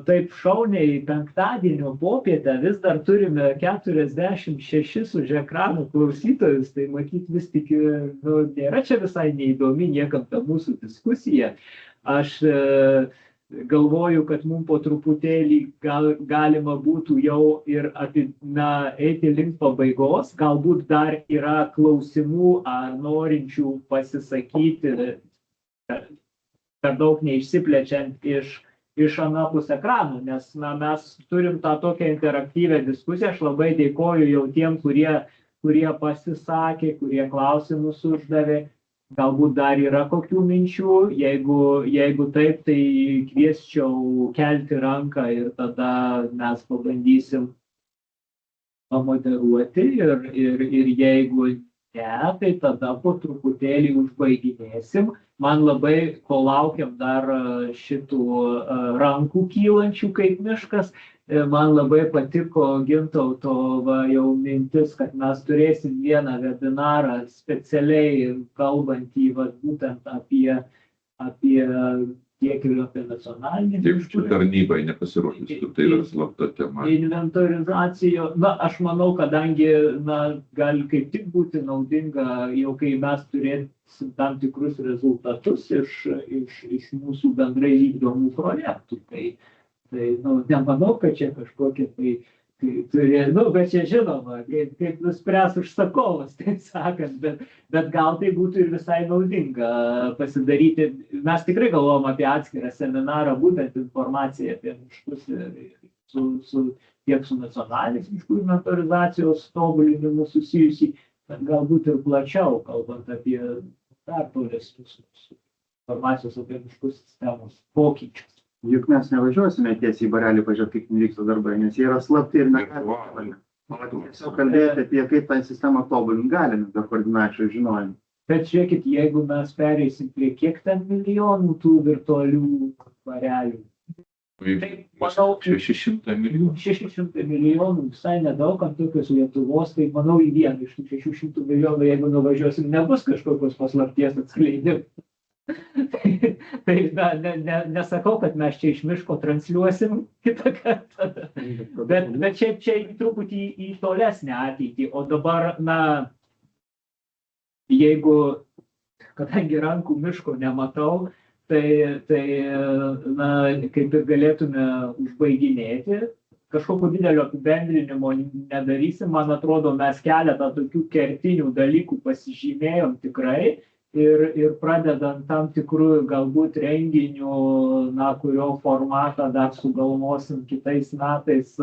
taip šauniai penktadienio popietę vis dar turime 46 už ekranų klausytojus, tai matyt vis tik nėra čia visai neįdomi niekam ta mūsų diskusija. Aš galvoju, kad mums po truputėlį galima būtų jau ir eiti link pabaigos, galbūt dar yra klausimų ar norinčių pasisakyti, per daug neišsiplečiant iš anapus ekranų, nes mes turim tą tokią interaktyvę diskusiją. Aš labai dėkoju jau tiem, kurie pasisakė, kurie klausimus uždavė. Galbūt dar yra kokių minčių, jeigu taip, tai kviesčiau kelti ranką ir tada mes pabandysim pamoderuoti ir jeigu ne, tai tada po truputėlį užbaiginėsim. Man labai, kol laukiam dar šitų rankų kylančių kaip miškas, man labai patiko Gintauto jau mintis, kad mes turėsim vieną webinarą specialiai kalbantį būtent apie tiek ir apie nacionalinį miškų tarnybai nepasirodys, tai yra slapta tema. Inventorizacijo, aš manau, kadangi gali kaip tik būti naudinga, jau kai mes turėsim tam tikrus rezultatus iš mūsų bendrai vykdomų projektų. Tai nemanau, kad čia kažkokie bet čia žinoma, kaip nuspręs užsakovas, taip sakant, bet gal tai būtų ir visai naudinga pasidaryti. Mes tikrai galvom apie atskirą seminarą, būtent informaciją apie miškus tiek su nacionalinės miškų inventorizacijos tobulinimu susijusį, bet galbūt ir plačiau, kalbant apie dar tolesnius informacijos apie miškų sistemos pokyčius. Juk mes nevažiuosime tiesiai į barelį pažiūrėti, kaip vyksta darbai, nes jie yra slapti ir negalime. Tiesiog kalbėti apie kaip tą sistemą tobulinti galime be koordinačių žinojimų. Bet žiūrėkit, jeigu mes pereisim prie kiek ten milijonų tų virtualių barelių, tai manau, 600 milijonų. 600 milijonų, visai nedaug ant tokios Lietuvos, tai manau į vieną iš tų 600 milijonų, jeigu nuvažiuosim, nebus kažkokios paslapties atskleidimų. Tai nesakau, kad mes čia iš miško transliuosim kitą kartą, bet čia truputį į tolesnę ateitį. O dabar, jeigu, kadangi rankų miško nematau, tai kaip ir galėtume užbaiginėti. Kažkokio didelio apibendrinimo nedarysim. Man atrodo, mes keletą tokių kertinių dalykų pasižymėjom tikrai. Ir pradedant tam tikrų galbūt renginių, kurio formatą dar sugalvosim kitais metais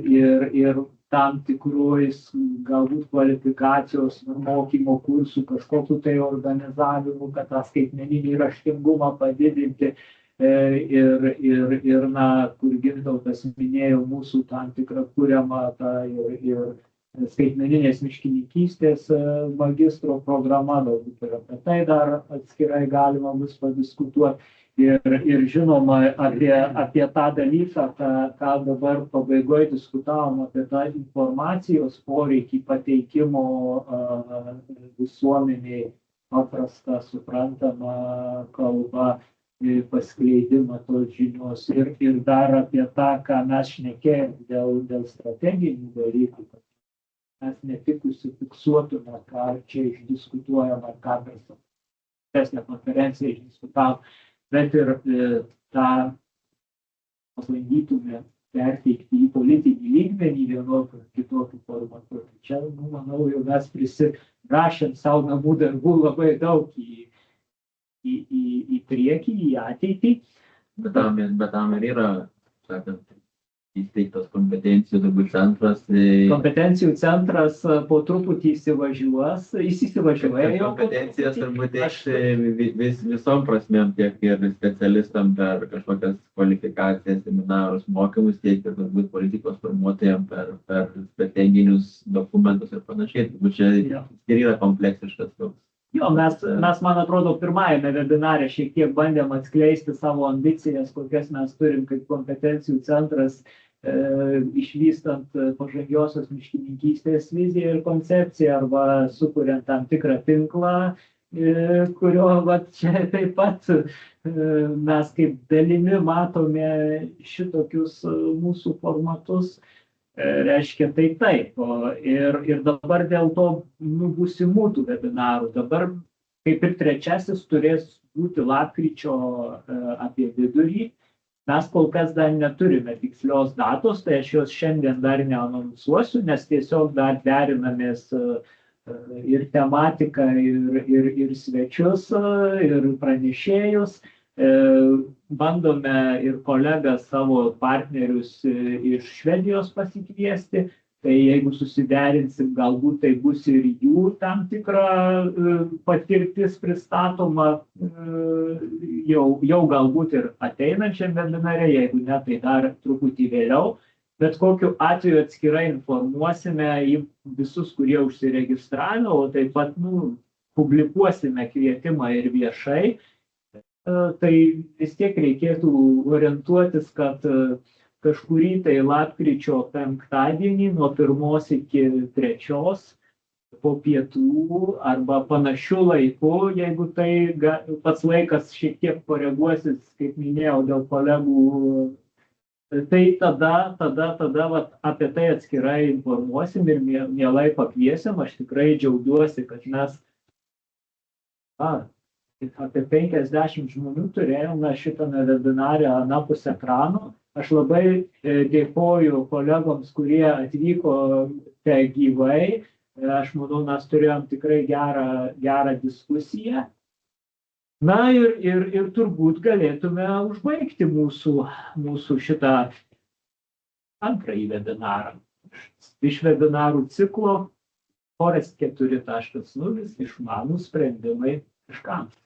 ir tam tikrųjų galbūt kvalifikacijos mokymo kursų, kažkokiu tai organizavimu, kad tą skaitmeninį raštingumą padidinti ir kur Gintautas minėjo mūsų tam tikrą kuriamą ir skaitmeninės miškininkystės magistro programa, galbūt ir apie tai dar atskirai galima bus padiskutuoti. Ir žinoma, apie tą dalyką, ką dabar pabaigoje diskutavom, apie tą informacijos poreikį pateikimo visuomeniai paprastą, suprantamą kalbą, paskleidimą tos žinios ir dar apie tą, ką mes šnekėjom dėl strateginių dalykų, kad mes ne tik užsifiksuotume, ką čia išdiskutuojam, ar ką per konferenciją išdiskutavom, bet ir tą pabandytume perteikti į politinį lygmenį vienokį ar kitokį formatu. Čia, manau, jau mes prisirašėm savo namų darbų labai daug į priekį, į ateitį. Bet tam ir yra, sakant, įsteigtas kompetencijų darbų centras. Kompetencijų centras po truputį įsivažiuoja. Kompetencijas turbūt visom prasmėm, tiek ir specialistam per kažkokias kvalifikacijas, seminarus, mokymus, tiek ir turbūt politikos formuotojams per strateginius dokumentus ir panašiai. Turbūt čia ir yra kompleksiškas toks. Jo, mes, man atrodo, pirmajame webinare šiek tiek bandėm atskleisti savo ambicijas, kokias mes turim kaip kompetencijų centras, išvystant pažangiosios miškininkystės viziją ir koncepciją arba sukuriant tam tikrą tinklą, kurio čia taip pat mes kaip dalimi matome šitokius mūsų formatus. Reiškia tai taip. Ir dabar dėl to būsimų tų webinarų. Dabar kaip ir trečiasis turės būti lapkričio apie vidurį. Mes kol kas dar neturime tikslios datos, tai aš jos šiandien dar neanonsuosiu, nes tiesiog dar derinamės ir tematiką, ir svečius, ir pranešėjus. Bandome ir kolegas savo partnerius iš Švedijos pasikviesti, tai jeigu susiderinsim, galbūt tai bus ir jų tam tikra patirtis pristatoma jau galbūt ir ateinančiam webinare, jeigu ne, tai dar truputį vėliau. Bet kokiu atveju atskirai informuosime visus, kurie užsiregistravę, o taip pat publikuosime kvietimą ir viešai. Tai vis tiek reikėtų orientuotis, kad kažkurį tai lapkričio penktadienį nuo 1 iki 3 po pietų arba panašiu laiku, jeigu tai pats laikas šiek tiek koreguosis, kaip minėjau, dėl kolegų, tai tada apie tai atskirai informuosim ir mielai pakviesim. Aš tikrai džiaugiuosi, kad mes apie 50 žmonių turėjome šitame webinare anapus ekrano. Aš labai dėkoju kolegoms, kurie atvyko gyvai. Aš manau, mes turėjom tikrai gerą diskusiją. Na ir turbūt galėtume užbaigti mūsų šitą antrąjį webinarą. Iš webinarų ciklo Forest 4.0 išmanūs sprendimai miškams.